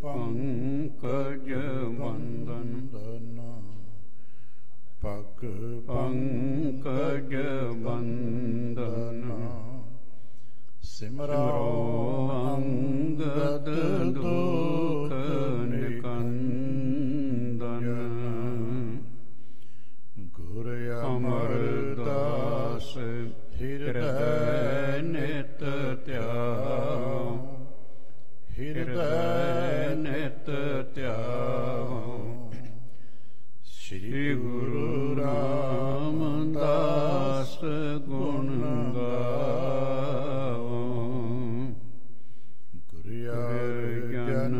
ਪੰਕਜ ਬੰਦਨ ਪਗ ਪੰਕਜ ਬੰਦਨ ਸਿਮਰੋ ਅੰਗਦ ਦੁਖ ਨਿਕੰਦਨ ਗੁਰ ਅਮਰਦਾਸ ਹਿਰਦੈ ਨਿਤ ਧਿਆਉ ਹਿਰਦੈ ਨਿਤ ਧਿਆਉ ਸ੍ਰੀ ਗੁਰੂ ਰਾਮਦਾਸ ਗੁਣ ਗਾਵੋ ਗੁਰ ਅਰਜਨ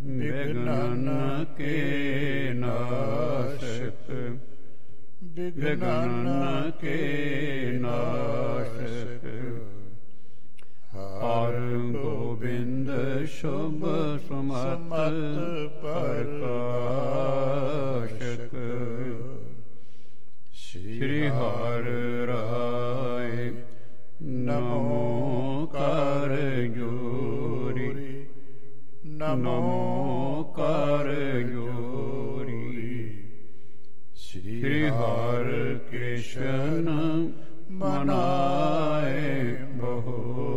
ਬਿਘਨਨ ਕੇ ਨਾਸ਼ਕ ਬਿਘਨਨ ਕੇ ਨਾਸ਼ਕ ਹਰਿ ਗੋਬਿੰਦ ਸ਼ੁਭ ਸਮਤ ਪ੍ਰਕਾਸ਼ਕ ਸ਼੍ਰੀ ਹਰਿ ਰਾਇ ਨਮੋ ਕਰ ਜੋਰੀ ਨਮੋ ਕਰ ਜੋਰੀ ਸ਼੍ਰੀ ਹਰਿ ਕ੍ਰਿਸ਼ਨ ਮਨਾਏ ਬਹੋਰੀ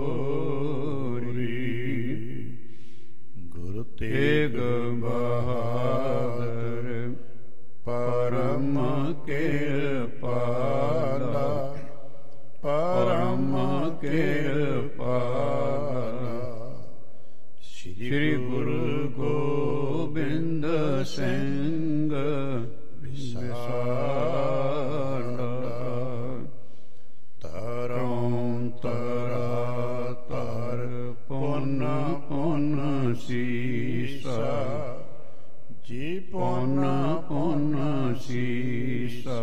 ਗੁਰੂ ਤੇਗ ਬਹਾਦਰ ਪਰਮ ਕਿਰਪਾਲਾ ਪਰਮ ਕਿਰਪਾਲਾ ਸ੍ਰੀ ਗੁਰੂ ਗੋਬਿੰਦ ਸਿੰਘ ਵਿਸਾਲਾ ਤਰੋਂ ਤਰਾ ਤਰ ਪੁਨ ਪੁਨ ਸੀਸਾ ਜੀ ਪੁਨ ਪੁਨ ਸੀਸਾ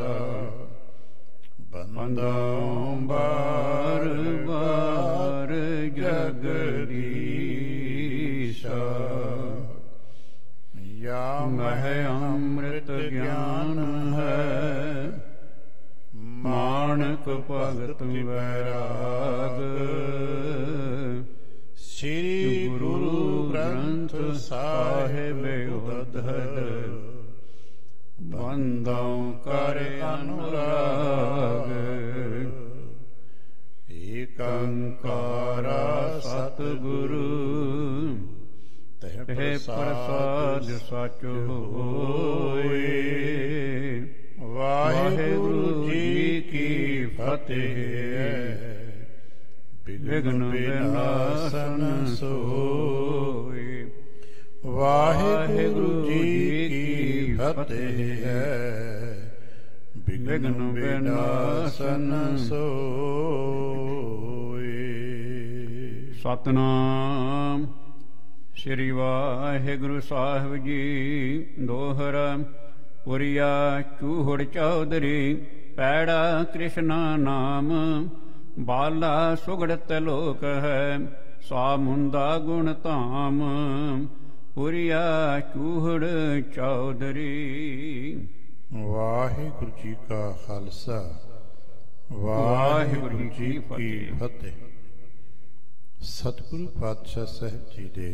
ਬੰਦੋਂ ਬਾਰ ਬਾਰ ਜਗਦੀਸ਼ਾ ਯਾ ਮਹਿ ਅੰਮ੍ਰਿਤ ਗਿਆਨ ਹੈ ਮਾਣਕ ਭਗਤ ਵੈਰਾਗ ਸ੍ਰੀ ਗੁਰੂ ਗ੍ਰੰਥ ਸਾਹਿਬ ਉਦਧਰ ਬੰਦੋਂ ਕਰ ਅਨੁਰਾਗ ਏਕ ਓੰਕਾਰਾ ਸਤਿਗੁਰੂ ਤਹਿ ਪ੍ਰਸਾਦ ਸਚ ਹੋਏ। ਵਾਹਿਗੁਰੂ ਜੀ ਕੀ ਫਤਿਹ। ਵਿਘਨ ਵਿਨਾਸ਼ਨ ਸੋਇ। ਵਾਹਿਗੁਰੂ ਜੀ ਕੀ ਫਤਿਹ। ਵਿਘਨ ਵਿਨਾਸ਼ਨ ਸੋਇ। ਸਤਿਨਾਮ ਸ੍ਰੀ ਵਾਹਿਗੁਰੂ ਸਾਹਿਬ ਜੀ। ਦੋਹਰਾ ਪੁਰੀਆ ਚੂਹੜ ਚੌਧਰੀ ਪੈੜਾ ਕ੍ਰਿਸ਼ਨਾ ਨਾਮ। ਬਾਲਾ ਸੁਗੜਤ ਲੋਕ ਹੈ ਸਾ ਮੁੰਦਾ ਗੁਣ ਧਾਮ। ਪੁਰੀਆ ਚੂਹੜ ਚੌਧਰੀ। ਵਾਹਿਗੁਰੂ ਜੀ ਕਾ ਖਾਲਸਾ ਵਾਹਿਗੁਰੂ ਜੀ ਕੀ ਫਤਿਹ। ਸਤਿਗੁਰੂ ਪਾਤਸ਼ਾਹ ਸਾਹਿਬ ਜੀ ਦੇ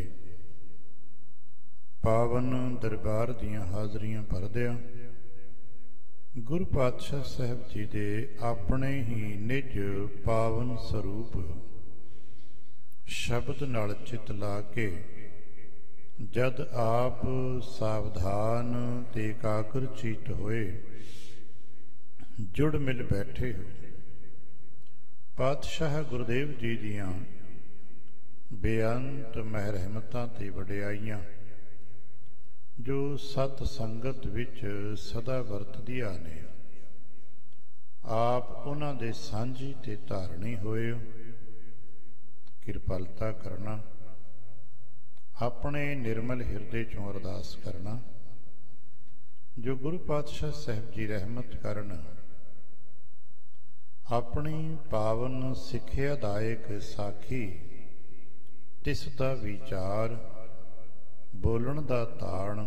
ਪਾਵਨ ਦਰਬਾਰ ਦੀਆਂ ਹਾਜ਼ਰੀਆਂ ਭਰਦਿਆਂ ਗੁਰੂ ਪਾਤਸ਼ਾਹ ਸਾਹਿਬ ਜੀ ਦੇ ਆਪਣੇ ਹੀ ਨਿਜ ਪਾਵਨ ਸਰੂਪ ਸ਼ਬਦ ਨਾਲ ਚਿੱਤ ਲਾ ਕੇ ਜਦ ਆਪ ਸਾਵਧਾਨ ਤੇ ਇਕਾਗਰ ਚਿੱਤ ਹੋਏ ਜੁੜ ਮਿਲ ਬੈਠੇ ਹੋ। ਪਾਤਸ਼ਾਹ ਗੁਰਦੇਵ ਜੀ ਦੀਆਂ ਬੇਅੰਤ ਮਹਿ ਰਹਿਮਤਾਂ ਤੇ ਵਡਿਆਈਆਂ ਜੋ ਸਤ ਸੰਗਤ ਵਿੱਚ ਸਦਾ ਵਰਤਦੀਆਂ ਨੇ, ਆਪ ਉਹਨਾਂ ਦੇ ਸਾਂਝੀ ਤੇ ਧਾਰਨੀ ਹੋਏ ਹੋ। ਕਿਰਪਾਲਤਾ ਕਰਨਾ, ਆਪਣੇ ਨਿਰਮਲ ਹਿਰਦੇ ਚੋਂ ਅਰਦਾਸ ਕਰਨਾ ਜੋ ਗੁਰੂ ਪਾਤਸ਼ਾਹ ਸਾਹਿਬ ਜੀ ਰਹਿਮਤ ਕਰਨ। ਆਪਣੀ ਪਾਵਨ ਸਿੱਖਿਆਦਾਇਕ ਸਾਖੀ ਤਿਸ ਦਾ ਵਿਚਾਰ, ਬੋਲਣ ਦਾ ਤਾਣ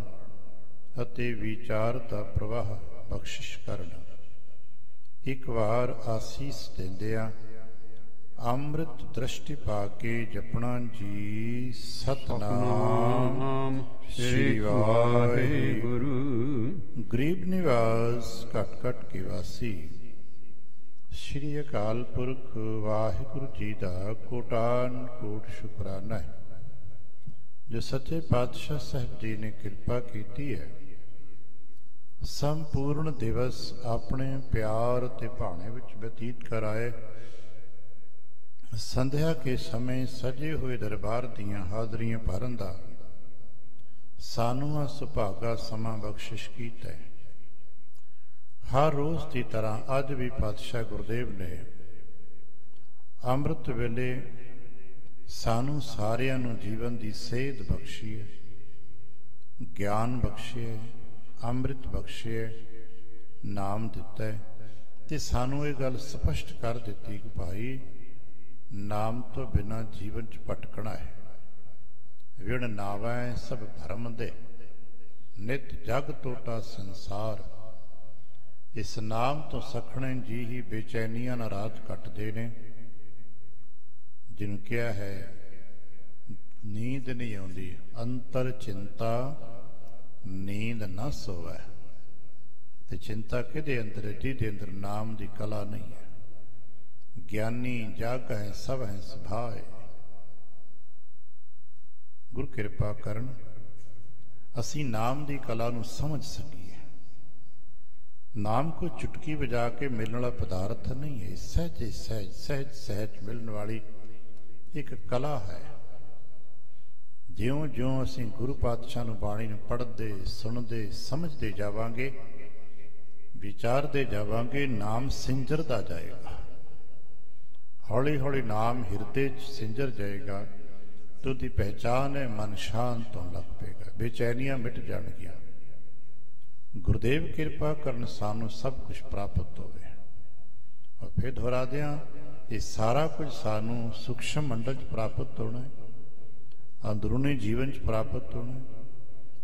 ਅਤੇ ਵਿਚਾਰ ਦਾ ਪ੍ਰਵਾਹ ਬਖਸ਼ਿਸ਼ ਕਰਨ। ਇੱਕ ਵਾਰ ਆਸੀਸ ਦਿੰਦਿਆਂ ਅੰਮ੍ਰਿਤ ਦ੍ਰਿਸ਼ਟੀ ਪਾ ਕੇ ਜਪਣਾ ਜੀ ਸਤਨਾਮ ਸ੍ਰੀ ਵਾਹਿਗੁਰੂ। ਗਰੀਬ ਨਿਵਾਸ ਘਟ ਘਟ ਕੇ ਵਾਸੀ, ਸ੍ਰੀ ਅਕਾਲ ਪੁਰਖ ਵਾਹਿਗੁਰੂ ਜੀ ਦਾ ਕੋਟਾਨ ਕੋਟ ਸ਼ੁਕਰਾਨਾ ਹੈ ਜੋ ਸੱਚੇ ਪਾਤਸ਼ਾਹ ਸਾਹਿਬ ਜੀ ਨੇ ਕਿਰਪਾ ਕੀਤੀ ਹੈ। ਸੰਪੂਰਨ ਦਿਵਸ ਆਪਣੇ ਪਿਆਰ ਅਤੇ ਭਾਣੇ ਵਿੱਚ ਬਤੀਤ ਕਰਾਏ। ਸੰਧਿਆ ਕੇ ਸਮੇਂ ਸਜੇ ਹੋਏ ਦਰਬਾਰ ਦੀਆਂ ਹਾਜ਼ਰੀਆਂ ਭਰਨ ਦਾ ਸਾਨੂੰ ਸੁਭਾਗਾ ਸਮਾਂ ਬਖਸ਼ਿਸ਼ ਕੀਤਾ ਹੈ। ਹਰ ਰੋਜ਼ ਦੀ ਤਰ੍ਹਾਂ ਅੱਜ ਵੀ ਪਾਤਸ਼ਾਹ ਗੁਰਦੇਵ ਨੇ ਅੰਮ੍ਰਿਤ ਵੇਲੇ ਸਾਨੂੰ ਸਾਰਿਆਂ ਨੂੰ ਜੀਵਨ ਦੀ ਸੇਧ ਬਖਸ਼ੀ ਹੈ, ਗਿਆਨ ਬਖਸ਼ਿਆ, ਅੰਮ੍ਰਿਤ ਬਖਸ਼ਿਆ, ਨਾਮ ਦਿੱਤਾ ਹੈ ਤੇ ਸਾਨੂੰ ਇਹ ਗੱਲ ਸਪਸ਼ਟ ਕਰ ਦਿੱਤੀ ਕਿ ਭਾਈ ਨਾਮ ਤੋਂ ਬਿਨਾਂ ਜੀਵਨ 'ਚ ਭਟਕਣਾ ਹੈ। ਵਿਣ ਨਾਵੈ ਸਭ ਭਰਮ ਦੇ, ਨਿਤ ਜਗ ਟੋਟਾ ਸੰਸਾਰ। ਇਸ ਨਾਮ ਤੋਂ ਸਖਣੇ ਜੀ ਹੀ ਬੇਚੈਨੀਆਂ ਨਾਲ ਰਾਤ ਕੱਟਦੇ ਨੇ। ਜਿਹਨੂੰ ਕਿਹਾ ਹੈ ਨੀਂਦ ਨਹੀਂ ਆਉਂਦੀ, ਅੰਤਰ ਚਿੰਤਾ ਨੀਂਦ ਨਾ ਸੋਵੈ। ਤੇ ਚਿੰਤਾ ਕਿਹਦੇ ਅੰਦਰ ਹੈ? ਜਿਹਦੇ ਅੰਦਰ ਨਾਮ ਦੀ ਕਲਾ ਨਹੀਂ ਹੈ। ਗਿਆਨੀ ਜਗ ਹੈ ਸਭ ਹੈ ਸੁਭਾਏ। ਗੁਰੂ ਕਿਰਪਾ ਕਰਨ ਅਸੀਂ ਨਾਮ ਦੀ ਕਲਾ ਨੂੰ ਸਮਝ ਸਕੀਏ। ਨਾਮ ਕੋਈ ਚੁਟਕੀ ਵਜਾ ਕੇ ਮਿਲਣ ਵਾਲਾ ਪਦਾਰਥ ਨਹੀਂ ਹੈ। ਸਹਿਜ ਸਹਿਜ ਸਹਿਜ ਸਹਿਜ ਮਿਲਣ ਵਾਲੀ ਇੱਕ ਕਲਾ ਹੈ। ਜਿਉਂ-ਜਿਉਂ ਅਸੀਂ ਗੁਰੂ ਪਾਤਸ਼ਾਹ ਨੂੰ ਬਾਣੀ ਨੂੰ ਪੜ੍ਹਦੇ, ਸੁਣਦੇ, ਸਮਝਦੇ ਜਾਵਾਂਗੇ, ਵਿਚਾਰਦੇ ਜਾਵਾਂਗੇ, ਨਾਮ ਸਿੰਜਰਦਾ ਜਾਏਗਾ। ਹੌਲੀ ਹੌਲੀ ਨਾਮ ਹਿਰਦੇ 'ਚ ਸਿੰਜਰ ਜਾਏਗਾ ਤੇ ਉਹਦੀ ਪਹਿਚਾਨ ਹੈ, ਮਨ ਸ਼ਾਂਤ ਹੋਣ ਲੱਗ ਪਏਗਾ, ਬੇਚੈਨੀਆਂ ਮਿਟ ਜਾਣਗੀਆਂ। ਗੁਰਦੇਵ ਕਿਰਪਾ ਕਰਨ ਸਾਨੂੰ ਸਭ ਕੁਝ ਪ੍ਰਾਪਤ ਹੋਵੇ। ਔਰ ਫਿਰ ਦੁਹਰਾ ਦਿਆਂ, ਇਹ ਸਾਰਾ ਕੁਝ ਸਾਨੂੰ ਸੂਖਸ਼ਮ ਮੰਡਲ 'ਚ ਪ੍ਰਾਪਤ ਹੋਣਾ ਹੈ, ਅੰਦਰੂਨੀ ਜੀਵਨ 'ਚ ਪ੍ਰਾਪਤ ਹੋਣਾ ਹੈ।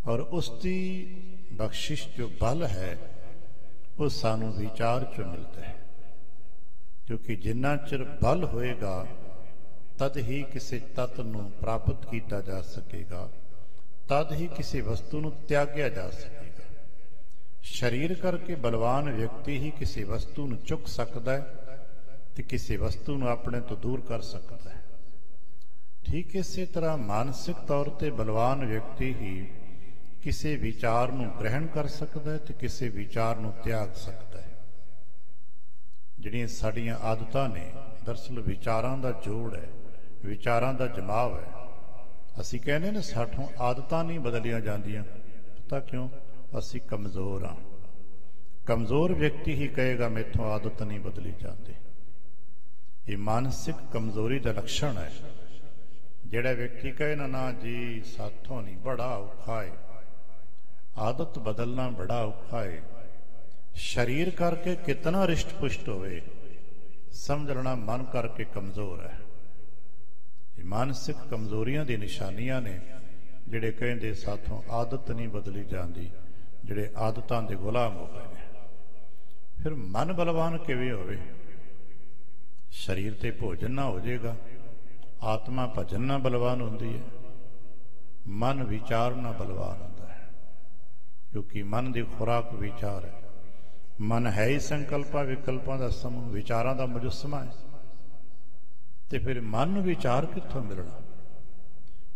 ਔਰ ਉਸ ਦੀ ਬਖਸ਼ਿਸ਼ ਜੋ ਬਲ ਹੈ ਉਹ ਸਾਨੂੰ ਵਿਚਾਰ 'ਚੋਂ ਮਿਲਦਾ ਹੈ। ਕਿਉਂਕਿ ਜਿੰਨਾ ਚਿਰ ਬਲ ਹੋਏਗਾ ਤਦ ਹੀ ਕਿਸੇ ਤੱਤ ਨੂੰ ਪ੍ਰਾਪਤ ਕੀਤਾ ਜਾ ਸਕੇਗਾ, ਤਦ ਹੀ ਕਿਸੇ ਵਸਤੂ ਨੂੰ ਤਿਆਗਿਆ ਜਾ ਸਕੇਗਾ। ਸਰੀਰ ਕਰਕੇ ਬਲਵਾਨ ਵਿਅਕਤੀ ਹੀ ਕਿਸੇ ਵਸਤੂ ਨੂੰ ਚੁੱਕ ਸਕਦਾ ਹੈ ਤੇ ਕਿਸੇ ਵਸਤੂ ਨੂੰ ਆਪਣੇ ਤੋਂ ਦੂਰ ਕਰ ਸਕਦਾ ਹੈ। ਠੀਕ ਇਸੇ ਤਰ੍ਹਾਂ ਮਾਨਸਿਕ ਤੌਰ ਤੇ ਬਲਵਾਨ ਵਿਅਕਤੀ ਹੀ ਕਿਸੇ ਵਿਚਾਰ ਨੂੰ ਗ੍ਰਹਿਣ ਕਰ ਸਕਦਾ ਹੈ ਤੇ ਕਿਸੇ ਵਿਚਾਰ ਨੂੰ ਤਿਆਗ ਸਕਦਾ ਹੈ। ਜਿਹੜੀਆਂ ਸਾਡੀਆਂ ਆਦਤਾਂ ਨੇ ਦਰਅਸਲ ਵਿਚਾਰਾਂ ਦਾ ਜੋੜ ਹੈ, ਵਿਚਾਰਾਂ ਦਾ ਜਮਾਵ ਹੈ। ਅਸੀਂ ਕਹਿੰਦੇ ਨੇ ਸਾਥੋਂ ਆਦਤਾਂ ਨਹੀਂ ਬਦਲੀਆਂ ਜਾਂਦੀਆਂ। ਪਤਾ ਕਿਉਂ? ਅਸੀਂ ਕਮਜ਼ੋਰ ਹਾਂ। ਕਮਜ਼ੋਰ ਵਿਅਕਤੀ ਹੀ ਕਹੇਗਾ ਮੈਥੋਂ ਆਦਤ ਨਹੀਂ ਬਦਲੀ ਜਾਂਦੀ। ਇਹ ਮਾਨਸਿਕ ਕਮਜ਼ੋਰੀ ਦਾ ਲੱਛਣ ਹੈ। ਜਿਹੜਾ ਵਿਅਕਤੀ ਕਹੇ ਨਾ ਜੀ ਸਾਥੋਂ ਨਹੀਂ, ਬੜਾ ਔਖਾ ਹੈ, ਆਦਤ ਬਦਲਣਾ ਬੜਾ ਔਖਾ ਹੈ। ਸਰੀਰ ਕਰਕੇ ਕਿਤਨਾ ਰਿਸ਼ਟ ਪੁਸ਼ਟ ਹੋਵੇ, ਸਮਝ ਲੈਣਾ ਮਨ ਕਰਕੇ ਕਮਜ਼ੋਰ ਹੈ। ਇਹ ਮਾਨਸਿਕ ਕਮਜ਼ੋਰੀਆਂ ਦੀ ਨਿਸ਼ਾਨੀਆਂ ਨੇ। ਜਿਹੜੇ ਕਹਿੰਦੇ ਸਾਥੋਂ ਆਦਤ ਨਹੀਂ ਬਦਲੀ ਜਾਂਦੀ, ਜਿਹੜੇ ਆਦਤਾਂ ਦੇ ਗੁਲਾਮ ਹੋ ਗਏ ਨੇ। ਫਿਰ ਮਨ ਬਲਵਾਨ ਕਿਵੇਂ ਹੋਵੇ? ਸਰੀਰ ਤੇ ਭੋਜਨ ਨਾ ਹੋ ਜਾਏਗਾ, ਆਤਮਾ ਭਜਨ ਨਾਲ ਬਲਵਾਨ ਹੁੰਦੀ ਹੈ, ਮਨ ਵਿਚਾਰ ਨਾਲ ਬਲਵਾਨ ਹੁੰਦਾ ਹੈ। ਕਿਉਂਕਿ ਮਨ ਦੀ ਖੁਰਾਕ ਵਿਚਾਰ ਹੈ। ਮਨ ਹੈ ਹੀ ਸੰਕਲਪਾਂ ਵਿਕਲਪਾਂ ਦਾ ਸਮੂਹ, ਵਿਚਾਰਾਂ ਦਾ ਮੁਜੱਸਮਾ ਹੈ। ਤੇ ਫਿਰ ਮਨ ਨੂੰ ਵਿਚਾਰ ਕਿੱਥੋਂ ਮਿਲਣਾ?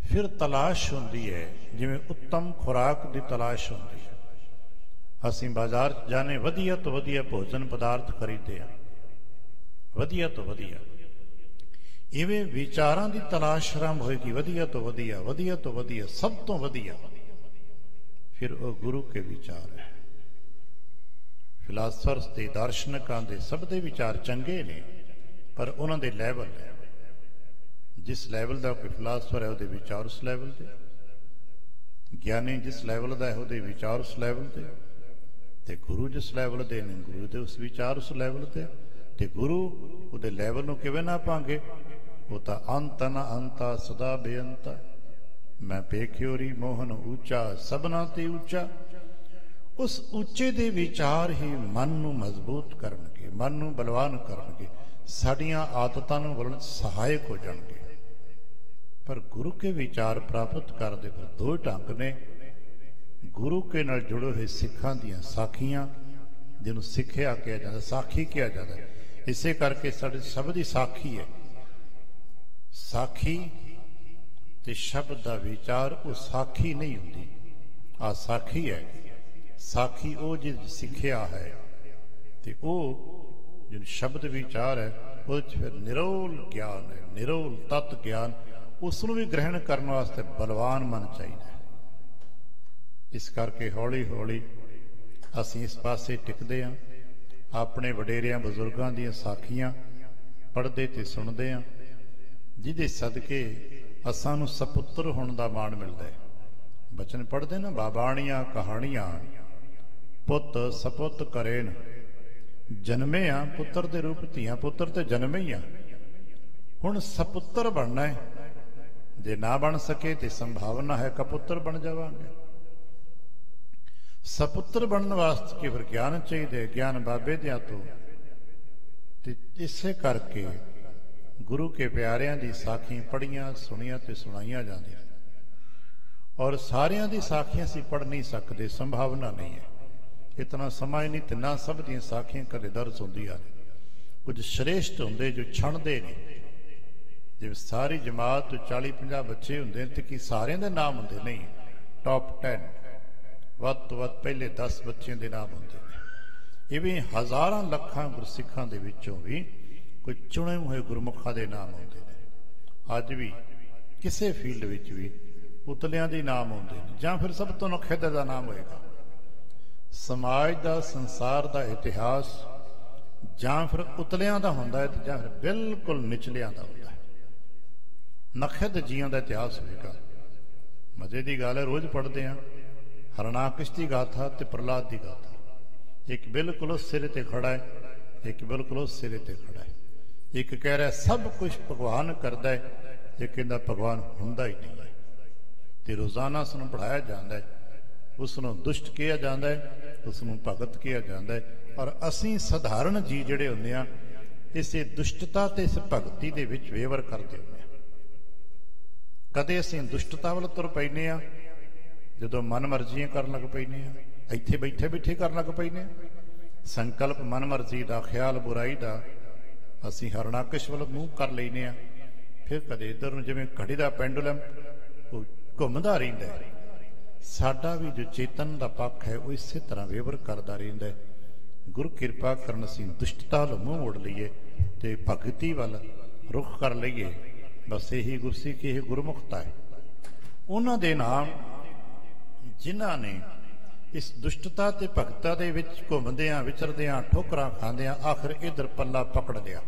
ਫਿਰ ਤਲਾਸ਼ ਹੁੰਦੀ ਹੈ, ਜਿਵੇਂ ਉੱਤਮ ਖੁਰਾਕ ਦੀ ਤਲਾਸ਼ ਹੁੰਦੀ ਹੈ। ਅਸੀਂ ਬਾਜ਼ਾਰ 'ਚ ਜਾਣੇ, ਵਧੀਆ ਤੋਂ ਵਧੀਆ ਭੋਜਨ ਪਦਾਰਥ ਖਰੀਦਦੇ ਹਾਂ, ਵਧੀਆ ਤੋਂ ਵਧੀਆ। ਇਵੇਂ ਵਿਚਾਰਾਂ ਦੀ ਤਲਾਸ਼ ਆਰੰਭ ਹੋਏਗੀ, ਵਧੀਆ ਤੋਂ ਵਧੀਆ, ਵਧੀਆ ਤੋਂ ਵਧੀਆ, ਸਭ ਤੋਂ ਵਧੀਆ। ਫਿਰ ਉਹ ਗੁਰੂ ਕੇ ਵਿਚਾਰ ਹੈ। ਫਿਲਾਸਫਰਸ ਤੇ ਦਾਰਸ਼ਨਿਕਾਂ ਦੇ ਸਭ ਦੇ ਵਿਚਾਰ ਚੰਗੇ ਨੇ, ਪਰ ਉਹਨਾਂ ਦੇ ਲੈਵਲ ਹੈ। ਜਿਸ ਲੈਵਲ ਦਾ ਕੋਈ ਫਿਲਾਸਫਰ ਹੈ ਉਹਦੇ ਵਿਚਾਰ ਉਸ ਲੈਵਲ ਦੇ, ਗਿਆਨੀ ਜਿਸ ਲੈਵਲ ਦਾ ਹੈ ਉਹਦੇ ਵਿਚਾਰ ਉਸ ਲੈਵਲ ਦੇ, ਤੇ ਗੁਰੂ ਜਿਸ ਲੈਵਲ ਦੇ ਨੇ ਗੁਰੂ ਦੇ ਉਸ ਵਿਚਾਰ ਉਸ ਲੈਵਲ ਤੇ। ਤੇ ਗੁਰੂ ਉਹਦੇ ਲੈਵਲ ਨੂੰ ਕਿਵੇਂ ਨਾ ਪਾਂਗੇ? ਉਹ ਤਾਂ ਅੰਤ ਨਾ ਅੰਤਾ ਸਦਾ ਬੇਅੰਤਾ। ਮੈਂ ਪੇਖਿਓਰੀ ਮੋਹਨ ਉੱਚਾ ਸਭਨਾ ਤੇ ਉੱਚਾ। ਉਸ ਉੱਚੇ ਦੇ ਵਿਚਾਰ ਹੀ ਮਨ ਨੂੰ ਮਜ਼ਬੂਤ ਕਰਨਗੇ, ਮਨ ਨੂੰ ਬਲਵਾਨ ਕਰਨਗੇ, ਸਾਡੀਆਂ ਆਦਤਾਂ ਨੂੰ ਬਦਲਣ ਸਹਾਇਕ ਹੋ ਜਾਣਗੇ। ਪਰ ਗੁਰੂ ਕੇ ਵਿਚਾਰ ਪ੍ਰਾਪਤ ਕਰਦੇ ਫਿਰ ਦੋ ਢੰਗ ਨੇ। ਗੁਰੂ ਕੇ ਨਾਲ ਜੁੜੇ ਹੋਏ ਸਿੱਖਾਂ ਦੀਆਂ ਸਾਖੀਆਂ, ਜਿਹਨੂੰ ਸਿੱਖਿਆ ਕਿਹਾ ਜਾਂਦਾ, ਸਾਖੀ ਕਿਹਾ ਜਾਂਦਾ। ਇਸੇ ਕਰਕੇ ਸਾਡੇ ਸ਼ਬਦ ਦੀ ਸਾਖੀ ਹੈ। ਸਾਖੀ ਤੇ ਸ਼ਬਦ ਦਾ ਵਿਚਾਰ ਉਹ ਸਾਖੀ ਨਹੀਂ ਹੁੰਦੀ, ਆ ਸਾਖੀ ਹੈ। ਸਾਖੀ ਉਹ ਜਿਸ ਸਿੱਖਿਆ ਹੈ, ਤੇ ਉਹ ਜਿਹੜਾ ਸ਼ਬਦ ਵਿਚਾਰ ਹੈ ਉਹਦੇ 'ਚ ਫਿਰ ਨਿਰੋਲ ਗਿਆਨ ਹੈ, ਨਿਰੋਲ ਤਤ ਗਿਆਨ। ਉਸ ਨੂੰ ਵੀ ਗ੍ਰਹਿਣ ਕਰਨ ਵਾਸਤੇ ਬਲਵਾਨ ਮਨ ਚਾਹੀਦਾ ਹੈ। ਇਸ ਕਰਕੇ ਹੌਲੀ ਹੌਲੀ ਅਸੀਂ ਇਸ ਪਾਸੇ ਟਿਕਦੇ ਹਾਂ, ਆਪਣੇ ਵਡੇਰਿਆਂ ਬਜ਼ੁਰਗਾਂ ਦੀਆਂ ਸਾਖੀਆਂ ਪੜ੍ਹਦੇ ਤੇ ਸੁਣਦੇ ਹਾਂ, ਜਿਹਦੇ ਸਦਕੇ ਅਸਾਂ ਨੂੰ ਸਪੁੱਤਰ ਹੋਣ ਦਾ ਮਾਣ ਮਿਲਦਾ ਹੈ। ਬਚਨ ਪੜ੍ਹਦੇ ਨਾ, ਬਾਬਾਣੀਆਂ ਕਹਾਣੀਆਂ ਪੁੱਤ ਸਪੁੱਤ ਕਰੇਨ, ਜਨਮੇ ਆ ਪੁੱਤਰ ਦੇ ਰੂਪ, ਧੀਆਂ ਪੁੱਤਰ ਤੇ ਜਨਮੇ ਹੀ ਆ। ਹੁਣ ਸਪੁੱਤਰ ਬਣਨਾ ਹੈ, ਜੇ ਨਾ ਬਣ ਸਕੇ ਤੇ ਸੰਭਾਵਨਾ ਹੈ ਕਪੁੱਤਰ ਬਣ ਜਾਵਾਂਗੇ। ਸਪੁੱਤਰ ਬਣਨ ਵਾਸਤੇ ਕਿ ਫਿਰ ਗਿਆਨ ਚਾਹੀਦਾ, ਗਿਆਨ ਬਾਬੇ ਦਿਆਂ ਤੋਂ। ਤੇ ਇਸੇ ਕਰਕੇ ਗੁਰੂ ਕੇ ਪਿਆਰਿਆਂ ਦੀ ਸਾਖੀਆਂ ਪੜ੍ਹੀਆਂ, ਸੁਣੀਆਂ ਤੇ ਸੁਣਾਈਆਂ ਜਾਂਦੀਆਂ। ਔਰ ਸਾਰਿਆਂ ਦੀ ਸਾਖੀਆਂ ਅਸੀਂ ਪੜ੍ਹ ਨਹੀਂ ਸਕਦੇ, ਸੰਭਾਵਨਾ ਨਹੀਂ ਹੈ, ਇਤਨਾ ਸਮਾਂ ਹੀ ਨਹੀਂ। ਤਿੰਨਾਂ ਸਭ ਦੀਆਂ ਸਾਖੀਆਂ ਕਦੇ ਦਰਜ ਹੁੰਦੀਆਂ ਨੇ। ਕੁਝ ਸ਼੍ਰੇਸ਼ਟ ਹੁੰਦੇ ਜੋ ਛਣਦੇ ਨੇ, ਜਿਵੇਂ ਸਾਰੀ ਜਮਾਤ 40-50 ਬੱਚੇ ਹੁੰਦੇ ਨੇ ਤੇ ਕੀ ਸਾਰਿਆਂ ਦੇ ਨਾਮ ਹੁੰਦੇ? ਨਹੀਂ, ਟੌਪ 10 ਵੱਧ ਤੋਂ ਵੱਧ ਪਹਿਲੇ 10 ਬੱਚਿਆਂ ਦੇ ਨਾਮ ਹੁੰਦੇ ਨੇ। ਇਵੇਂ ਹਜ਼ਾਰਾਂ ਲੱਖਾਂ ਗੁਰਸਿੱਖਾਂ ਦੇ ਵਿੱਚੋਂ ਵੀ ਕੋਈ ਚੁਣੇ ਹੋਏ ਗੁਰਮੁਖਾਂ ਦੇ ਨਾਮ ਹੁੰਦੇ ਨੇ। ਅੱਜ ਵੀ ਕਿਸੇ ਫੀਲਡ ਵਿੱਚ ਵੀ ਉਤਲਿਆਂ ਦੇ ਨਾਮ ਹੁੰਦੇ ਨੇ, ਜਾਂ ਫਿਰ ਸਭ ਤੋਂ ਨਖੇਦਰ ਦਾ ਨਾਮ ਹੋਏਗਾ। ਸਮਾਜ ਦਾ, ਸੰਸਾਰ ਦਾ ਇਤਿਹਾਸ ਜਾਂ ਫਿਰ ਉਤਲਿਆਂ ਦਾ ਹੁੰਦਾ ਹੈ, ਤੇ ਜਾਂ ਫਿਰ ਬਿਲਕੁਲ ਨਿਚਲਿਆਂ ਦਾ ਹੁੰਦਾ ਹੈ। ਨਖਦ ਜੀਆਂ ਦਾ ਇਤਿਹਾਸ ਹੋਵੇਗਾ। ਮਜ਼ੇ ਦੀ ਗੱਲ ਹੈ, ਰੋਜ਼ ਪੜ੍ਹਦੇ ਹਾਂ ਹਰਨਾਕਸ਼ ਦੀ ਗਾਥਾ ਤੇ ਪ੍ਰਹਲਾਦ ਦੀ ਗਾਥਾ। ਇੱਕ ਬਿਲਕੁਲ ਉਸ ਸਿਰੇ ਤੇ ਖੜਾ ਹੈ, ਇੱਕ ਬਿਲਕੁਲ ਉਸ ਸਿਰੇ ਤੇ ਖੜਾ ਹੈ। ਇੱਕ ਕਹਿ ਰਿਹਾ ਸਭ ਕੁਝ ਭਗਵਾਨ ਕਰਦਾ ਹੈ, ਇੱਕ ਕਹਿੰਦਾ ਭਗਵਾਨ ਹੁੰਦਾ ਹੀ ਨਹੀਂ ਹੈ। ਤੇ ਰੋਜ਼ਾਨਾ ਉਸ ਨੂੰ ਪੜ੍ਹਾਇਆ ਜਾਂਦਾ ਹੈ, ਉਸ ਨੂੰ ਦੁਸ਼ਟ ਕਿਹਾ ਜਾਂਦਾ ਹੈ, ਉਸ ਨੂੰ ਭਗਤ ਕਿਹਾ ਜਾਂਦਾ ਹੈ। ਔਰ ਅਸੀਂ ਸਧਾਰਨ ਜੀ ਜਿਹੜੇ ਹੁੰਦੇ ਹਾਂ, ਇਸੇ ਦੁਸ਼ਟਤਾ ਤੇ ਇਸ ਭਗਤੀ ਦੇ ਵਿੱਚ ਵੇਵਰ ਕਰਦੇ ਹੁੰਦੇ ਹਾਂ। ਕਦੇ ਅਸੀਂ ਦੁਸ਼ਟਤਾ ਵੱਲ ਤੁਰ ਪੈਂਦੇ ਹਾਂ ਜਦੋਂ ਮਨ ਮਰਜ਼ੀਆਂ ਕਰਨ ਲੱਗ ਪੈਂਦੇ ਹਾਂ, ਇੱਥੇ ਬੈਠੇ ਬੈਠੇ ਕਰਨ ਲੱਗ ਪੈਂਦੇ ਹਾਂ। ਸੰਕਲਪ ਮਨ ਮਰਜ਼ੀ ਦਾ, ਖਿਆਲ ਬੁਰਾਈ ਦਾ, ਅਸੀਂ ਹਰਨਾਕਸ਼ ਵੱਲ ਮੂੰਹ ਕਰ ਲੈਂਦੇ ਹਾਂ। ਫਿਰ ਕਦੇ ਇੱਧਰ ਨੂੰ, ਜਿਵੇਂ ਘੜੀ ਦਾ ਪੈਂਡੂਲਮ ਉਹ ਘੁੰਮਦਾ ਰਹਿੰਦਾ ਹੈ। ਸਾਡਾ ਵੀ ਜੋ ਚੇਤਨ ਦਾ ਪੱਖ ਹੈ ਉਹ ਇਸੇ ਤਰ੍ਹਾਂ ਵੇਵਰ ਕਰਦਾ ਰਹਿੰਦਾ ਹੈ। ਗੁਰੂ ਕਿਰਪਾ ਕਰਨ ਅਸੀਂ ਦੁਸ਼ਟਤਾ ਵੱਲ ਮੂੰਹ ਮੋੜ ਲਈਏ ਤੇ ਭਗਤੀ ਵੱਲ ਰੁਖ ਕਰ ਲਈਏ। ਬਸ ਇਹੀ ਗੁਰਸਿੱਖੀ, ਇਹ ਗੁਰਮੁਖਤਾ ਹੈ। ਉਹਨਾਂ ਦੇ ਨਾਮ ਜਿਨ੍ਹਾਂ ਨੇ ਇਸ ਦੁਸ਼ਟਤਾ ਤੇ ਭਗਤਾ ਦੇ ਵਿੱਚ ਘੁੰਮਦਿਆਂ ਵਿਚਰਦਿਆਂ ਠੋਕਰਾਂ ਖਾਂਦਿਆਂ ਆਖਿਰ ਇਧਰ ਪੱਲਾ ਪਕੜ ਲਿਆ,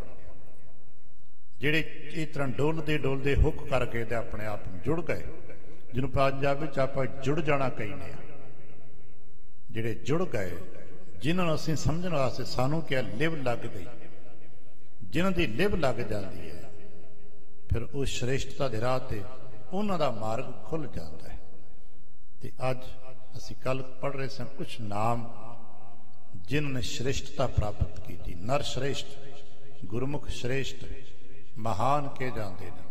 ਜਿਹੜੇ ਇਸ ਤਰ੍ਹਾਂ ਡੋਲਦੇ ਡੋਲਦੇ ਹੁੱਕ ਕਰਕੇ ਤੇ ਆਪਣੇ ਆਪ ਨੂੰ ਜੁੜ ਗਏ, ਜਿਹਨੂੰ ਪੰਜਾਬੀ ਵਿੱਚ ਆਪਾਂ ਜੁੜ ਜਾਣਾ ਕਹਿੰਦੇ ਆ। ਜਿਹੜੇ ਜੁੜ ਗਏ, ਜਿਨ੍ਹਾਂ ਨੂੰ ਅਸੀਂ ਸਮਝਣ ਵਾਸਤੇ ਸਾਨੂੰ ਕਿਹਾ ਲਿਵ ਲੱਗ ਗਈ, ਜਿਨ੍ਹਾਂ ਦੀ ਲਿਵ ਲੱਗ ਜਾਂਦੀ ਹੈ, ਫਿਰ ਉਹ ਸ਼੍ਰੇਸ਼ਟਤਾ ਦੇ ਰਾਹ ਤੇ ਉਹਨਾਂ ਦਾ ਮਾਰਗ ਖੁੱਲ ਜਾਂਦਾ ਹੈ। ਤੇ ਅੱਜ ਅਸੀਂ ਕੱਲ ਪੜ੍ਹ ਰਹੇ ਸਾਂ ਕੁਝ ਨਾਮ ਜਿਨ੍ਹਾਂ ਨੇ ਸ਼੍ਰੇਸ਼ਟਤਾ ਪ੍ਰਾਪਤ ਕੀਤੀ। ਨਰ ਸ਼੍ਰੇਸ਼ਟ, ਗੁਰਮੁਖ ਸ਼੍ਰੇਸ਼ਟ, ਮਹਾਨ ਕੇ ਜਾਂਦੇ ਨੇ।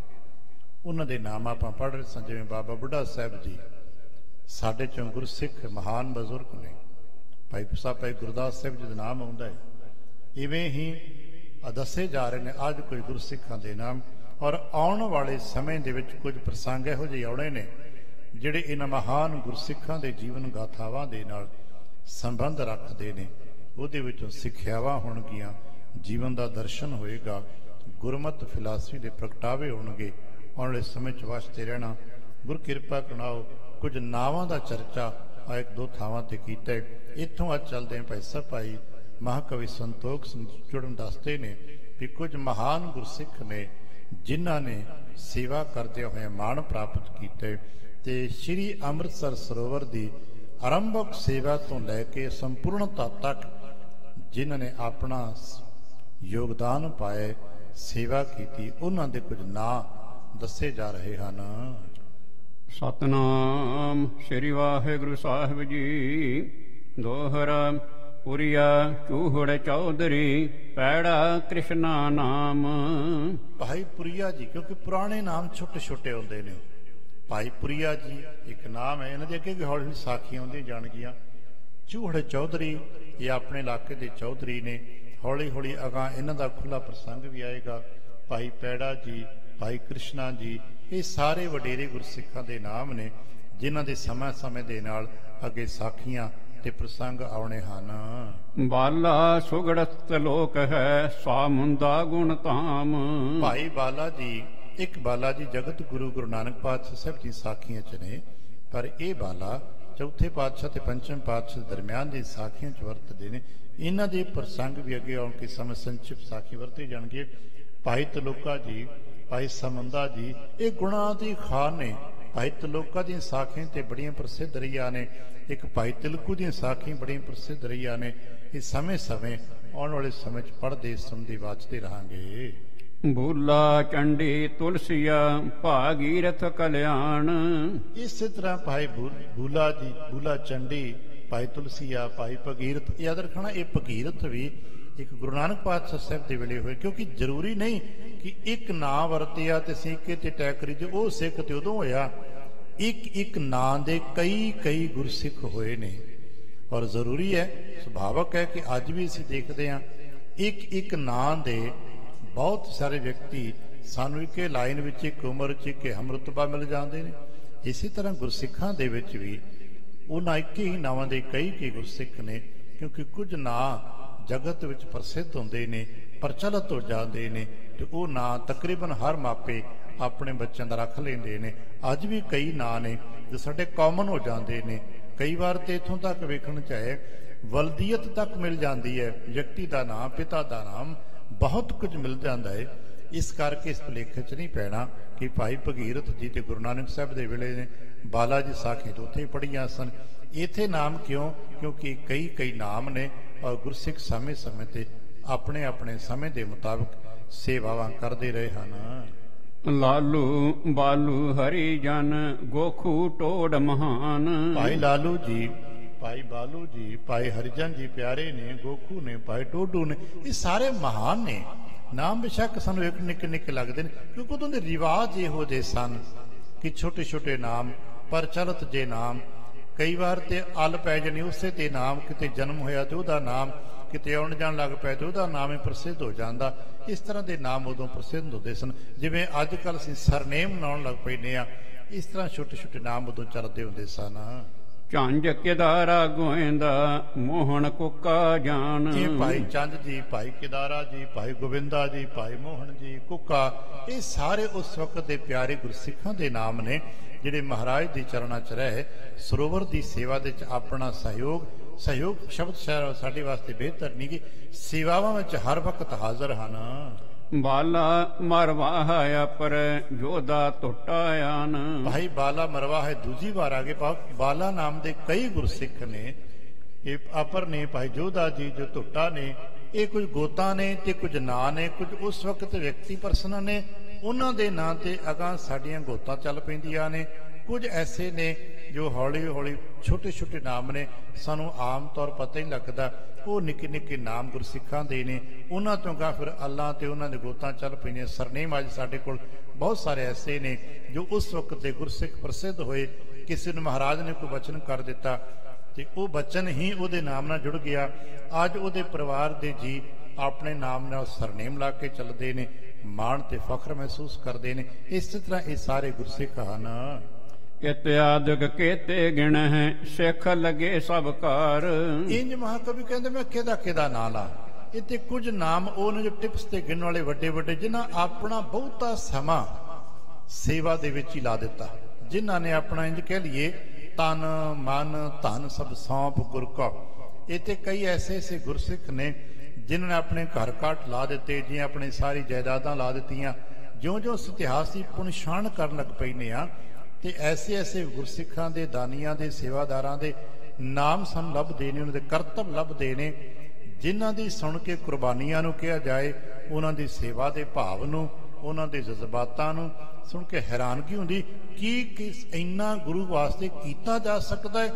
ਉਹਨਾਂ ਦੇ ਨਾਮ ਆਪਾਂ ਪੜ੍ਹ ਰਹੇ ਸਾਂ। ਜਿਵੇਂ ਬਾਬਾ ਬੁੱਢਾ ਸਾਹਿਬ ਜੀ ਸਾਡੇ ਚੋਂ ਗੁਰਸਿੱਖ ਮਹਾਨ ਬਜ਼ੁਰਗ ਨੇ। ਭਾਈ ਸਾਹਿਬ, ਭਾਈ ਗੁਰਦਾਸ ਸਾਹਿਬ ਜੀ ਦਾ ਨਾਮ ਆਉਂਦਾ ਹੈ। ਇਵੇਂ ਹੀ ਦੱਸੇ ਜਾ ਰਹੇ ਨੇ ਅੱਜ ਕੋਈ ਗੁਰਸਿੱਖਾਂ ਦੇ ਨਾਮ। ਔਰ ਆਉਣ ਵਾਲੇ ਸਮੇਂ ਦੇ ਵਿੱਚ ਕੁਝ ਪ੍ਰਸੰਗ ਇਹੋ ਜਿਹੇ ਆਉਣੇ ਨੇ ਜਿਹੜੇ ਇਹਨਾਂ ਮਹਾਨ ਗੁਰਸਿੱਖਾਂ ਦੇ ਜੀਵਨ ਗਾਥਾਵਾਂ ਦੇ ਨਾਲ ਸੰਬੰਧ ਰੱਖਦੇ ਨੇ। ਉਹਦੇ ਵਿੱਚੋਂ ਸਿੱਖਿਆਵਾਂ ਹੋਣਗੀਆਂ, ਜੀਵਨ ਦਾ ਦਰਸ਼ਨ ਹੋਏਗਾ, ਗੁਰਮਤਿ ਫਿਲਾਸਫੀ ਦੇ ਪ੍ਰਗਟਾਵੇ ਹੋਣਗੇ। ਆਉਣ ਵਾਲੇ ਸਮੇਂ 'ਚ ਵਾਸਤੇ ਰਹਿਣਾ। ਗੁਰ ਕਿਰਪਾ ਕਰਨਾਓ। ਕੁਝ ਨਾਵਾਂ ਦਾ ਚਰਚਾ ਆ ਇੱਕ ਦੋ ਥਾਵਾਂ ਤੇ ਕੀਤਾ। ਇੱਥੋਂ ਅੱਜ ਚੱਲਦੇ ਭਾਈ ਸਾਹਿਬ, ਭਾਈ ਮਹਾਕਵੀ ਸੰਤੋਖ ਸਿੰਘ ਜੁੜਨ ਦੱਸਦੇ ਨੇ ਵੀ ਕੁਝ ਮਹਾਨ ਗੁਰਸਿੱਖ ਨੇ ਜਿਨ੍ਹਾਂ ਨੇ ਸੇਵਾ ਕਰਦੇ ਹੋਏ ਮਾਣ ਪ੍ਰਾਪਤ ਕੀਤੇ। ਤੇ ਸ਼੍ਰੀ ਅੰਮ੍ਰਿਤਸਰ ਸਰੋਵਰ ਦੀ ਆਰੰਭਕ ਸੇਵਾ ਤੋਂ ਲੈ ਕੇ ਸੰਪੂਰਨਤਾ ਤੱਕ ਜਿਨ੍ਹਾਂ ਨੇ ਆਪਣਾ ਯੋਗਦਾਨ ਪਾਏ, ਸੇਵਾ ਕੀਤੀ, ਉਹਨਾਂ ਦੇ ਕੁਝ ਨਾਂ ਦੱਸੇ ਜਾ ਰਹੇ ਹਨ। ਸਤਨਾਮ ਸ੍ਰੀ ਵਾਹਿਗੁਰੂ ਸਾਹਿਬ ਜੀ। ਦੋਹਰਾ ਪੁਰੀਆ ਚੂਹੜ ਚੌਧਰੀ ਪੈੜਾ ਕ੍ਰਿਸ਼ਨਾ ਨਾਮ। ਭਾਈ ਪੁਰੀਆ ਜੀ, ਕਿਉਂਕਿ ਪੁਰਾਣੇ ਨਾਮ ਛੋਟੇ ਛੋਟੇ ਹੁੰਦੇ ਨੇ। ਭਾਈ ਪੁਰੀਆ ਜੀ ਇੱਕ ਨਾਮ ਹੈ, ਇਹਨਾਂ ਦੇ ਅੱਗੇ ਹੌਲੀ ਹੌਲੀ ਸਾਖੀਆਂ ਆਉਂਦੀਆਂ ਜਾਣਗੀਆਂ। ਚੂਹੜ ਚੌਧਰੀ ਇਹ ਆਪਣੇ ਇਲਾਕੇ ਦੇ ਚੌਧਰੀ ਨੇ। ਹੌਲੀ ਹੌਲੀ ਅਗਾਂਹ ਇਹਨਾਂ ਦਾ ਖੁੱਲ੍ਹਾ ਪ੍ਰਸੰਗ ਵੀ ਆਏਗਾ। ਭਾਈ ਪੈੜਾ ਜੀ, ਭਾਈ ਕ੍ਰਿਸ਼ਨਾ ਜੀ, ਇਹ ਸਾਰੇ ਵਡੇਰੇ ਗੁਰਸਿੱਖਾਂ ਦੇ ਨਾਮ ਨੇ, ਜਿਨ੍ਹਾਂ ਦੇ ਸਮੇਂ ਸਮੇਂ ਦੇ ਨਾਲ ਅੱਗੇ ਸਾਖੀਆਂ ਤੇ ਪ੍ਰਸੰਗ ਆਉਣੇ ਹਨ। ਬਾਲਾ ਸੁਗੜਤ ਲੋਕ ਹੈ ਸਾਮੁੰਦਾ ਗੁਣ ਧਾਮ। ਭਾਈ ਬਾਲਾ ਜੀ, ਇੱਕ ਬਾਲਾ ਜੀ ਜਗਤ ਗੁਰੂ ਗੁਰੂ ਨਾਨਕ ਪਾਤਸ਼ਾਹ ਸਾਹਿਬ ਦੀ ਸਾਖੀਆਂ ਚ ਨੇ, ਪਰ ਇਹ ਬਾਲਾ ਚੌਥੇ ਪਾਤਸ਼ਾਹ ਤੇ ਪੰਚਮ ਪਾਤਸ਼ਾਹ ਦੇ ਦਰਮਿਆਨ ਦੀ ਸਾਖੀਆਂ ਚ ਵਰਤਦੇ ਨੇ। ਇਹਨਾਂ ਦੇ ਪ੍ਰਸੰਗ ਵੀ ਅੱਗੇ ਆਉਣ ਕੇ ਸਮੇਂ ਸੰਚਿਪ ਸਾਖੀ ਵਰਤੇ ਜਾਣਗੇ। ਭਾਈ ਤਲੋਕਾ ਜੀ, ਭਾਈ ਸਮੰਦਾ ਜੀ, ਇਹ ਗੁਣਾਂ ਦੀ ਖਾਨ ਨੇ। ਭਾਈ ਤਲੋਕਾ ਦੀਆਂ ਸਾਖੀਆਂ ਤੇ ਬੜੀਆਂ ਪ੍ਰਸਿੱਧ ਰਹੀਆਂ ਨੇ। ਇੱਕ ਭਾਈ ਤਿਲਕੂ ਦੀਆਂ ਸਾਖੀਆਂ ਬੜੀਆਂ ਪ੍ਰਸਿੱਧ ਰਹੀਆਂ ਨੇ। ਇਹ ਸਮੇਂ ਸਮੇਂ ਆਉਣ ਵਾਲੇ ਸਮੇਂ 'ਚ ਪੜ੍ਹਦੇ ਸੁਣਦੇ ਵਾਚਦੇ ਰਹਾਂਗੇ। ਬੂਲਾ ਚੰਡੀ ਤੁਲਸੀਆ ਭਾਗੀਰਥ ਕਲਿਆਣ। ਇਸੇ ਤਰ੍ਹਾਂ ਭਾਈ ਬੂਲਾ ਜੀ, ਬੂਲਾ ਚੰਡੀ, ਭਾਈ ਤੁਲਸੀਆ, ਭਾਈ ਭਗੀਰਥ। ਯਾਦ ਰੱਖਣਾ, ਇਹ ਭਗੀਰਥ ਵੀ ਇੱਕ ਗੁਰੂ ਨਾਨਕ ਪਾਤਸ਼ਾਹ ਸਾਹਿਬ ਦੇ ਵੇਲੇ ਹੋਏ, ਕਿਉਂਕਿ ਜ਼ਰੂਰੀ ਨਹੀਂ ਕਿ ਇੱਕ ਨਾਂ ਵਰਤਿਆ ਤੇ ਸਿੱਕੇ ਤੇ ਟੈਕਰੀ ਜੇ ਉਹ ਸਿੱਖ ਤੇ ਉਦੋਂ ਹੋਇਆ। ਇੱਕ ਇੱਕ ਨਾਂ ਦੇ ਕਈ ਕਈ ਗੁਰਸਿੱਖ ਹੋਏ ਨੇ, ਔਰ ਜ਼ਰੂਰੀ ਹੈ, ਸੁਭਾਵਕ ਹੈ ਕਿ ਅੱਜ ਵੀ ਅਸੀਂ ਦੇਖਦੇ ਹਾਂ ਇੱਕ ਇੱਕ ਨਾਂ ਦੇ ਬਹੁਤ ਸਾਰੇ ਵਿਅਕਤੀ ਸਾਨੂੰ ਇੱਕ ਲਾਈਨ ਵਿੱਚ, ਇੱਕ ਉਮਰ 'ਚ ਇੱਕ ਹਮਰਤਬਾ ਮਿਲ ਜਾਂਦੇ ਨੇ। ਇਸੇ ਤਰ੍ਹਾਂ ਗੁਰਸਿੱਖਾਂ ਦੇ ਵਿੱਚ ਵੀ ਉਹਨਾਂ ਇੱਕ ਹੀ ਨਾਵਾਂ ਦੇ ਕਈ ਕਈ ਗੁਰਸਿੱਖ ਨੇ, ਕਿਉਂਕਿ ਕੁਝ ਨਾਂ ਜਗਤ ਵਿੱਚ ਪ੍ਰਸਿੱਧ ਹੁੰਦੇ ਨੇ, ਪ੍ਰਚਲਿਤ ਹੋ ਜਾਂਦੇ ਨੇ, ਤੇ ਉਹ ਨਾਂ ਤਕਰੀਬਨ ਹਰ ਮਾਪੇ ਆਪਣੇ ਬੱਚਿਆਂ ਦਾ ਰੱਖ ਲੈਂਦੇ ਨੇ। ਅੱਜ ਵੀ ਕਈ ਨਾਂ ਨੇ ਜੋ ਸਾਡੇ ਕਾਮਨ ਹੋ ਜਾਂਦੇ ਨੇ। ਕਈ ਵਾਰ ਤੇ ਇੱਥੋਂ ਤੱਕ ਵੇਖਣ ਚਾਹੇ ਵਲਦੀਅਤ ਤੱਕ ਮਿਲ ਜਾਂਦੀ ਹੈ, ਵਿਅਕਤੀ ਦਾ ਨਾਮ, ਪਿਤਾ ਦਾ ਨਾਮ, ਬਹੁਤ ਕੁਝ ਮਿਲ ਜਾਂਦਾ ਹੈ। ਇਸ ਕਰਕੇ ਇਸ ਭੁਲੇਖੇ 'ਚ ਨਹੀਂ ਪੈਣਾ ਕਿ ਭਾਈ ਭਗੀਰਥ ਜੀ ਤੇ ਗੁਰੂ ਨਾਨਕ ਸਾਹਿਬ ਦੇ ਵੇਲੇ ਨੇ ਬਾਲਾ ਜੀ ਸਾਖੀ ਤੋਂ ਉੱਥੇ ਪੜ੍ਹੀਆਂ ਸਨ। ਇੱਥੇ ਨਾਮ ਕਿਉਂ? ਕਿਉਂਕਿ ਕਈ ਕਈ ਨਾਮ ਨੇ, ਔਰ ਗੁਰਸਿੱਖ ਸਮੇਂ ਸਮੇਂ ਤੇ ਆਪਣੇ ਆਪਣੇ ਸਮੇਂ ਦੇ ਮੁਤਾਬਕ ਸੇਵਾਵਾਂ ਕਰਦੇ ਰਹੇ ਹਨ। ਲਾਲੂ ਬਾਲੂ ਹਰੀ ਜਨ ਗੋਖੂ ਟੋੜ ਮਹਾਨ। ਭਾਈ ਲਾਲੂ ਜੀ, ਭਾਈ ਬਾਲੂ ਜੀ, ਭਾਈ ਹਰਿਜਨ ਜੀ ਪਿਆਰੇ ਨੇ, ਗੋਖੂ ਨੇ, ਭਾਈ ਟੋਡੂ ਨੇ, ਇਹ ਸਾਰੇ ਮਹਾਨ ਨੇ। ਨਾਮ ਬੇਸ਼ੱਕ ਸਾਨੂੰ ਇੱਕ ਨਿੱਕੇ ਨਿੱਕੇ ਲੱਗਦੇ ਨੇ, ਕਿਉਂਕਿ ਉਦੋਂ ਦੇ ਰਿਵਾਜ ਇਹੋ ਜਿਹੇ ਸਨ ਕਿ ਛੋਟੇ ਛੋਟੇ ਨਾਮ, ਪ੍ਰਚਲਿਤ ਜੇ ਨਾਮ, ਕਈ ਵਾਰ ਤੇ ਅਲ ਪੈ ਜਾਣੀ ਉਸੇ ਤੇ ਨਾਮ। ਕਿਤੇ ਜਨਮ ਹੋਇਆ ਤੇ ਉਹਦਾ ਨਾਮ, ਕਿਤੇ ਆਉਣ ਜਾਣ ਲੱਗ ਪਿਆ ਤੇ ਉਹਦਾ ਨਾਮ ਹੀ ਪ੍ਰਸਿੱਧ ਹੋ ਜਾਂਦਾ। ਇਸ ਤਰ੍ਹਾਂ ਦੇ ਨਾਮ ਉਦੋਂ ਪ੍ਰਸਿੱਧ ਹੁੰਦੇ ਸਨ। ਜਿਵੇਂ ਅੱਜ ਕੱਲ੍ਹ ਅਸੀਂ ਸਰਨੇਮ ਬਣਾਉਣ ਲੱਗ ਪੈਂਦੇ ਹਾਂ, ਇਸ ਤਰ੍ਹਾਂ ਛੋਟੇ ਛੋਟੇ ਨਾਮ ਉਦੋਂ ਚੱਲਦੇ ਹੁੰਦੇ ਸਨ। ਝੰਜ ਕਿਦਾਰਾ ਗੋਇੰਦਾ ਮੋਹਨ ਕੁੱਕਾ ਜਾਨ। ਇਹ ਭਾਈ ਚੰਦ ਜੀ, ਭਾਈ ਕਿਦਾਰਾ ਜੀ, ਭਾਈ ਗੋਬਿੰਦਾ ਜੀ, ਭਾਈ ਮੋਹਨ ਜੀ, ਕੁੱਕਾ, ਇਹ ਸਾਰੇ ਉਸ ਵਕਤ ਦੇ ਪਿਆਰੇ ਗੁਰਸਿੱਖਾਂ ਦੇ ਨਾਮ ਨੇ, ਜਿਹੜੇ ਮਹਾਰਾਜ ਦੀ ਚਰਨਾਂ 'ਚ ਰਹੇ ਸਰੋਵਰ ਦੀ ਸੇਵਾ ਦੇ 'ਚ ਆਪਣਾ ਸਹਿਯੋਗ ਸ਼ਬਦ ਸਾਡੇ ਵਾਸਤੇ ਬਿਹਤਰ ਨਹੀਂ ਕਿ ਸੇਵਾਵਾਂ ਵਿੱਚ ਹਰ ਵਕਤ ਹਾਜ਼ਰ ਹਨ। ਬਾਲਾ ਮਰਵਾਹਾ ਪਰ ਜੋਦਾ ਟੁੱਟਾ ਆਨ। ਭਾਈ ਬਾਲਾ ਮਰਵਾ ਹੈ ਦੂਜੀ ਵਾਰ ਆ ਗਏ। ਬਾਲਾ ਨਾਮ ਦੇ ਕਈ ਗੁਰਸਿੱਖ ਨੇ। ਇਹ ਅਪਰ ਨੇ ਭਾਈ ਜੋਧਾ ਜੀ ਜੋ ਟੁੱਟਾ ਨੇ। ਇਹ ਕੁਝ ਗੋਤਾਂ ਨੇ ਤੇ ਕੁਝ ਨਾਂ ਨੇ, ਕੁਝ ਉਸ ਵਕਤ ਵਿਅਕਤੀ ਪਰਸਨਾਂ ਨੇ, ਉਹਨਾਂ ਦੇ ਨਾਂ ਤੇ ਅਗਾਂਹ ਸਾਡੀਆਂ ਗੋਤਾਂ ਚੱਲ ਪੈਂਦੀਆਂ ਨੇ। ਕੁਝ ਐਸੇ ਨੇ ਜੋ ਹੌਲੀ ਹੌਲੀ ਛੋਟੇ ਛੋਟੇ ਨਾਮ ਨੇ, ਸਾਨੂੰ ਆਮ ਤੌਰ ਪਤਾ ਹੀ ਲੱਗਦਾ ਉਹ ਨਿੱਕੇ ਨਿੱਕੇ ਨਾਮ ਗੁਰਸਿੱਖਾਂ ਦੇ ਨੇ। ਉਹਨਾਂ ਤੋਂ ਗਾ ਫਿਰ ਅੱਲਾਂ ਤੇ ਉਹਨਾਂ ਦੇ ਗੋਤਾਂ ਚੱਲ ਪਈਆਂ। ਸਰਨੇਮ ਅੱਜ ਸਾਡੇ ਕੋਲ ਬਹੁਤ ਸਾਰੇ ਐਸੇ ਨੇ ਜੋ ਉਸ ਵਕਤ ਦੇ ਗੁਰਸਿੱਖ ਪ੍ਰਸਿੱਧ ਹੋਏ। ਕਿਸੇ ਨੂੰ ਮਹਾਰਾਜ ਨੇ ਕੋਈ ਬਚਨ ਕਰ ਦਿੱਤਾ ਤੇ ਉਹ ਬਚਨ ਹੀ ਉਹਦੇ ਨਾਮ ਨਾਲ ਜੁੜ ਗਿਆ। ਅੱਜ ਉਹਦੇ ਪਰਿਵਾਰ ਦੇ ਜੀ ਆਪਣੇ ਨਾਮ ਨਾਲ ਸਰਨੇਮ ਲਾ ਕੇ ਚੱਲਦੇ ਨੇ, ਮਾਣ ਤੇ ਫਖਰ ਮਹਿਸੂਸ ਕਰਦੇ ਨੇ। ਇਸੇ ਤਰ੍ਹਾਂ ਇਹ ਸਾਰੇ ਗੁਰਸਿੱਖ ਹਨ। ਇਤਿਆਦਿਕ ਕੇਤੇ ਗਿਣ ਹੈ ਸਿੱਖ ਲਗੇ ਸਭ ਕਾਰ। ਇੰਜ ਮਹਾਕਵੀ ਕਹਿੰਦੇ ਮੈਂ ਕਿਹਦਾ ਨਾਂ ਲਾ। ਇੱਥੇ ਕੁਝ ਨਾਮ ਉਹ ਨੇ ਜੋ ਟਿਪਸ ਤੇ ਗਿਣਨ ਵਾਲੇ ਵੱਡੇ ਵੱਡੇ, ਜਿਨ੍ਹਾਂ ਆਪਣਾ ਬਹੁਤਾ ਸਮਾਂ ਸੇਵਾ ਦੇ ਵਿੱਚ ਹੀ ਲਾ ਦਿੱਤਾ, ਜਿਨ੍ਹਾਂ ਨੇ ਆਪਣਾ ਇੰਜ ਕਹਿ ਲਈਏ ਤਨ ਮਨ ਧਨ ਸਭ ਸੌਂਪ ਗੁਰ ਕਾ। ਇੱਥੇ ਕਈ ਐਸੇ ਗੁਰਸਿੱਖ ਨੇ ਜਿਨ੍ਹਾਂ ਨੇ ਆਪਣੇ ਘਰ ਘਾਟ ਲਾ ਦਿੱਤੇ, ਜਿਵੇਂ ਆਪਣੀ ਸਾਰੀ ਜਾਇਦਾਦਾਂ ਲਾ ਦਿੱਤੀਆਂ। ਜਿਉਂ-ਜਿਉਂ ਇਤਿਹਾਸ ਦੀ ਪੁਨਛਾਣ ਕਰਨ ਲੱਗ ਪੈਂਦੇ ਆ ਤੇ ਐਸੇ ਗੁਰਸਿੱਖਾਂ ਦੇ ਦਾਨੀਆਂ ਦੇ ਸੇਵਾਦਾਰਾਂ ਦੇ ਨਾਮ ਸਾਨੂੰ ਲੱਭਦੇ ਨੇ, ਉਹਨਾਂ ਦੇ ਕਰਤੱਵ ਲੱਭਦੇ ਨੇ, ਜਿਨ੍ਹਾਂ ਦੀ ਸੁਣ ਕੇ ਕੁਰਬਾਨੀਆਂ ਨੂੰ ਕਿਹਾ ਜਾਏ, ਉਹਨਾਂ ਦੀ ਸੇਵਾ ਦੇ ਭਾਵ ਨੂੰ ਉਹਨਾਂ ਦੇ ਜਜ਼ਬਾਤਾਂ ਨੂੰ ਸੁਣ ਕੇ ਹੈਰਾਨਗੀ ਹੁੰਦੀ ਕਿ ਇੰਨਾ ਗੁਰੂ ਵਾਸਤੇ ਕੀਤਾ ਜਾ ਸਕਦਾ ਹੈ।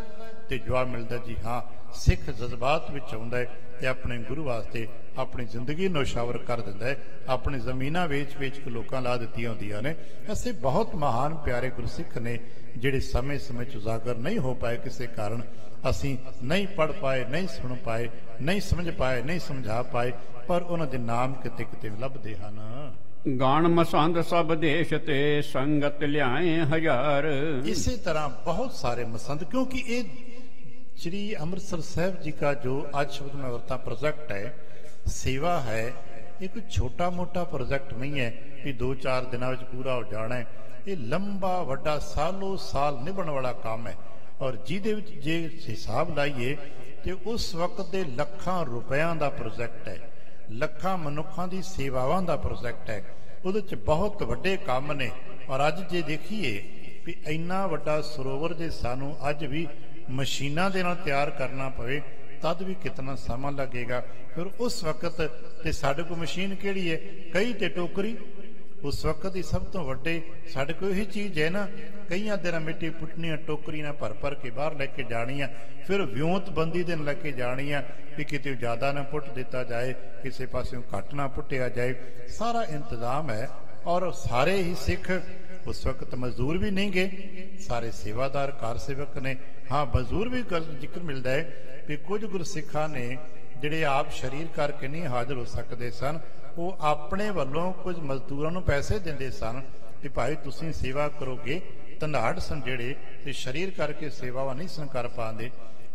ਤੇ ਜਵਾਬ ਮਿਲਦਾ ਜੀ ਹਾਂ, ਸਿੱਖ ਜਜ਼ਬਾਤ ਵਿੱਚ ਆਉਂਦਾ ਹੈ ਤੇ ਆਪਣੇ ਗੁਰੂ ਵਾਸਤੇ ਆਪਣੀ ਜ਼ਿੰਦਗੀ ਨੌਸ਼ਾਵਰ ਕਰ ਦਿੰਦਾ ਹੈ। ਆਪਣੀ ਜ਼ਮੀਨਾਂ ਵੇਚ ਕੇ ਲੋਕਾਂ ਲਾ ਦਿੱਤੀਆਂ ਹੁੰਦੀਆਂ ਨੇ। ਐਸੇ ਬਹੁਤ ਮਹਾਨ ਪਿਆਰੇ ਗੁਰਸਿੱਖ ਨੇ ਜਿਹੜੇ ਸਮੇਂ 'ਚ ਉਜਾਗਰ ਨਹੀਂ ਹੋ ਪਾਏ, ਕਿਸੇ ਕਾਰਨ ਅਸੀਂ ਨਹੀਂ ਪੜ੍ਹ ਪਾਏ, ਨਹੀਂ ਸੁਣ ਪਾਏ, ਨਹੀਂ ਸਮਝ ਪਾਏ, ਨਹੀਂ ਸਮਝਾ ਪਾਏ, ਪਰ ਉਹਨਾਂ ਦੇ ਨਾਮ ਕਿਤੇ ਕਿਤੇ ਲੱਭਦੇ ਹਨ। ਗਾਣ ਮਸੰਦ ਸਭ ਦੇਸ਼ ਤੇ ਸੰਗਤ ਲਿਆਏ ਹਜ਼ਾਰ। ਇਸੇ ਤਰ੍ਹਾਂ ਬਹੁਤ ਸਾਰੇ ਮਸੰਦ, क्योंकि ये श्री अमृतसर साहब जी का जो आज शब्द में वर्ता प्रोजेक्ट है, सेवा है, ये कोई छोटा मोटा प्रोजेक्ट नहीं है कि 2-4 दिनों में पूरा हो जाना है। ये लंबा वड्डा सालों साल निभण वाला काम है। और जिहदे विच जे हिसाब लाइए तो उस वक्त दे ਲੱਖਾਂ रुपया का प्रोजेक्ट है, ਲੱਖਾਂ ਮਨੁੱਖਾਂ ਦੀ ਸੇਵਾਵਾਂ ਦਾ ਪ੍ਰੋਜੈਕਟ ਹੈ। ਉਹਦੇ 'ਚ ਬਹੁਤ ਵੱਡੇ ਕੰਮ ਨੇ। ਔਰ ਅੱਜ ਜੇ ਦੇਖੀਏ ਵੀ ਇੰਨਾ ਵੱਡਾ ਸਰੋਵਰ ਜੇ ਸਾਨੂੰ ਅੱਜ ਵੀ ਮਸ਼ੀਨਾਂ ਦੇ ਨਾਲ ਤਿਆਰ ਕਰਨਾ ਪਵੇ ਤਦ ਵੀ ਕਿਤਨਾ ਸਮਾਂ ਲੱਗੇਗਾ। ਫਿਰ ਉਸ ਵਕਤ ਤੇ ਸਾਡੇ ਕੋਲ ਮਸ਼ੀਨ ਕਿਹੜੀ ਹੈ? ਕਈ ਤੇ ਟੋਕਰੀ। ਉਸ ਵਕਤ ਦੀ ਸਭ ਤੋਂ ਵੱਡੇ ਸਾਡੇ ਕੋਲ ਇਹੀ ਚੀਜ਼ ਹੈ ਨਾ, ਕਈਆਂ ਦਿਨਾਂ ਮਿੱਟੀ ਪੁੱਟਣੀਆਂ, ਟੋਕਰੀਆਂ ਭਰ ਕੇ ਬਾਹਰ ਲੈ ਕੇ ਜਾਣੀਆਂ, ਫਿਰ ਵਿਉਂਤਬੰਦੀ ਦੇ ਨਾਲ ਲੈ ਕੇ ਜਾਣੀਆਂ ਵੀ ਕਿਤੇ ਜ਼ਿਆਦਾ ਨਾ ਪੁੱਟ ਦਿੱਤਾ ਜਾਏ, ਕਿਸੇ ਪਾਸਿਓਂ ਘੱਟ ਨਾ ਪੁੱਟਿਆ ਜਾਏ। ਸਾਰਾ ਇੰਤਜ਼ਾਮ ਹੈ। ਔਰ ਸਾਰੇ ਹੀ ਸਿੱਖ ਉਸ ਵਕਤ ਮਜ਼ਦੂਰ ਵੀ ਨਹੀਂ ਗਏ, ਸਾਰੇ ਸੇਵਾਦਾਰ ਕਾਰ ਸੇਵਕ ਨੇ। ਹਾਂ, ਮਜ਼ਦੂਰ ਵੀ ਗੱਲ ਜ਼ਿਕਰ ਮਿਲਦਾ ਹੈ ਵੀ ਕੁਝ ਗੁਰਸਿੱਖਾਂ ਨੇ ਜਿਹੜੇ ਆਪ ਸ਼ਰੀਰ ਕਰਕੇ ਨਹੀਂ ਹਾਜ਼ਰ ਹੋ ਸਕਦੇ ਸਨ, ਉਹ ਆਪਣੇ ਵੱਲੋਂ ਕੁਝ ਮਜ਼ਦੂਰਾਂ ਨੂੰ ਪੈਸੇ ਦਿੰਦੇ ਸਨ ਕਿ ਭਾਈ ਤੁਸੀਂ ਸੇਵਾ ਕਰੋਗੇ। ਧਨਾੜ ਸਨ ਜਿਹੜੇ ਤੇ ਸ਼ਰੀਰ ਕਰਕੇ ਸੇਵਾਵਾਂ ਨਹੀਂ ਸਨ ਕਰ ਪਾਉਂਦੇ,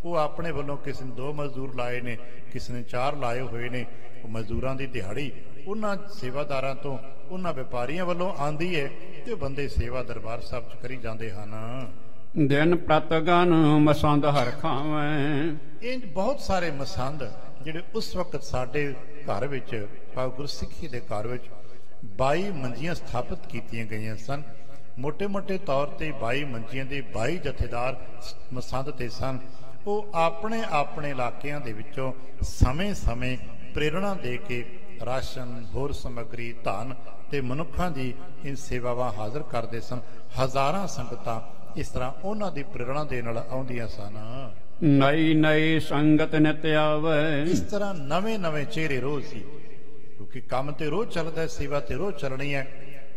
ਉਹ ਆਪਣੇ ਵੱਲੋਂ ਕਿਸੇ ਨੇ 2 ਮਜ਼ਦੂਰ ਲਾਏ ਨੇ, ਕਿਸੇ ਨੇ 4 ਲਾਏ ਹੋਏ ਨੇ। ਉਹ ਮਜ਼ਦੂਰਾਂ ਦੀ ਦਿਹਾੜੀ ਉਹਨਾਂ ਸੇਵਾਦਾਰਾਂ ਤੋਂ, ਉਹਨਾਂ ਵਪਾਰੀਆਂ ਵੱਲੋਂ ਆਉਂਦੀ ਹੈ ਤੇ ਬੰਦੇ ਸੇਵਾ ਦਰਬਾਰ ਸਾਹਿਬ 'ਚ ਕਰੀ ਜਾਂਦੇ ਹਨ। ਦਿਨ ਪ੍ਰਤਗਨ ਮਸੰਦ ਹਰ ਖਾਵੇਂ। ਇੰਜ ਬਹੁਤ ਸਾਰੇ ਮਸੰਦ ਜਿਹੜੇ ਉਸ ਵਕਤ ਸਾਡੇ ਘਰ ਵਿੱਚ, ਗੁਰਸਿੱਖੀ ਦੇ ਘਰ ਵਿੱਚ 22 ਮੰਜੀਆਂ ਸਥਾਪਿਤ ਕੀਤੀਆਂ ਗਈਆਂ ਸਨ। ਮੋਟੇ ਤੌਰ ਤੇ 22 ਮੰਜੀਆਂ ਦੇ 22 ਜਥੇਦਾਰ ਮਸੰਦ ਤੇ ਸਨ। ਉਹ ਆਪਣੇ ਇਲਾਕਿਆਂ ਦੇ ਵਿੱਚੋਂ ਸਮੇਂ ਪ੍ਰੇਰਣਾ ਦੇ ਕੇ ਰਾਸ਼ਨ, ਹੋਰ ਸਮੱਗਰੀ, ਧਨ ਤੇ ਮਨੁੱਖਾਂ ਦੀ ਇਹ ਸੇਵਾਵਾਂ ਹਾਜ਼ਰ ਕਰਦੇ ਸਨ। ਹਜ਼ਾਰਾਂ ਸੰਗਤਾਂ ਇਸ ਤਰ੍ਹਾਂ ਉਹਨਾਂ ਦੀ ਪ੍ਰੇਰਣਾ ਦੇ ਨਾਲ ਆਉਂਦੀਆਂ ਸਨ। ਨਈ ਸੰਗਤ ਨਿਤ ਆਵੇ। ਇਸ ਤਰ੍ਹਾਂ ਨਵੇਂ ਚਿਹਰੇ ਰੋਜ਼ ਸੀ, ਕਿਉਂਕਿ ਕੰਮ ਤੇ ਰੋਜ਼ ਚੱਲਦਾ, ਸੇਵਾ ਤੇ ਰੋਜ਼ ਚੱਲਣੀ ਹੈ।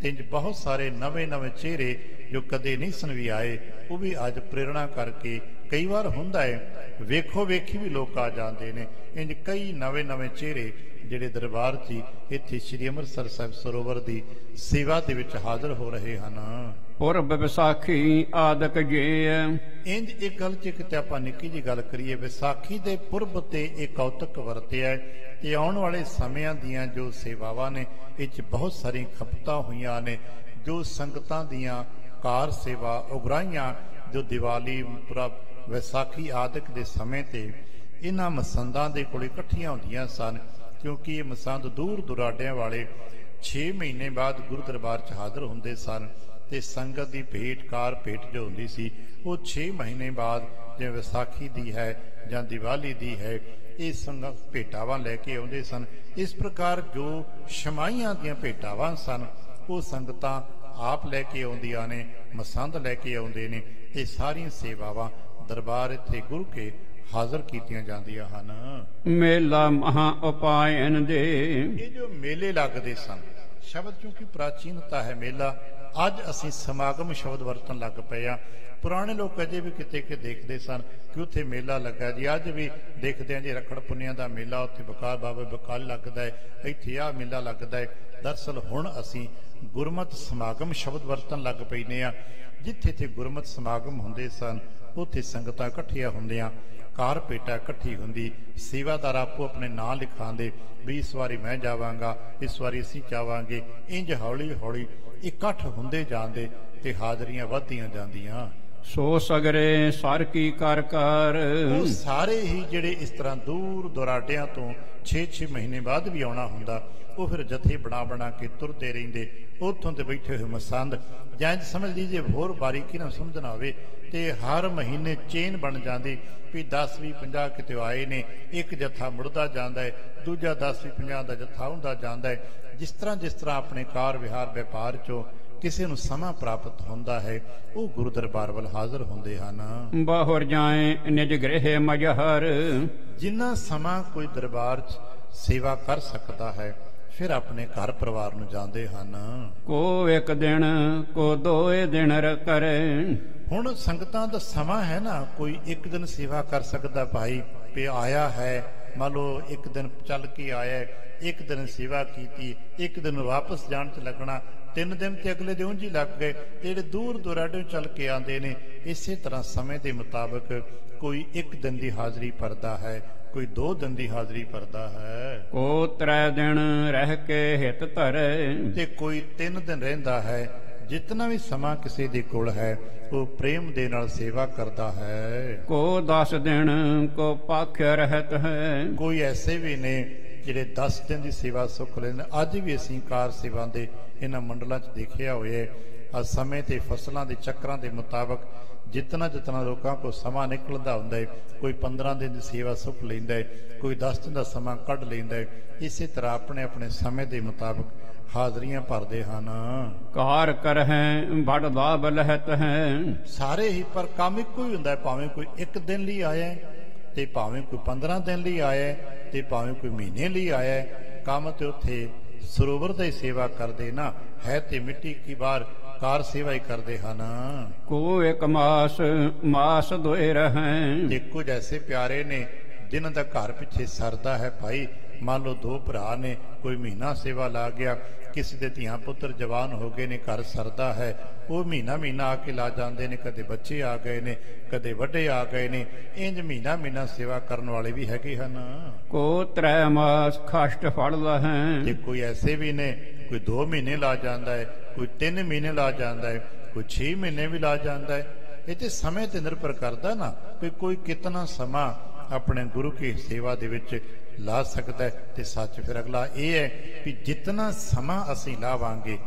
ਇੰਜ ਬਹੁਤ ਸਾਰੇ ਨਵੇਂ ਚਿਹਰੇ ਜੋ ਕਦੇ ਨਹੀਂ ਸਨ ਵੀ ਆਏ, ਉਹ ਵੀ ਅੱਜ ਪ੍ਰੇਰਣਾ ਕਰਕੇ, ਕਈ ਵਾਰ ਹੁੰਦਾ ਹੈ ਵੇਖੋ ਵੇਖੀ ਵੀ ਲੋਕ ਆ ਜਾਂਦੇ ਨੇ। ਇੰਜ ਕਈ ਨਵੇਂ ਚਿਹਰੇ ਜਿਹੜੇ ਦਰਬਾਰ 'ਚ ਇੱਥੇ ਸ੍ਰੀ ਅੰਮ੍ਰਿਤਸਰ ਸਾਹਿਬ ਸਰੋਵਰ ਦੀ ਸੇਵਾ ਦੇ ਵਿੱਚ ਹਾਜ਼ਰ ਹੋ ਰਹੇ ਹਨ। ਪੁਰਬ ਵਿਸਾਖੀ ਆਦਿਕ ਜੇ। ਇੰਜ ਇੱਕ ਗੱਲ 'ਚ ਕਿਤੇ ਆਪਾਂ ਨਿੱਕੀ ਜਿਹੀ ਗੱਲ ਕਰੀਏ, ਵਿਸਾਖੀ ਦੇ ਪੁਰਬ ਤੇ ਇਹ ਕੌਤਕ ਵਰਤਿਆ ਤੇ ਆਉਣ ਵਾਲੇ ਸਮਿਆਂ ਦੀਆਂ ਜੋ ਸੇਵਾਵਾਂ ਨੇ ਇਹ 'ਚ ਬਹੁਤ ਸਾਰੀਆਂ ਖਪਤਾਂ ਹੋਈਆਂ ਨੇ। ਜੋ ਸੰਗਤਾਂ ਦੀਆਂ ਕਾਰ ਸੇਵਾ ਉਗਰਾਹੀਆਂ ਜੋ ਦੀਵਾਲੀ, ਪੁਰਬ, ਵਿਸਾਖੀ ਆਦਿਕ ਦੇ ਸਮੇਂ ਤੇ ਇਹਨਾਂ ਮਸੰਦਾਂ ਦੇ ਕੋਲ ਇਕੱਠੀਆਂ ਹੁੰਦੀਆਂ ਸਨ, ਕਿਉਂਕਿ ਇਹ ਮਸੰਦ ਦੂਰ ਦੁਰਾਡਿਆਂ ਵਾਲੇ 6 ਮਹੀਨੇ ਬਾਅਦ ਗੁਰੂ ਦਰਬਾਰ 'ਚ ਹਾਜ਼ਰ ਹੁੰਦੇ ਸਨ ਤੇ ਸੰਗਤ ਦੀ ਭੇਟ ਜੋ ਹੁੰਦੀ ਸੀ ਉਹ 6 ਮਹੀਨੇ ਬਾਅਦ, ਜਿਵੇਂ ਵਿਸਾਖੀ ਦੀ ਹੈ ਜਾਂ ਦੀਵਾਲੀ ਦੀ ਹੈ, ਇਹ ਸੰਗਤ ਭੇਟਾਵਾਂ ਲੈ ਕੇ ਆਉਂਦੇ ਸਨ। ਇਸ ਪ੍ਰਕਾਰ ਜੋ ਸ਼ਮਾਈਆਂ ਦੀਆਂ ਭੇਟਾਵਾਂ ਸਨ ਉਹ ਸੰਗਤਾਂ ਆਪ ਲੈ ਕੇ ਆਉਂਦੀਆਂ ਨੇ, ਮਸੰਦ ਲੈ ਕੇ ਆਉਂਦੇ ਨੇ। ਇਹ ਸਾਰੀਆਂ ਸੇਵਾਵਾਂ ਦਰਬਾਰ ਇੱਥੇ ਗੁਰੂ ਕੇ ਹਾਜ਼ਰ ਕੀਤੀਆਂ ਜਾਂਦੀਆਂ ਹਨ। ਮੇਲਾ ਮਹਾ ਉਪਾਇਨ ਦੇ। ਇਹ ਜੋ ਮੇਲੇ ਲੱਗਦੇ ਸਨ, ਸ਼ਬਦ ਚੂੰਕਿ ਪ੍ਰਾਚੀਨਤਾ ਹੈ ਮੇਲਾ, ਅੱਜ ਅਸੀਂ ਸਮਾਗਮ ਸ਼ਬਦ ਵਰਤਣ ਲੱਗ ਪਏ ਆ। ਪੁਰਾਣੇ ਲੋਕ ਅਜੇ ਵੀ ਕਿਤੇ ਦੇਖਦੇ ਸਨ ਕਿ ਉੱਥੇ ਮੇਲਾ ਲੱਗਾ ਜੀ। ਅੱਜ ਵੀ ਦੇਖਦੇ ਆ ਜੀ ਰੱਖੜ ਪੁੰਨਿਆ ਦਾ ਮੇਲਾ, ਉੱਥੇ ਬਕਾਰ ਬਾਬਾ ਬਕਾਲ ਲੱਗਦਾ ਹੈ, ਇੱਥੇ ਆਹ ਮੇਲਾ ਲੱਗਦਾ ਹੈ। ਦਰਅਸਲ ਹੁਣ ਅਸੀਂ ਗੁਰਮਤਿ ਸਮਾਗਮ ਸ਼ਬਦ ਵਰਤਣ ਲੱਗ ਪੈਨੇ ਆ। ਜਿੱਥੇ ਗੁਰਮਤਿ ਸਮਾਗਮ ਹੁੰਦੇ ਸਨ ਉੱਥੇ ਸੰਗਤਾਂ ਇਕੱਠੀਆਂ ਹੁੰਦੀਆਂ, ਕਾਰ ਭੇਟਾ ਇਕੱਠੀ ਹੁੰਦੀ, ਸੇਵਾਦਾਰ ਆਪੋ ਆਪਣੇ ਨਾਂ ਲਿਖਾਉਂਦੇ ਵੀ ਇਸ ਵਾਰੀ ਮੈਂ ਜਾਵਾਂਗਾ, ਇਸ ਵਾਰੀ ਅਸੀਂ ਜਾਵਾਂਗੇ। ਇੰਜ ਹੌਲੀ ਇਕੱਠ ਹੁੰਦੇ ਜਾਂਦੇ ਤੇ ਹਾਜ਼ਰੀਆਂ ਵੱਧਦੀਆਂ ਜਾਂਦੀਆਂ। ਸੋ ਸਗਰੇ ਸਰ ਕੀ ਕਰ ਉਹ ਸਾਰੇ ਹੀ ਜਿਹੜੇ ਇਸ ਤਰ੍ਹਾਂ ਦੂਰ ਦੁਰਾਡਿਆਂ ਤੋਂ 6 ਮਹੀਨੇ ਬਾਅਦ ਵੀ ਆਉਣਾ ਹੁੰਦਾ, ਉਹ ਫਿਰ ਜਥੇ ਬਣਾ ਕੇ ਤੁਰਦੇ ਰਹਿੰਦੇ। ਉੱਥੋਂ ਤੇ ਬੈਠੇ ਹੋਏ ਮਸੰਦ ਜਾਂ ਸਮਝ ਲੀਜੀਏ ਹੋਰ ਬਾਰੀਕੀ ਨਾਲ ਸਮਝਣਾ ਹੋਵੇ ਤੇ ਹਰ ਮਹੀਨੇ ਚੇਨ ਬਣ ਜਾਂਦੀ ਵੀ 10, 20, 50 ਕਿਤੇ ਆਏ ਨੇ, ਇੱਕ ਜਥਾ ਮੁੜਦਾ ਜਾਂਦਾ ਹੈ, ਦੂਜਾ 10, 20, 50 ਦਾ ਜਥਾ ਹੁੰਦਾ ਜਾਂਦਾ ਹੈ। ਜਿਸ ਤਰ੍ਹਾਂ ਆਪਣੇ ਕਾਰ ਵਿਹਾਰ ਵਪਾਰ ਚੋਂ ਕਿਸੇ ਨੂੰ ਸਮਾਂ ਪ੍ਰਾਪਤ ਹੁੰਦਾ ਹੈ, ਉਹ ਗੁਰੂ ਦਰਬਾਰ ਵੱਲ ਹਾਜ਼ਰ ਹੁੰਦੇ ਹਨ। ਬਾਹੁਰ ਜਾਏ ਨਿਜ ਗ੍ਰਹਿ ਮਜਹਰ, ਜਿੰਨਾ ਸਮਾਂ ਕੋਈ ਦਰਬਾਰ 'ਚ ਸੇਵਾ ਕਰ ਸਕਦਾ ਹੈ, ਫਿਰ ਆਪਣੇ ਘਰ ਪਰਿਵਾਰ ਨੂੰ ਜਾਂਦੇ ਹਨ। ਕੋ ਇੱਕ ਦਿਨ ਕੋ ਦੋਏ ਦਿਨ ਕਰੇ। ਹੁਣ ਸੰਗਤਾਂ ਦਾ ਸਮਾਂ ਹੈ ਨਾ, ਕੋਈ ਇੱਕ ਦਿਨ ਸੇਵਾ ਕਰ ਸਕਦਾ ਭਾਈ ਵੀ ਆਇਆ ਹੈ, ਮੰਨ ਲਓ ਇੱਕ ਦਿਨ ਚੱਲ ਕੇ ਆਇਆ, ਇੱਕ ਦਿਨ ਸੇਵਾ ਕੀਤੀ, ਇੱਕ ਦਿਨ ਵਾਪਸ ਜਾਣ 'ਚ ਲੱਗਣਾ, 3 ਦਿਨ ਤੇ ਅਗਲੇ ਦੇ ਉਂਝ ਹੀ ਲੱਗ ਗਏ। ਜਿਹੜੇ ਦੂਰ ਦੁਰਾਡੇ ਚੱਲ ਕੇ ਆਉਂਦੇ ਨੇ, ਇਸੇ ਤਰ੍ਹਾਂ ਸਮੇਂ ਦੇ ਮੁਤਾਬਕ ਕੋਈ 1 ਦਿਨ ਦੀ ਹਾਜ਼ਰੀ ਭਰਦਾ ਹੈ, ਕੋਈ 2 ਦਿਨ ਦੀ ਹਾਜ਼ਰੀ ਭਰਦਾ ਹੈ, ਕੋ 3 ਦਿਨ ਰਹਿ ਕੇ ਹਿਤ ਧਰੇ, ਤੇ ਕੋਈ 3 ਦਿਨ ਰਹਿੰਦਾ ਹੈ। ਜਿਤਨਾ ਵੀ ਸਮਾਂ ਕਿਸੇ ਦੇ ਕੋਲ ਹੈ, ਉਹ ਪ੍ਰੇਮ ਦੇ ਨਾਲ ਸੇਵਾ ਕਰਦਾ ਹੈ। ਕੋ 10 ਦਿਨ ਕੋ ਪਖ ਰਹਿਤ ਹੈ। ਕੋਈ ਐਸੇ ਵੀ ਨੇ ਜਿਹੜੇ 10 ਦਿਨ ਦੀ ਸੇਵਾ ਸੁੱਖ ਲੈਂਦੇ। ਅੱਜ ਵੀ ਅਸੀਂ ਕਾਰ ਸੇਵਾ ਦੇ ਇਹਨਾਂ ਮੰਡਲਾਂ 'ਚ ਦੇਖਿਆ ਹੋਇਆ, ਅੱਜ ਸਮੇਂ ਤੇ ਫਸਲਾਂ ਦੇ ਚੱਕਰਾਂ ਦੇ ਮੁਤਾਬਕ ਜਿਤਨਾ ਲੋਕਾਂ ਕੋਲ ਸਮਾਂ ਨਿਕਲਦਾ ਹੁੰਦਾ ਹੈ, ਕੋਈ 15 ਦਿਨ ਦੀ ਸੇਵਾ ਸੁੱਖ ਲੈਂਦਾ ਹੈ, ਕੋਈ 10 ਦਿਨ ਦਾ ਸਮਾਂ ਕੱਢ ਲੈਂਦਾ ਹੈ। ਇਸੇ ਤਰ੍ਹਾਂ ਆਪਣੇ ਸਮੇਂ ਦੇ ਮੁਤਾਬਕ ਹਾਜ਼ਰੀਆਂ ਭਰਦੇ ਹਨ। ਕਾਰ ਕਰਹਿ ਬੜ ਲਾਭ ਲਹਿਤ ਹੈ। ਸਾਰੇ ਹੀ ਪਰ ਕੰਮ ਇੱਕੋ ਹੀ ਹੁੰਦਾ, ਭਾਵੇਂ ਕੋਈ 1 ਦਿਨ ਲਈ ਆਇਆ ਤੇ ਭਾਵੇਂ ਕੋਈ 15 ਦਿਨ ਲਈ ਆਇਆ ਤੇ ਭਾਵੇਂ ਕੋਈ ਮਹੀਨੇ ਲਈ ਆਇਆ। ਕੰਮ ਤੇ ਉੱਥੇ ਸਰੋਵਰ ਦੀ ਸੇਵਾ ਕਰਦੇ ਨਾ ਹੈ, ਤੇ ਮਿੱਟੀ ਕੀ ਬਾਹਰ ਕਾਰ ਸੇਵਾ ਹੀ ਕਰਦੇ ਹਨ। ਕੋ ਇੱਕ ਮਾਸ ਦੋਏ ਰਹਿ। ਤੇ ਕੁਝ ਐਸੇ ਪਿਆਰੇ ਨੇ ਜਿਨ੍ਹਾਂ ਦਾ ਘਰ ਪਿੱਛੇ ਸਰਦਾ ਹੈ ਭਾਈ। ਮੰਨ ਲਓ 2 ਭਰਾ ਨੇ, ਕੋਈ ਮਹੀਨਾ ਸੇਵਾ ਲਾ ਗਿਆ, ਕਿਸੇ ਦੇ ਧੀਆਂ ਪੁੱਤਰ ਜਵਾਨ ਹੋ ਗਏ ਨੇ, ਘਰ ਸਰਦਾ ਹੈ, ਉਹ ਮਹੀਨਾ ਆ ਕੇ ਲਾ ਜਾਂਦੇ ਨੇ। ਕਦੇ ਬੱਚੇ ਆ ਗਏ ਨੇ, ਕਦੇ ਵੱਡੇ ਆ ਗਏ ਨੇ, ਇੰਜ ਮਹੀਨਾ ਸੇਵਾ ਕਰਨ ਵਾਲੇ ਵੀ ਹੈਗੇ ਹਨ। ਕੋ 3 ਮਾਸ ਖਸ਼ਟ ਫੜ ਲਹੈ। ਤੇ ਕੋਈ ਐਸੇ ਵੀ ਨੇ, ਕੋਈ 2 ਮਹੀਨੇ ਲਾ ਜਾਂਦਾ ਹੈ, ਕੋਈ 3 ਮਹੀਨੇ ਲਾ ਜਾਂਦਾ ਹੈ, ਕੋਈ 6 ਮਹੀਨੇ ਵੀ ਲਾ ਜਾਂਦਾ ਹੈ। ਇਹ ਤੇ ਸਮੇਂ ਤੇ ਨਿਰਭਰ ਕਰਦਾ ਨਾ, ਵੀ ਕੋਈ ਕਿਤਨਾ ਸਮਾਂ ਆਪਣੇ ਗੁਰੂ ਕੀ ਸੇਵਾ ਦੇ ਵਿੱਚ ਲਾ ਸਕਦਾ ਹੈ। ਤੇ ਸੱਚ ਫਿਰ ਅਗਲਾ ਇਹ ਹੈ ਵੀ ਜਿਤਨਾ ਸਮਾਂ ਅਸੀਂ ਲਾਵਾਂਗੇ,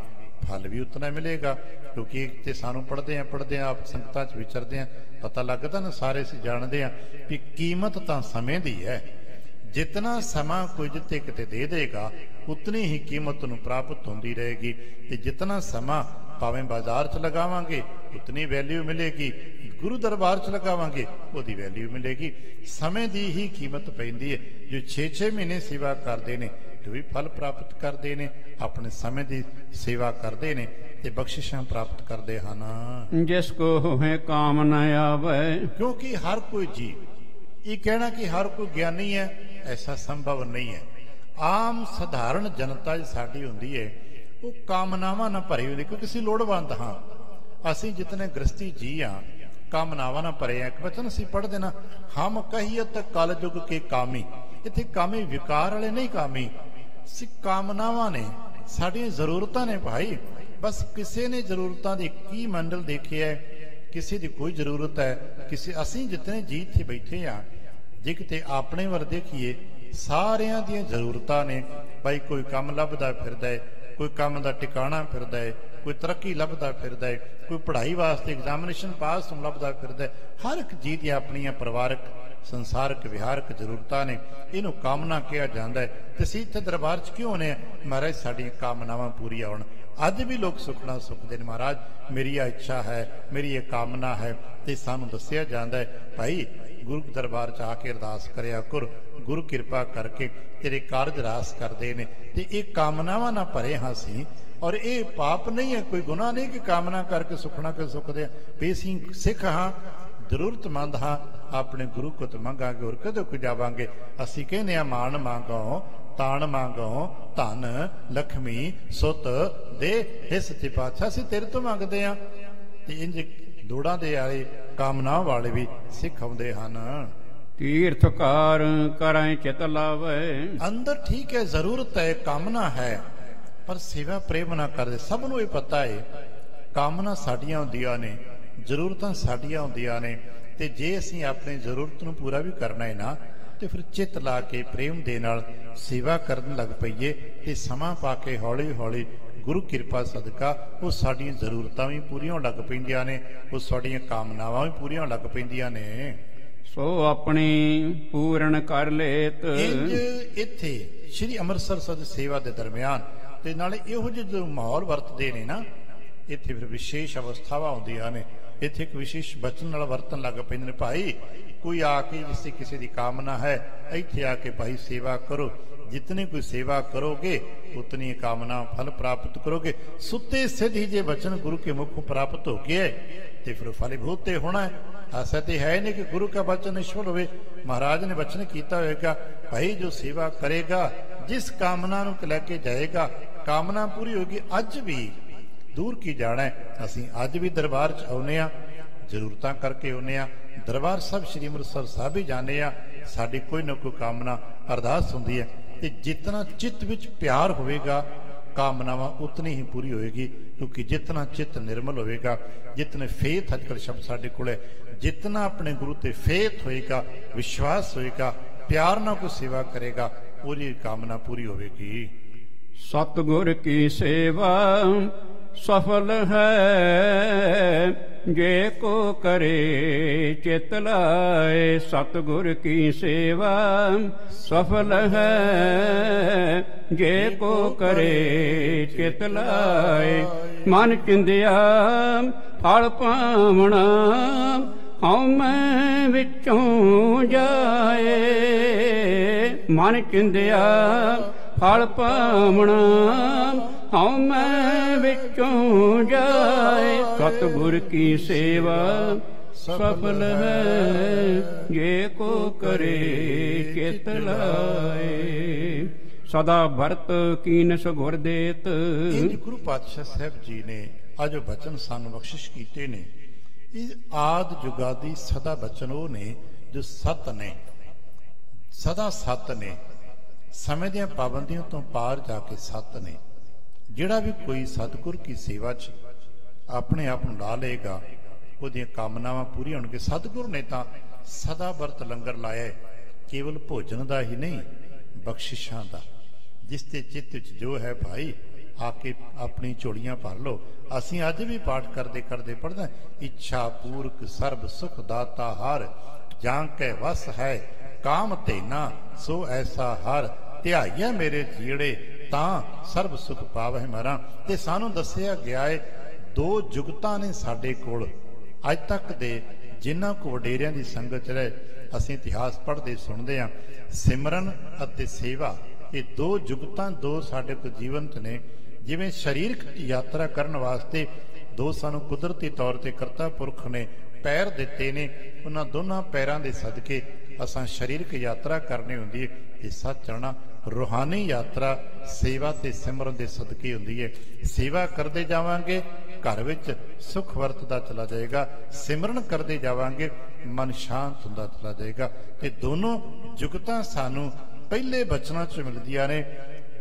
ਫਲ ਵੀ ਉਤਨਾ ਮਿਲੇਗਾ। ਕਿਉਂਕਿ ਤੇ ਸਾਨੂੰ ਪੜ੍ਹਦੇ ਆ ਆਪ ਸੰਗਤਾਂ 'ਚ ਵਿਚਰਦੇ ਆ, ਪਤਾ ਲੱਗਦਾ ਨਾ, ਸਾਰੇ ਅਸੀਂ ਜਾਣਦੇ ਆ ਵੀ ਕੀਮਤ ਤਾਂ ਸਮੇਂ ਦੀ ਹੈ। ਜਿਤਨਾ ਸਮਾਂ ਕੋਈ ਜਿੱਥੇ ਕਿਤੇ ਦੇ ਦੇਗਾ, ਉਤਨੀ ਹੀ ਕੀਮਤ ਨੂੰ ਪ੍ਰਾਪਤ ਹੁੰਦੀ ਰਹੇਗੀ। ਤੇ ਜਿਤਨਾ ਸਮਾਂ ਭਾਵੇਂ ਬਾਜ਼ਾਰ 'ਚ ਲਗਾਵਾਂਗੇ, ਉਤਨੀ ਵੈਲਿਊ ਮਿਲੇਗੀ। ਗੁਰੂ ਦਰਬਾਰ 'ਚ ਲਗਾਵਾਂਗੇ, ਉਹਦੀ ਵੈਲਿਊ ਮਿਲੇਗੀ। ਸਮੇਂ ਦੀ ਹੀ ਕੀਮਤ ਪੈਂਦੀ ਹੈ। ਜੋ 6 ਮਹੀਨੇ ਸੇਵਾ ਕਰਦੇ ਨੇ, ਜੋ ਵੀ ਫਲ ਪ੍ਰਾਪਤ ਕਰਦੇ ਨੇ, ਆਪਣੇ ਸਮੇਂ ਦੀ ਸੇਵਾ ਕਰਦੇ ਨੇ ਤੇ ਬਖਸ਼ਿਸ਼ਾਂ ਪ੍ਰਾਪਤ ਕਰਦੇ ਹਨ। ਜਿਸ ਕੋ ਹੋਏ ਕਾਮ ਨ ਆਵੇ। ਕਿਉਂਕਿ ਹਰ ਕੋਈ ਜੀ, ਇਹ ਕਹਿਣਾ ਕਿ ਹਰ ਕੋਈ ਗਿਆਨੀ ਹੈ, ਐਸਾ ਸੰਭਵ ਨਹੀਂ ਹੈ। ਆਮ ਸਧਾਰਨ ਜਨਤਾ ਸਾਡੀ ਹੁੰਦੀ ਹੈ, ਉਹ ਕਾਮਨਾਵਾਂ ਨਾਲ ਭਰੀ ਹੁੰਦੀ, ਕਿਉਂਕਿ ਅਸੀਂ ਲੋੜਵੰਦ ਹਾਂ। ਅਸੀਂ ਜਿਤਨੇ ਗ੍ਰਸਤੀ ਜੀ ਹਾਂ, ਕਾਮਨਾਵਾਂ ਨਾਲ ਭਰੇ ਆ। ਇੱਕ ਬਚਨ ਅਸੀਂ ਪੜ੍ਹਦੇ ਨਾ, ਹਮ ਕਹੀਅਤ ਕਲ ਯੁਗ ਕੇ ਕਾਮੀ। ਇੱਥੇ ਕਾਮੀ ਵਿਕਾਰ ਵਾਲੇ ਨਹੀਂ, ਕਾਮੀ ਸੀ ਕਾਮਨਾਵਾਂ ਨੇ, ਸਾਡੀਆਂ ਜ਼ਰੂਰਤਾਂ ਨੇ ਭਾਈ। ਬਸ ਕਿਸੇ ਨੇ ਜ਼ਰੂਰਤਾਂ ਦੀ ਕੀ ਮੰਡਲ ਦੇਖਿਆ, ਕਿਸੇ ਦੀ ਕੋਈ ਜ਼ਰੂਰਤ ਹੈ, ਅਸੀਂ ਜਿਤਨੇ ਜੀ ਇੱਥੇ ਬੈਠੇ ਆ, ਜੇ ਕਿਤੇ ਆਪਣੇ ਵੱਲ ਦੇਖੀਏ, ਸਾਰਿਆਂ ਦੀਆਂ ਜ਼ਰੂਰਤਾਂ ਨੇ ਭਾਈ। ਕੋਈ ਕੰਮ ਲੱਭਦਾ ਫਿਰਦਾ ਹੈ, ਕੋਈ ਕੰਮ ਦਾ ਟਿਕਾਣਾ ਫਿਰਦਾ ਹੈ, ਕੋਈ ਤਰੱਕੀ ਲੱਭਦਾ ਫਿਰਦਾ ਹੈ, ਕੋਈ ਪੜ੍ਹਾਈ ਵਾਸਤੇ ਐਗਜ਼ਾਮੀਨੇਸ਼ਨ ਪਾਸ ਹੋਣ ਲੱਭਦਾ ਫਿਰਦਾ ਹੈ। ਹਰ ਇੱਕ ਜੀਅ ਦੀਆਂ ਆਪਣੀਆਂ ਪਰਿਵਾਰਕ, ਸੰਸਾਰਕ, ਵਿਹਾਰਕ ਜ਼ਰੂਰਤਾਂ ਨੇ। ਇਹਨੂੰ ਕਾਮਨਾ ਕਿਹਾ ਜਾਂਦਾ ਹੈ। ਤੇ ਅਸੀਂ ਇੱਥੇ ਦਰਬਾਰ 'ਚ ਕਿਉਂ ਨੇ? ਮਹਾਰਾਜ ਸਾਡੀਆਂ ਕਾਮਨਾਵਾਂ ਪੂਰੀਆਂ ਹੋਣ। ਅੱਜ ਵੀ ਲੋਕ ਸੁਖਣਾ ਸੁਖਦੇ ਨੇ, ਮਹਾਰਾਜ ਮੇਰੀ ਇਹ ਇੱਛਾ ਹੈ, ਮੇਰੀ ਇਹ ਕਾਮਨਾ ਹੈ। ਤੇ ਸਾਨੂੰ ਦੱਸਿਆ ਜਾਂਦਾ ਹੈ ਭਾਈ ਗੁਰੂ ਦਰਬਾਰ 'ਚ ਆ ਕੇ ਅਰਦਾਸ ਕਰਿਆ ਕਰ, ਗੁਰੂ ਕਿਰਪਾ ਕਰਕੇ ਤੇਰੇ ਕਾਰਜ ਰਾਸ ਕਰਦੇ ਨੇ। ਤੇ ਇਹ ਕਾਮਨਾਵਾਂ ਨਾਲ ਭਰੇ ਹਾਂ ਅਸੀਂ, ਔਰ ਇਹ ਪਾਪ ਨਹੀਂ ਹੈ, ਕੋਈ ਗੁਨਾਹ ਨਹੀਂ ਕਿ ਕਾਮਨਾ ਕਰਕੇ ਸੁਖਣਾ ਕੇ ਸੁਖਦੇ। ਵੀ ਅਸੀਂ ਸਿੱਖ ਹਾਂ, ਜ਼ਰੂਰਤਮੰਦ ਹਾਂ, ਆਪਣੇ ਗੁਰੂ ਕੋਲ ਤੋਂ ਮੰਗਾਂਗੇ, ਹੋਰ ਕਦੋਂ ਕੋ ਜਾਵਾਂਗੇ। ਅਸੀਂ ਕਹਿੰਦੇ ਹਾਂ ਮਾਣ ਮੰਗੋ, ਤਾਣ ਮੰਗੋ, ਧਨ ਲక్ష్ਮੀ ਸੁੱਤ ਦੇ हे ਸੱਚੇ ਪਾਤਸ਼ਾਹ, ਅਸੀਂ ਤੇਰੇ ਤੋਂ ਮੰਗਦੇ ਹਾਂ। ਤੇ ਇੰਜ ਲੋੜਾਂ ਦੇ ਵਾਲੇ, ਕਾਮਨਾ ਵਾਲੇ ਵੀ ਸਿੱਖ ਆਉਂਦੇ ਹਨ। ਤੀਰਥਕਾਰ ਕਰਾਂ ਚਿਤ ਲਾਵੇ। ਅੰਦਰ ਠੀਕ ਹੈ, ਜ਼ਰੂਰਤ ਹੈ, ਕਾਮਨਾ ਹੈ, ਪਰ ਸੇਵਾ ਪ੍ਰੇਮ ਨਾ ਕਰਦੇ। ਸਭ ਨੂੰ ਇਹ ਪਤਾ ਹੈ ਕਾਮਨਾ ਸਾਡੀਆਂ ਹੁੰਦੀਆਂ ਨੇ, ਜ਼ਰੂਰਤਾਂ ਸਾਡੀਆਂ ਹੁੰਦੀਆਂ ਨੇ। ਤੇ ਜੇ ਅਸੀਂ ਆਪਣੀ ਜ਼ਰੂਰਤ ਨੂੰ ਪੂਰਾ ਵੀ ਕਰਨਾ ਹੈ ਨਾ, ਤੇ ਫਿਰ ਚਿੱਤ ਲਾ ਕੇ ਪ੍ਰੇਮ ਦੇ ਨਾਲ ਸੇਵਾ ਕਰਨ ਲੱਗ ਪਈਏ। ਤੇ ਸਮਾਂ ਪਾ ਕੇ ਹੌਲੀ ਹੌਲੀ ਗੁਰੂ ਕਿਰਪਾ ਸਦਕਾ ਉਹ ਸਾਡੀਆਂ ਜ਼ਰੂਰਤਾਂ ਵੀ ਪੂਰੀਆਂ ਲੱਗ ਪੈਂਦੀਆਂ ਨੇ, ਉਹ ਸਾਡੀਆਂ ਕਾਮਨਾਵਾਂ ਵੀ ਪੂਰੀਆਂ ਲੱਗ ਪੈਂਦੀਆਂ ਨੇ। ਸੋ ਆਪਣੀ ਪੂਰਨ ਕਰ ਲੇਤ। ਇੰਜ ਇੱਥੇ ਸ੍ਰੀ ਅੰਮ੍ਰਿਤਸਰ ਸਾਹਿਬ ਦੀ ਸੇਵਾ ਦੇ ਦਰਮਿਆਨ ਤੇ ਨਾਲੇ ਇਹੋ ਜਿਹੇ ਜੋ ਮਾਹੌਲ ਵਰਤਦੇ ਨੇ ਨਾ, ਇੱਥੇ ਫਿਰ ਵਿਸ਼ੇਸ਼ ਅਵਸਥਾਵਾਂ ਆਉਂਦੀਆਂ ਨੇ। ਇੱਥੇ ਇੱਕ ਵਿਸ਼ੇਸ਼ ਬਚਨ ਨਾਲ ਵਰਤਨ ਲੱਗ ਪੈਂਦੇ ਨੇ। ਭਾਈ ਕੋਈ ਆ ਕੇ ਜਿਸ ਕਿਸੇ ਦੀ ਕਾਮਨਾ ਹੈ, ਇੱਥੇ ਆ ਕੇ ਭਾਈ ਸੇਵਾ ਕਰੋ, जितनी कोई सेवा करोगे उतनी कामना फल प्राप्त करोगे। सुते सिद्ध ही जे वचन गुरु के मुख प्राप्त हो गया तो फिर फलीभूत होना है। ऐसा तो है नहीं कि गुरु का वचन निष्फल हो। महाराज ने वचन किया होगा, भाई जो सेवा करेगा, जिस कामना को लैके जाएगा, कामना पूरी होगी। अज भी दूर की जाना है, असी अज भी दरबार च आउने आ, जरूरतां करके आउने आ। दरबार साहब श्री अमृतसर साहब भी जाने आ, साडी कोई ना कोई कामना अरदास हुंदी है। ਤੇ ਜਿਤਨਾ ਚਿੱਤ ਵਿੱਚ ਪਿਆਰ ਹੋਵੇਗਾ, ਕਾਮਨਾਵਾਂ ਉਤਨੀ ਹੀ ਪੂਰੀ ਹੋਏਗੀ। ਕਿਉਂਕਿ ਜਿਤਨਾ ਚਿੱਤ ਨਿਰਮਲ ਹੋਵੇਗਾ, ਜਿਤਨੇ ਫੇਥ, ਅੱਜ ਕੱਲ੍ਹ ਸ਼ਬਦ ਸਾਡੇ ਕੋਲ ਹੈ, ਜਿਤਨਾ ਆਪਣੇ ਗੁਰੂ ਤੇ ਫੇਥ ਹੋਏਗਾ, ਵਿਸ਼ਵਾਸ ਹੋਏਗਾ, ਪਿਆਰ ਨਾਲ ਕੋਈ ਸੇਵਾ ਕਰੇਗਾ, ਉਹਦੀ ਕਾਮਨਾ ਪੂਰੀ ਹੋਵੇਗੀ। ਸਤਿਗੁਰ ਕੀ ਸੇਵਾ ਸਫਲ ਹੈ, ਜੇ ਕੋ ਕਰੇ ਚਿਤ ਲਾਏ। ਸਤਿਗੁਰ ਕੀ ਸੇਵਾ ਸਫਲ ਹੈ, ਜੇ ਕੋ ਕਰੇ ਚਿਤ ਲਾਏ। ਮਨ ਚਿੰਦਿਆ ਫਲ ਪਾਵਣਾ, ਹਉਮੈ ਵਿੱਚੋਂ ਜਾਏ। ਮਨ ਚਿੰਦਿਆ ਫਲ ਪਾਵਣਾ, ਹਉਮੈ ਵਿੱਚੋਂ ਜਾਏ। ਸਤਿਗੁਰ ਕੀ ਸੇਵਾ ਸਫਲ ਹੈ, ਜੇ ਕੋ ਕਰੇ ਚਿਤ ਲਾਏ। ਸਦਾ ਭਰਤ ਕੀਨਸ ਗੁਰ ਦੇਤ। ਇੰਜ ਗੁਰੂ ਪਾਤਸ਼ਾਹ ਸਾਹਿਬ ਜੀ ਨੇ ਅੱਜ ਬਚਨ ਸਾਨੂੰ ਬਖਸ਼ਿਸ਼ ਕੀਤੇ ਨੇ। ਇਹ ਆਦ ਜੁਗਾਦੀ ਸਦਾ ਬਚਨ ਉਹ ਨੇ ਜੋ ਸਤ ਨੇ, ਸਦਾ ਸਤ ਨੇ, ਸਮੇਂ ਦੀਆਂ ਪਾਬੰਦੀਆਂ ਤੋਂ ਪਾਰ ਜਾ ਕੇ ਸਤ ਨੇ। ਜਿਹੜਾ ਵੀ ਕੋਈ ਸਤਿਗੁਰ ਕੀ ਸੇਵਾ 'ਚ ਆਪਣੇ ਆਪ ਨੂੰ ਲਾ ਲਏਗਾ, ਉਹਦੀਆਂ ਕਾਮਨਾਵਾਂ ਪੂਰੀਆਂ ਹੋਣਗੀਆਂ। ਸਤਿਗੁਰ ਨੇ ਤਾਂ ਸਦਾ ਵਰਤ ਲੰਗਰ ਲਾਇਆ, ਕੇਵਲ ਭੋਜਨ ਦਾ ਹੀ ਨਹੀਂ, ਬਖਸ਼ਿਸ਼ਾਂ ਦਾ। ਜਿਸ ਤੇ ਚਿੱਤ ਵਿੱਚ ਜੋ ਹੈ ਭਾਈ, ਆ ਕੇ ਆਪਣੀ ਝੋਲੀਆਂ ਭਰ ਲਓ। ਅਸੀਂ ਅੱਜ ਵੀ ਪਾਠ ਕਰਦੇ ਕਰਦੇ ਪੜ੍ਹਦੇ, ਇੱਛਾ ਪੂਰਕ ਸਰਬ ਸੁਖ ਦਾਤਾ ਹਰ, ਜਾਂ ਕੈ ਵਸ ਹੈ ਕਾਮ ਧੇਨਾ ਸੋ ਐਸਾ ਹਰ। ਧਿਆਈਆ ਮੇਰੇ ਜੀੜੇ ਤਾਂ ਸਰਬ ਸੁਖ ਪਾਵਹਿ ਮਰਾਂ। ਤੇ ਸਾਨੂੰ ਦੱਸਿਆ ਗਿਆ ਹੈ, ਦੋ ਜੁਗਤਾਂ ਨੇ ਸਾਡੇ ਕੋਲ ਅੱਜ ਤੱਕ ਦੇ, ਜਿਨ੍ਹਾਂ ਕੋ ਵਡੇਰਿਆਂ ਦੀ ਸੰਗਤ 'ਚ ਰਹੇ। ਅਸੀਂ ਇਤਿਹਾਸ ਪੜ੍ਹਦੇ ਸੁਣਦੇ ਹਾਂ, ਸਿਮਰਨ ਅਤੇ ਸੇਵਾ, ਇਹ ਦੋ ਜੁਗਤਾਂ ਦੋ ਸਾਡੇ ਕੋਲ ਜੀਵਨ 'ਚ ਨੇ। ਜਿਵੇਂ ਸਰੀਰਕ ਯਾਤਰਾ ਕਰਨ ਵਾਸਤੇ ਦੋ ਸਾਨੂੰ ਕੁਦਰਤੀ ਤੌਰ ਤੇ ਕਰਤਾ ਪੁਰਖ ਨੇ ਪੈਰ ਦਿੱਤੇ ਨੇ, ਉਹਨਾਂ ਦੋਨਾਂ ਪੈਰਾਂ ਦੇ ਸਦਕੇ ਅਸਾਂ ਸਰੀਰਕ ਯਾਤਰਾ ਕਰਨੀ ਹੁੰਦੀ ਹੈ। ਇਹ ਸੱਚ ਆਣਾ रूहानी यात्रा सेवा ते सिमरन दे सदके हुंदी है। सेवा करते जावांगे, घर विच सुख वरतदा चला जाएगा, सिमरन करते जावांगे, मन शांत हुंदा चला जाएगा। ते दोनों जुगतां सानू पहले बचनां च मिलदियां ने।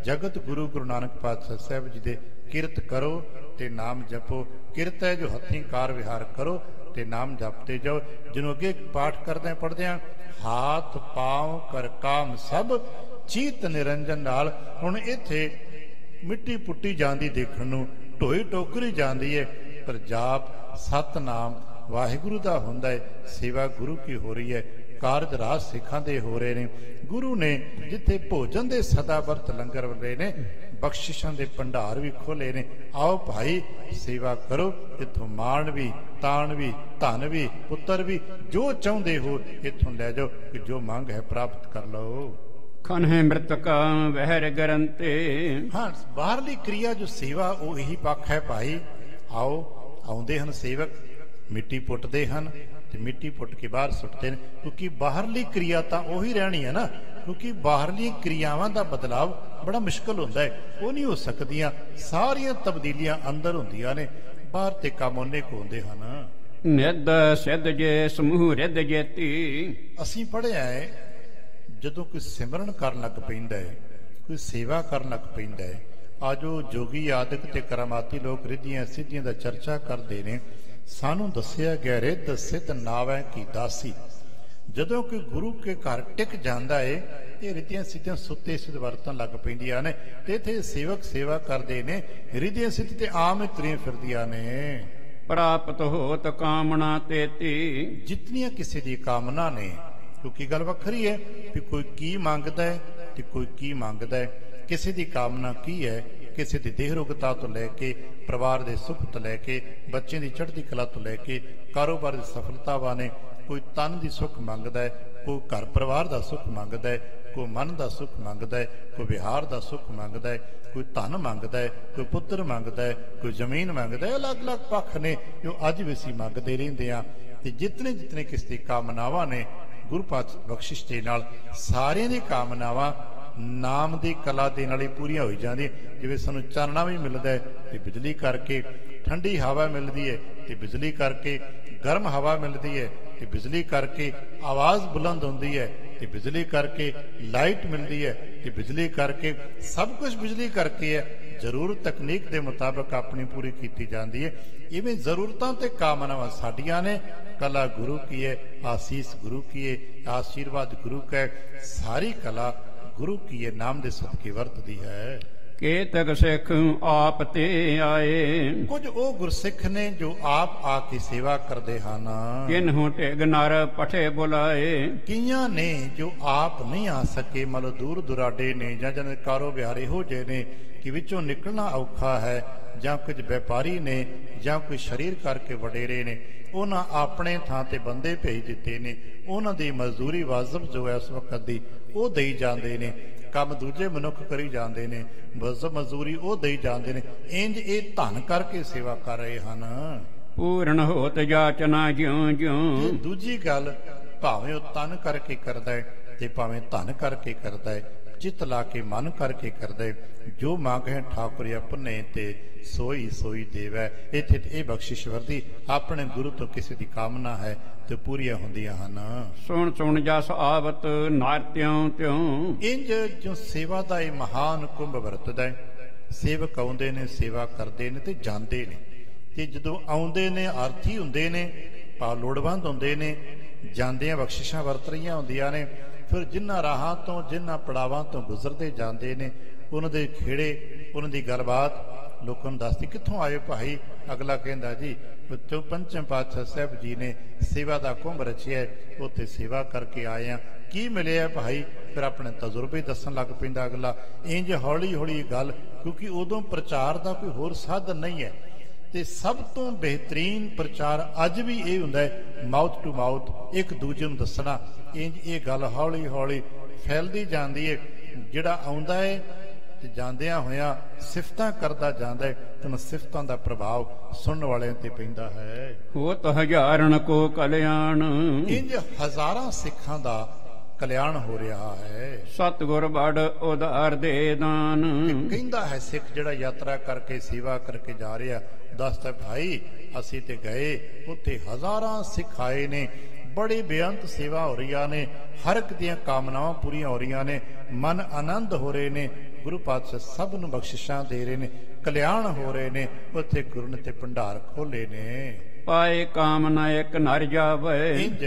जगत गुरु गुरु नानक पातशाह साहब जी दे किरत करो ते नाम जपो। किरत है जो हथीं कार विहार करो ते नाम जपते जाओ। जिन्हों अगे पाठ करदे पढ़दे हाथ पांव कर काम सब चीत निरंजन नाल। हुण इत्थे मिट्टी पुट्टी जांदी देखण नूं, ढोई टोकरी जांदी है, पर जाप सतनाम वाहिगुरु दा हुंदा है। सेवा गुरु की हो रही है, कारज राज सिखां दे हो रहे ने। गुरु ने जिथे भोजन दे सदा वर्त लंगर वले ने, बख्शिशां दे भंडार भी खोले ने। आओ भाई सेवा करो, इथों माण भी ताण भी धन भी पुत्र भी जो चाहुंदे हो इथों लै जाओ, कि जो मंग है प्राप्त कर लो। खन है मृतका वहर गरंते। हाँ, बाहरली क्रिया जो सेवा वो यही पक्ष है भाई। आओ आउंदे हन सेवक, मिट्टी पुटते हैं ते मिट्टी पुट के बाहर सुटते हैं, क्योंकि बाहरली क्रिया तो उही रहनी है ना। क्योंकि बाहरली क्रियावां दा बदलाव बड़ा मुश्किल होंदा है, वो नहीं हो सकदियां। सारियां तब्दीलियां अंदर हुंदियां ने, बाहर ते काम उन्ने को हुंदे हन। निद सिद्ध जे समूह रिद जेती। असीं पढ़िया है, जदों कोई सिमरन करन लग पैंदा है, कोई सेवा करन लग पैंदा है, आज वो जोगी आदक ते करामाती लोग रिद्धियां सिद्धियां दा चर्चा करते हैं। सानू दसिया गया रिद्ध सिद्ध नावै की दासी। जदों कोई गुरु के घर टिक जाता है, ये रिद्धियां सिद्धियां सुते सिद्ध वरतन लग पैंदियां ने। ते इत्थे सेवक सेवा करते हैं, रिद्धियां सिद्ध ते आम ही तुरियां फिरदियां ने। प्राप्त होत कामना तेती। जितनियां किसी दी कामना ने, क्योंकि गल वखरी है कि कोई की मंगदा है ते कोई की मंगदा है। किसी दी कामना की है, ਕਿਸੇ ਦੀ ਦੇਹਰੋਗਤਾ ਤੋਂ ਲੈ ਕੇ ਪਰਿਵਾਰ ਦੇ ਸੁੱਖ ਤੋਂ ਲੈ ਕੇ ਬੱਚੇ ਦੀ ਚੜ੍ਹਦੀ ਕਲਾ ਤੋਂ ਲੈ ਕੇ ਕਾਰੋਬਾਰ ਦੀ ਸਫਲਤਾਵਾਂ ਨੇ। ਕੋਈ ਤਨ ਦੀ ਸੁੱਖ ਮੰਗਦਾ ਹੈ, ਕੋਈ ਘਰ ਪਰਿਵਾਰ ਦਾ ਸੁੱਖ ਮੰਗਦਾ ਹੈ, ਕੋਈ ਮਨ ਦਾ ਸੁੱਖ ਮੰਗਦਾ ਹੈ, ਕੋਈ ਵਿਹਾਰ ਦਾ ਸੁੱਖ ਮੰਗਦਾ ਹੈ, ਕੋਈ ਧਨ ਮੰਗਦਾ ਹੈ, ਕੋਈ ਪੁੱਤਰ ਮੰਗਦਾ ਹੈ, ਕੋਈ ਜ਼ਮੀਨ ਮੰਗਦਾ ਹੈ। ਅਲੱਗ-ਅਲੱਗ ਪੱਖ ਨੇ ਜੋ ਅੱਜ ਵੀ ਅਸੀਂ ਮੰਗਦੇ ਰਹਿੰਦੇ ਹਾਂ। ਤੇ ਜਿਤਨੇ ਕਿਸ ਦੀ ਕਾਮਨਾਵਾਂ ਨੇ ਗੁਰੂ ਪਾਤਸ਼ਾਹ ਬਖਸ਼ਿਸ਼ ਦੇ ਨਾਲ ਸਾਰਿਆਂ ਦੀ ਕਾਮਨਾਵਾਂ ਨਾਮ ਦੀ ਕਲਾ ਦੇ ਨਾਲ ਹੀ ਪੂਰੀਆਂ ਹੋਈ ਜਾਂਦੀਆਂ। ਜਿਵੇਂ ਸਾਨੂੰ ਚਾਨਣਾ ਵੀ ਮਿਲਦਾ ਹੈ ਤੇ ਬਿਜਲੀ ਕਰਕੇ, ਠੰਡੀ ਹਵਾ ਮਿਲਦੀ ਹੈ ਤੇ ਬਿਜਲੀ ਕਰਕੇ, ਗਰਮ ਹਵਾ ਮਿਲਦੀ ਹੈ ਤੇ ਬਿਜਲੀ ਕਰਕੇ, ਆਵਾਜ਼ ਬੁਲੰਦ ਹੁੰਦੀ ਹੈ ਤੇ ਬਿਜਲੀ ਕਰਕੇ, ਲਾਈਟ ਮਿਲਦੀ ਹੈ ਤੇ ਬਿਜਲੀ ਕਰਕੇ, ਸਭ ਕੁਝ ਬਿਜਲੀ ਕਰਕੇ ਹੈ। ਜ਼ਰੂਰਤ ਤਕਨੀਕ ਦੇ ਮੁਤਾਬਕ ਆਪਣੀ ਪੂਰੀ ਕੀਤੀ ਜਾਂਦੀ ਹੈ। ਇਵੇਂ ਜ਼ਰੂਰਤਾਂ ਤੇ ਕਾਮਨਾਵਾਂ ਸਾਡੀਆਂ ਨੇ, ਕਲਾ ਗੁਰੂ ਕੀ ਹੈ, ਆਸੀਸ ਗੁਰੂ ਕੀ ਹੈ, ਆਸ਼ੀਰਵਾਦ ਗੁਰੂ ਕਾ ਹੈ। ਸਾਰੀ ਕਲਾ ਗੁਰੂ ਕੀ ਹੈ, ਨਾਮ ਦੇ ਸਦਕੇ ਵਰਤਦੀ ਹੈ। ਕੇਤਕ ਸਿੱਖ ਆਪ ਤੇ ਆਏ, ਕੁਝ ਉਹ ਗੁਰਸਿੱਖ ਨੇ ਜੋ ਆਪ ਆ ਕੇ ਸੇਵਾ ਕਰਦੇ ਹਨ। ਕਿਨਹੁ ਢਿਗ ਨਰ ਪਠੇ ਬੁਲਾਏ, ਕਈਆਂ ਨੇ ਜੋ ਆਪ ਨਹੀਂ ਆ ਸਕੇ, ਮਤਲਬ ਦੂਰ ਦੁਰਾਡੇ ਨੇ, ਜਾਂ ਜਿਹਨਾਂ ਦੇ ਕਾਰੋਬਾਰ ਇਹੋ ਜਿਹੇ ਨੇ ਕਿ ਵਿੱਚੋਂ ਨਿਕਲਣਾ ਔਖਾ ਹੈ, ਜਾਂ ਕੁਝ ਵਪਾਰੀ ਨੇ, ਜਾਂ ਕੋਈ ਸਰੀਰ ਕਰਕੇ ਵਡੇਰੇ ਨੇ, ਉਹਨਾਂ ਆਪਣੇ ਥਾਂ ਤੇ ਬੰਦੇ ਭੇਜ ਦਿੱਤੇ ਨੇ। ਉਹਨਾਂ ਦੀ ਮਜ਼ਦੂਰੀ ਵਾਜਬ ਜੋ ਹੈ ਉਸ ਵਕਤ ਦੀ ਉਹ ਦੇਈ ਜਾਂਦੇ ਨੇ, ਕੰਮ ਦੂਜੇ ਮਨੁੱਖ ਕਰੀ ਜਾਂਦੇ ਨੇ, ਵਾਜਬ ਮਜ਼ਦੂਰੀ ਉਹ ਦੇਈ ਜਾਂਦੇ ਨੇ। ਇੰਜ ਇਹ ਧਨ ਕਰਕੇ ਸੇਵਾ ਕਰ ਰਹੇ ਹਨ। ਪੂਰਨ ਹੋਤ ਜਾਚਨਾ ਜਿਉਂ ਜਿਉਂ, ਦੂਜੀ ਗੱਲ, ਭਾਵੇਂ ਉਹ ਤਨ ਕਰਕੇ ਕਰਦਾ ਹੈ ਤੇ ਭਾਵੇਂ ਧਨ ਕਰਕੇ ਕਰਦਾ ਹੈ, ਚਿੱਤ ਲਾ ਕੇ ਮਨ ਕਰਕੇ ਕਰਦਾ ਹੈ। ਜੋ ਮੰਗੈ ਠਾਕੁਰ ਆਪਨੇ ਤੇ ਸੋਈ ਸੋਈ ਦੇਵੈ। ਇੱਥੇ ਇਹ ਬਖਸ਼ਿਸ਼ ਵਰਦੀ ਆਪਣੇ ਗੁਰੂ ਤੋਂ ਕਿਸੇ ਦੀ ਕਾਮਨਾ ਹੈ ਤੇ ਪੂਰੀਆਂ ਹੁੰਦੀਆਂ ਹਨ। ਸੁਣ ਸੁਣ ਜਸ ਆਵਤ ਨਰ ਤਿਉ ਤਿਉ, ਇੰਜ ਜੋ ਸੇਵਾ ਦਾ ਇਹ ਮਹਾਨ ਕੁੰਭ ਵਰਤਦਾ ਹੈ। ਸੇਵਕ ਆਉਂਦੇ ਨੇ, ਸੇਵਾ ਕਰਦੇ ਨੇ ਤੇ ਜਾਂਦੇ ਨੇ। ਤੇ ਜਦੋਂ ਆਉਂਦੇ ਨੇ ਆਰਥੀ ਹੁੰਦੇ ਨੇ, ਭਾਵ ਲੋੜਵੰਦ ਹੁੰਦੇ ਨੇ, ਜਾਂਦਿਆਂ ਬਖਸ਼ਿਸ਼ਾਂ ਵਰਤ ਰਹੀਆਂ ਹੁੰਦੀਆਂ ਨੇ। ਫਿਰ ਜਿਨ੍ਹਾਂ ਰਾਹਾਂ ਤੋਂ, ਜਿਨ੍ਹਾਂ ਪੜਾਵਾਂ ਤੋਂ ਗੁਜ਼ਰਦੇ ਜਾਂਦੇ ਨੇ, ਉਹਨਾਂ ਦੇ ਖੇੜੇ, ਉਹਨਾਂ ਦੀ ਗੱਲਬਾਤ ਲੋਕਾਂ ਨੂੰ ਦੱਸਦੀ, ਕਿੱਥੋਂ ਆਏ ਭਾਈ? ਅਗਲਾ ਕਹਿੰਦਾ ਜੀ ਉੱਥੋਂ ਪੰਚਮ ਪਾਤਸ਼ਾਹ ਸਾਹਿਬ ਜੀ ਨੇ ਸੇਵਾ ਦਾ ਕੁੰਭ ਰਚਿਆ, ਉੱਥੇ ਸੇਵਾ ਕਰਕੇ ਆਏ ਆ। ਕੀ ਮਿਲਿਆ ਭਾਈ? ਫਿਰ ਆਪਣੇ ਤਜਰਬੇ ਦੱਸਣ ਲੱਗ ਪੈਂਦਾ ਅਗਲਾ। ਇੰਜ ਹੌਲੀ ਹੌਲੀ ਗੱਲ, ਕਿਉਂਕਿ ਉਦੋਂ ਪ੍ਰਚਾਰ ਦਾ ਕੋਈ ਹੋਰ ਸਾਧਨ ਨਹੀਂ ਹੈ। ਤੇ ਸਭ ਤੋਂ ਬਿਹਤਰੀਨ ਪ੍ਰਚਾਰ ਅੱਜ ਵੀ ਇਹ ਹੁੰਦਾ ਹੈ, ਮਾਊਥ ਟੂ ਮਾਊਥ, ਇੱਕ ਦੂਜੇ ਨੂੰ ਦੱਸਣਾ। ਇੰਜ ਇਹ ਗੱਲ ਹੌਲੀ ਹੌਲੀ ਫੈਲਦੀ ਜਾਂਦੀ ਹੈ। ਜਿਹੜਾ ਆਉਂਦਾ ਹੈ ਤੇ ਜਾਂਦਿਆਂ ਹੋਇਆਂ ਸਿਫਤਾਂ ਕਰਦਾ ਜਾਂਦਾ ਹੈ, ਤਾਂ ਸਿਫਤਾਂ ਦਾ ਪ੍ਰਭਾਵ ਸੁਣਨ ਵਾਲਿਆਂ ਤੇ ਪੈਂਦਾ ਹੈ। ਹੋਤ ਹਜ਼ਾਰਨ ਕੋ ਕਲਿਆਣ, ਇੰਜ ਹਜ਼ਾਰਾਂ ਸਿੱਖਾਂ ਦਾ ਕਲਿਆਣ ਹੋ ਰਿਹਾ ਹੈ। ਸਤਿਗੁਰ ਬੜ ਉਧਾਰ ਦੇ ਦਾਨ, ਕਹਿੰਦਾ ਹੈ ਸਿੱਖ ਜਿਹੜਾ ਯਾਤਰਾ ਕਰਕੇ ਸੇਵਾ ਕਰਕੇ ਜਾ ਰਿਹਾ, ਦੱਸਦਾ ਭਾਈ ਅਸੀਂ ਤੇ ਗਏ, ਉੱਥੇ ਹਜ਼ਾਰਾਂ ਸਿੱਖ ਆਏ ਨੇ, ਬੜੀ ਬੇਅੰਤ ਸੇਵਾ ਹੋ ਰਹੀਆਂ ਨੇ, ਹਰ ਇੱਕ ਦੀਆਂ ਕਾਮਨਾਵਾਂ ਪੂਰੀਆਂ ਹੋ ਰਹੀਆਂ ਨੇ, ਮਨ ਆਨੰਦ ਹੋ ਰਹੇ ਨੇ। ਗੁਰੂ ਪਾਤਸ਼ਾਹ ਸਭ ਨੂੰ ਬਖਸ਼ਿਸ਼ਾਂ ਦੇ ਰਹੇ ਨੇ, ਕਲਿਆਣ ਹੋ ਰਹੇ ਨੇ। ਉੱਥੇ ਗੁਰੂ ਨੇ ਤੇ ਭੰਡਾਰ ਖੋਲੇ ਨੇ। ਪਾਏ ਕਾਮਨਾ ਇੱਕ ਨਰ ਜਾਵੇ, ਇੰਜ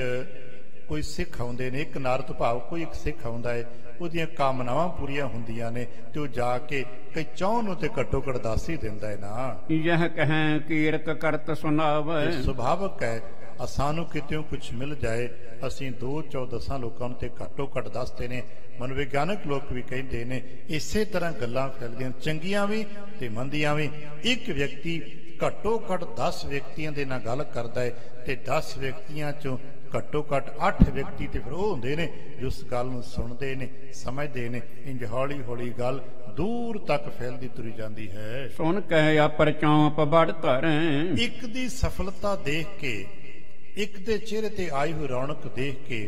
ਕੋਈ ਸਿੱਖ ਆਉਂਦੇ ਨੇ, ਇੱਕ ਨਰ ਤੋਂ ਭਾਵ ਕੋਈ ਇੱਕ ਸਿੱਖ ਆਉਂਦਾ ਹੈ, ਉਹਦੀਆਂ ਕਾਮਨਾਵਾਂ ਪੂਰੀਆਂ ਹੁੰਦੀਆਂ ਨੇ ਤੇ ਉਹ ਜਾ ਕੇ ਕਈ ਚਾਹੁਣ ਨੂੰ ਤੇ ਘੱਟੋ ਘੱਟ ਦੱਸ ਹੀ ਦਿੰਦਾ ਹੈ ਨਾ। ਯਹ ਕਹੈ ਕੀਰਤ ਕਰਤ ਸੁਣਾਵੇ, ਸੁਭਾਵਕ ਹੈ ਸਾਨੂੰ ਕਿਤਿਓਂ ਕੁਛ ਮਿਲ ਜਾਏ, ਅਸੀਂ 2-14 ਲੋਕਾਂ ਨੂੰ ਤੇ ਘੱਟੋ ਘੱਟ ਦੱਸਦੇ ਨੇ। ਮਨੋਵਿਗਿਆਨਕ ਲੋਕ ਵੀ ਕਹਿੰਦੇ ਨੇ ਇਸੇ ਤਰ੍ਹਾਂ ਗੱਲਾਂ ਫੈਲਦੀਆਂ, ਚੰਗੀਆਂ ਵੀ ਤੇ ਮੰਦੀਆਂ ਵੀ। ਇੱਕ ਵਿਅਕਤੀ ਘੱਟੋ ਘੱਟ 10 ਵਿਅਕਤੀਆਂ ਦੇ ਨਾਲ ਗੱਲ ਕਰਦਾ ਹੈ ਤੇ 10 ਵਿਅਕਤੀਆਂ ਚੋਂ ਘੱਟੋ ਘੱਟ 8 ਵਿਅਕਤੀ ਤੇ ਫਿਰ ਉਹ ਹੁੰਦੇ ਨੇ ਜੋ ਉਸ ਗੱਲ ਨੂੰ ਸੁਣਦੇ ਨੇ, ਸਮਝਦੇ ਨੇ। ਇੰਜ ਹੌਲੀ ਹੌਲੀ ਗੱਲ ਦੂਰ ਤੱਕ ਫੈਲਦੀ ਤੁਰੀ ਜਾਂਦੀ ਹੈ। ਸੁਣ ਕਹਿ ਆਪਰ ਚੌਂਪ ਬੜ ਧਰੈ, ਇੱਕ ਦੀ ਸਫਲਤਾ ਦੇਖ ਕੇ, ਇੱਕ ਦੇ ਚਿਹਰੇ ਤੇ ਆਈ ਹੋਈ ਰੌਣਕ ਦੇਖ ਕੇ,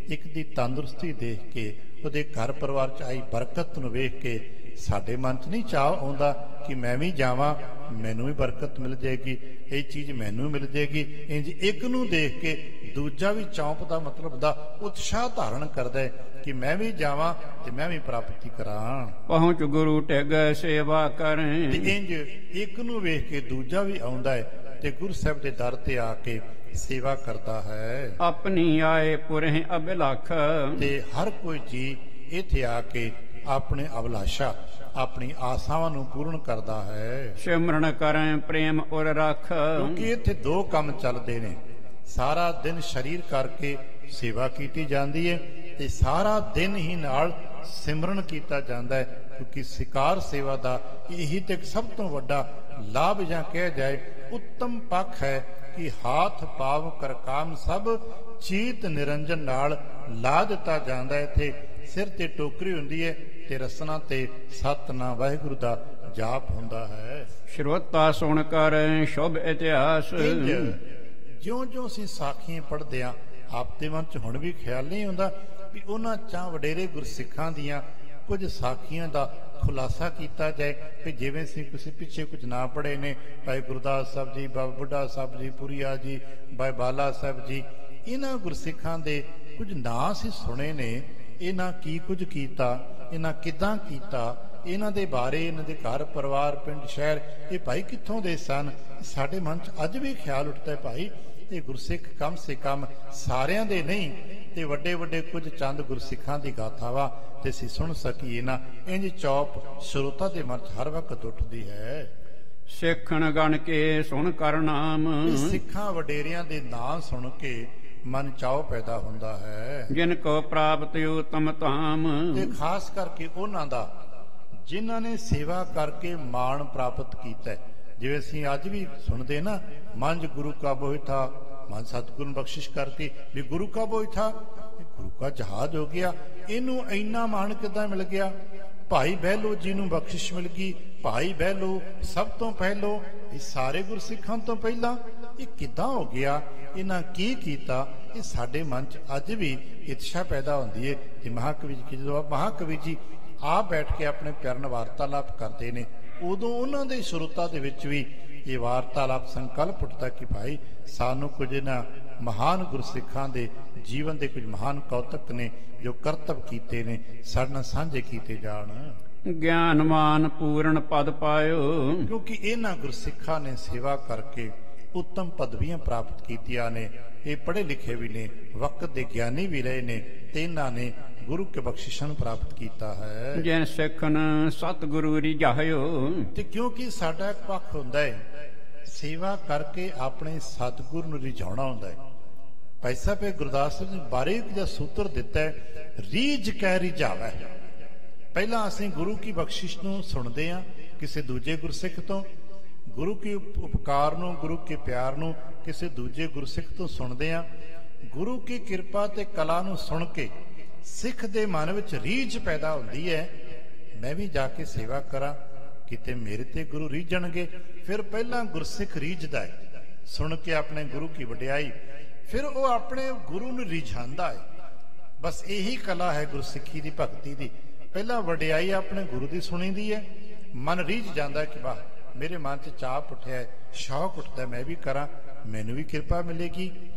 ਇੱਕ ਦੀ ਤੰਦਰੁਸਤੀ ਦੇਖ ਕੇ, ਉਹਦੇ ਘਰ ਪਰਿਵਾਰ 'ਚ ਆਈ ਬਰਕਤ ਨੂੰ ਵੇਖ ਕੇ ਸਾਡੇ ਮਨ 'ਚ ਨਹੀਂ ਚਾਅ ਆਉਂਦਾ ਕਿ ਮੈਂ ਵੀ ਜਾਵਾਂ, ਮੈਨੂੰ ਵੀ ਬਰਕਤ ਮਿਲ ਜਾਏਗੀ, ਇਹ ਚੀਜ਼ ਮੈਨੂੰ ਮਿਲ ਜਾਏਗੀ। ਇੰਜ ਇੱਕ ਨੂੰ ਦੇਖ ਕੇ ਦੂਜਾ ਵੀ ਚੌਂਪ ਦਾ ਮਤਲਬ ਦਾ ਉਤਸ਼ਾਹ ਧਾਰਨ ਕਰਦਾ ਹੈ ਕਿ ਮੈਂ ਵੀ ਜਾਵਾਂ ਤੇ ਮੈਂ ਵੀ ਪ੍ਰਾਪਤੀ ਕਰਾਂ। ਪਹੁੰਚ ਗੁਰੂ ਢਿਗ ਸੇਵਾ ਕਰੇ, ਇੰਜ ਇੱਕ ਨੂੰ ਵੇਖ ਕੇ ਦੂਜਾ ਵੀ ਆਉਂਦਾ ਹੈ ਤੇ ਗੁਰੂ ਸਾਹਿਬ ਦੇ ਦਰ ਤੇ ਆ ਕੇ ਸੇਵਾ ਕਰਦਾ ਹੈ। ਆਪਣੀ ਆਏ ਪੁਰੇ ਅਭਿਲਾਖ, ਤੇ ਹਰ ਕੋਈ ਜੀ ਇੱਥੇ ਆ ਕੇ ਆਪਣੇ ਅਭਿਲਾਸ਼ਾ, ਆਪਣੀ ਆਸਾਵਾਂ ਨੂੰ ਪੂਰਨ ਕਰਦਾ ਹੈ। ਸਿਮਰਨ ਕਰੈ ਪ੍ਰੇਮ ਉਰ ਰੱਖ, ਕਿਉਂਕਿ ਇੱਥੇ 2 ਕੰਮ ਚੱਲਦੇ ਨੇ। ਸਾਰਾ ਦਿਨ ਸਰੀਰ ਕਰਕੇ ਸੇਵਾ ਕੀਤੀ ਜਾਂਦੀ ਹੈ ਤੇ ਸਾਰਾ ਦਿਨ ਹੀ ਨਾਲ ਸਿਮਰਨ ਕੀਤਾ ਜਾਂਦਾ ਹੈ। ਕਿਉਂਕਿ ਸਿਕਾਰ ਸੇਵਾ ਦਾ ਇਹੀ ਤੇ ਸਭ ਤੋਂ ਵੱਡਾ ਲਾਭ ਜਾਂ ਕਿਹਾ ਜਾਏ ਉੱਤਮ ਪੱਖ ਹੈ ਕਿ ਹਾਥ ਪਾਵ ਕਰ ਕਾਮ ਸਭ ਚੀਤ ਨਿਰੰਜਨ ਨਾਲ ਲਾ ਦਿੱਤਾ ਜਾਂਦਾ ਹੈ। ਤੇ ਸਿਰ ਤੇ ਟੋਕਰੀ ਹੁੰਦੀ ਹੈ ਤੇ ਰਸਨਾ ਤੇ ਸਤਨਾਮ ਵਾਹਿਗੁਰੂ ਦਾ ਜਾਪ ਹੁੰਦਾ ਹੈ। ਸ਼ਰੋਤਾ ਸੁਣ ਕਰ ਸ਼ੁਭ ਇਤਿਹਾਸ। ਜਿਉਂ-ਜਿਉਂ ਅਸੀਂ ਸਾਖੀਆਂ ਪੜ੍ਹਦੇ ਹਾਂ ਆਪ ਦੇ ਮਨ 'ਚ ਹੁਣ ਵੀ ਖਿਆਲ ਨਹੀਂ ਹੁੰਦਾ ਵੀ ਉਹਨਾਂ ਚਾਂ ਵਡੇਰੇ ਗੁਰਸਿੱਖਾਂ ਦੀਆਂ ਕੁਝ ਸਾਖੀਆਂ ਦਾ ਖੁਲਾਸਾ ਕੀਤਾ ਜਾਏ ਕਿ ਜਿਵੇਂ ਅਸੀਂ ਕਿਸੇ ਪਿੱਛੇ ਕੁਝ ਨਾ ਪੜ੍ਹੇ ਨੇ, ਭਾਈ ਗੁਰਦਾਸ ਸਾਹਿਬ ਜੀ, ਬਾਬਾ ਬੁੱਢਾ ਸਾਹਿਬ ਜੀ, ਪੁਰੀਆ ਜੀ, ਭਾਈ ਬਾਲਾ ਸਾਹਿਬ ਜੀ, ਇਹਨਾਂ ਗੁਰਸਿੱਖਾਂ ਦੇ ਕੁਝ ਨਾਂ ਅਸੀਂ ਸੁਣੇ ਨੇ। ਇਹਨਾਂ ਕੀ ਕੁਝ ਕੀਤਾ, ਇਹਨਾਂ ਕਿੱਦਾਂ ਕੀਤਾ, ਇਹਨਾਂ ਦੇ ਬਾਰੇ, ਇਹਨਾਂ ਦੇ ਘਰ ਪਰਿਵਾਰ, ਪਿੰਡ, ਸ਼ਹਿਰ, ਇਹ ਭਾਈ ਕਿੱਥੋਂ ਦੇ ਸਨ। ਸਾਡੇ ਮਨ 'ਚ ਅੱਜ ਵੀ ਖਿਆਲ ਉੱਠਦਾ ਭਾਈ ਇਹ ਗੁਰਸਿੱਖ ਕਮ ਸੇ ਕਮ ਸਾਰਿਆਂ ਦੇ ਨਹੀਂ ਤੇ ਵੱਡੇ ਵੱਡੇ ਕੁਝ ਚੰਦ ਗੁਰਸਿੱਖਾਂ ਦੀ ਗਾਥਾਵਾਂ ਤੇ ਅਸੀਂ ਸੁਣ ਸਕੀਏ ਨਾ। ਇੰਜ ਚੌਪ ਸਰੋਤਾ ਦੇ ਮਨ 'ਚ ਹਰ ਵਕਤ ਉੱਠਦੀ ਹੈ। ਸਿੱਖਣ ਗਣ ਕੇ ਸੁਣ ਕਰ ਨਾਮ। ਸਿੱਖਾਂ ਵਡੇਰਿਆਂ ਦੇ ਨਾਂ ਸੁਣ ਕੇ ਮਨ ਚਾਉ ਪੈਦਾ ਹੁੰਦਾ ਹੈ। ਜਿਨ ਕੋ ਪ੍ਰਾਪਤ ਉਤਮ ਧਾਮ। ਤੇ ਖਾਸ ਕਰਕੇ ਉਹਨਾਂ ਦਾ ਜਿਨ੍ਹਾਂ ਨੇ ਸੇਵਾ ਕਰਕੇ ਮਾਣ ਪ੍ਰਾਪਤ ਕੀਤਾ। ਜਿਵੇਂ ਅਸੀਂ ਅੱਜ ਵੀ ਸੁਣਦੇ ਨਾ, ਮੰਝ ਗੁਰੂ ਕਾ ਬੋਹਿ ਥਾ, ਮਨ ਸਤਿਗੁਰੂ ਬਖਸ਼ਿਸ਼ ਕਰਕੇ ਵੀ ਗੁਰੂ ਕਾ ਬੋਹਿ ਥਾ, ਗੁਰੂ ਕਾ ਜਹਾਜ਼ ਹੋ ਗਿਆ। ਇਹਨੂੰ ਇੰਨਾ ਮਾਣ ਕਿੱਦਾਂ ਮਿਲ ਗਿਆ? ਭਾਈ ਬਹਿਲੋ ਜੀ ਨੂੰ ਬਖਸ਼ਿਸ਼ ਮਿਲ ਗਈ। ਭਾਈ ਬਹਿਲੋ ਸਭ ਤੋਂ ਪਹਿਲੋ, ਇਹ ਸਾਰੇ ਗੁਰਸਿੱਖਾਂ ਤੋਂ ਪਹਿਲਾਂ ਇਹ ਕਿੱਦਾਂ ਹੋ ਗਿਆ? ਇਹਨਾਂ ਕੀ ਕੀਤਾ? ਇਹ ਸਾਡੇ ਮਨ 'ਚ ਅੱਜ ਵੀ ਇੱਛਾ ਪੈਦਾ ਹੁੰਦੀ ਹੈ। ਤੇ ਮਹਾਕਵੀ ਜੀ ਜਦੋਂ ਮਹਾਕਵੀ ਜੀ ਆਪ ਬੈਠ ਕੇ ਆਪਣੇ ਪਿਆਰ ਨਾਲ ਵਾਰਤਾਲਾਪ ਕਰਦੇ ਨੇ, ਉਦੋਂ ਉਹਨਾਂ ਦੇ ਸਰੋਤਾ ਦੇ ਵਿੱਚ ਵੀ ਇਹ ਵਾਰਤਾਲਾਪ ਸੰਕਲਪ ਉੱਠਦਾ ਕਿ ਭਾਈ ਸਾਨੂੰ ਕੁਝ ਇਹਨਾਂ ਮਹਾਨ ਗੁਰਸਿੱਖਾਂ ਦੇ ਜੀਵਨ ਦੇ ਕੁਝ ਮਹਾਨ ਕੌਤਕ ਨੇ ਜੋ ਕਰਤੱਵ ਕੀਤੇ ਨੇ, ਸਾਡੇ ਨਾਲ ਸਾਂਝੇ ਕੀਤੇ ਜਾਣ। ਗਿਆਨਵਾਨ ਪੂਰਨ ਪਦ ਪਾਇਓ। ਕਿਉਂਕਿ ਇਹਨਾਂ ਗੁਰਸਿੱਖਾਂ ਨੇ ਸੇਵਾ ਕਰਕੇ ਉੱਤਮ ਪਦਵੀਆਂ ਪ੍ਰਾਪਤ ਕੀਤੀਆਂ ਨੇ। ਇਹ ਪੜ੍ਹੇ ਲਿਖੇ ਵੀ ਨੇ, ਵਕਤ ਦੇ ਗਿਆਨੀ ਵੀ ਰਹੇ ਨੇ ਤੇ ਇਹਨਾਂ ਨੇ ਗੁਰੂ ਕੇ ਬਖਸ਼ਿਸ਼ਾਂ ਨੂੰ ਪ੍ਰਾਪਤ ਕੀਤਾ ਹੈ। ਜਿਨ ਸਿੱਖਨ ਸਤਿਗੁਰੂ ਰਿਝਾਇਓ। ਤੇ ਕਿਉਂਕਿ ਸਾਡਾ ਇੱਕ ਪੱਖ ਹੁੰਦਾ ਹੈ ਸੇਵਾ ਕਰਕੇ ਆਪਣੇ ਸਤਿਗੁਰੂ ਨੂੰ ਰਿਝਾਉਣਾ ਹੁੰਦਾ ਹੈ। ਭਾਈ ਸਾਹਿਬ ਗੁਰਦਾਸ ਜੀ ਨੇ ਬਾਰੀਕ ਜਿਹਾ ਸੂਤਰ ਦਿੱਤਾ ਹੈ, ਰੀਝ ਕੈ ਰਿਝਾਵੈ। ਪਹਿਲਾਂ ਅਸੀਂ ਗੁਰੂ ਕੀ ਬਖਸ਼ਿਸ਼ ਨੂੰ ਸੁਣਦੇ ਹਾਂ ਕਿਸੇ ਦੂਜੇ ਗੁਰਸਿੱਖ ਤੋਂ, ਗੁਰੂ ਕੀ ਉਪਕਾਰ ਨੂੰ, ਗੁਰੂ ਕੇ ਪਿਆਰ ਨੂੰ ਕਿਸੇ ਦੂਜੇ ਗੁਰਸਿੱਖ ਤੋਂ ਸੁਣਦੇ ਹਾਂ। ਗੁਰੂ ਕੀ ਕਿਰਪਾ ਤੇ ਕਲਾ ਨੂੰ ਸੁਣ ਕੇ ਸਿੱਖ ਦੇ ਮਨ ਵਿੱਚ ਰੀਝ ਪੈਦਾ ਹੁੰਦੀ ਹੈ, ਮੈਂ ਵੀ ਜਾ ਕੇ ਸੇਵਾ ਕਰਾਂ, ਕਿਤੇ ਮੇਰੇ ਤੇ ਗੁਰੂ ਰੀਝਣਗੇ। ਫਿਰ ਪਹਿਲਾਂ ਗੁਰਸਿੱਖ ਰੀਝਦਾ ਹੈ ਸੁਣ ਕੇ ਆਪਣੇ ਗੁਰੂ ਕੀ ਵਡਿਆਈ, ਫਿਰ ਉਹ ਆਪਣੇ ਗੁਰੂ ਨੂੰ ਰਿਝਾਉਂਦਾ ਹੈ। ਬਸ ਇਹੀ ਕਲਾ ਹੈ ਗੁਰਸਿੱਖੀ ਦੀ, ਭਗਤੀ ਦੀ। ਪਹਿਲਾਂ ਵਡਿਆਈ ਆਪਣੇ ਗੁਰੂ ਦੀ ਸੁਣੀਦੀ ਹੈ, ਮਨ ਰੀਝ ਜਾਂਦਾ ਕਿ ਵਾਹ ਮੇਰੇ ਮਨ 'ਚ ਚਾਪ ਉੱਠਿਆ ਹੈ, ਸ਼ੌਕ ਉੱਠਦਾ ਮੈਂ ਵੀ ਕਰਾਂ, ਮੈਨੂੰ ਵੀ ਕਿਰਪਾ ਮਿਲੇਗੀ।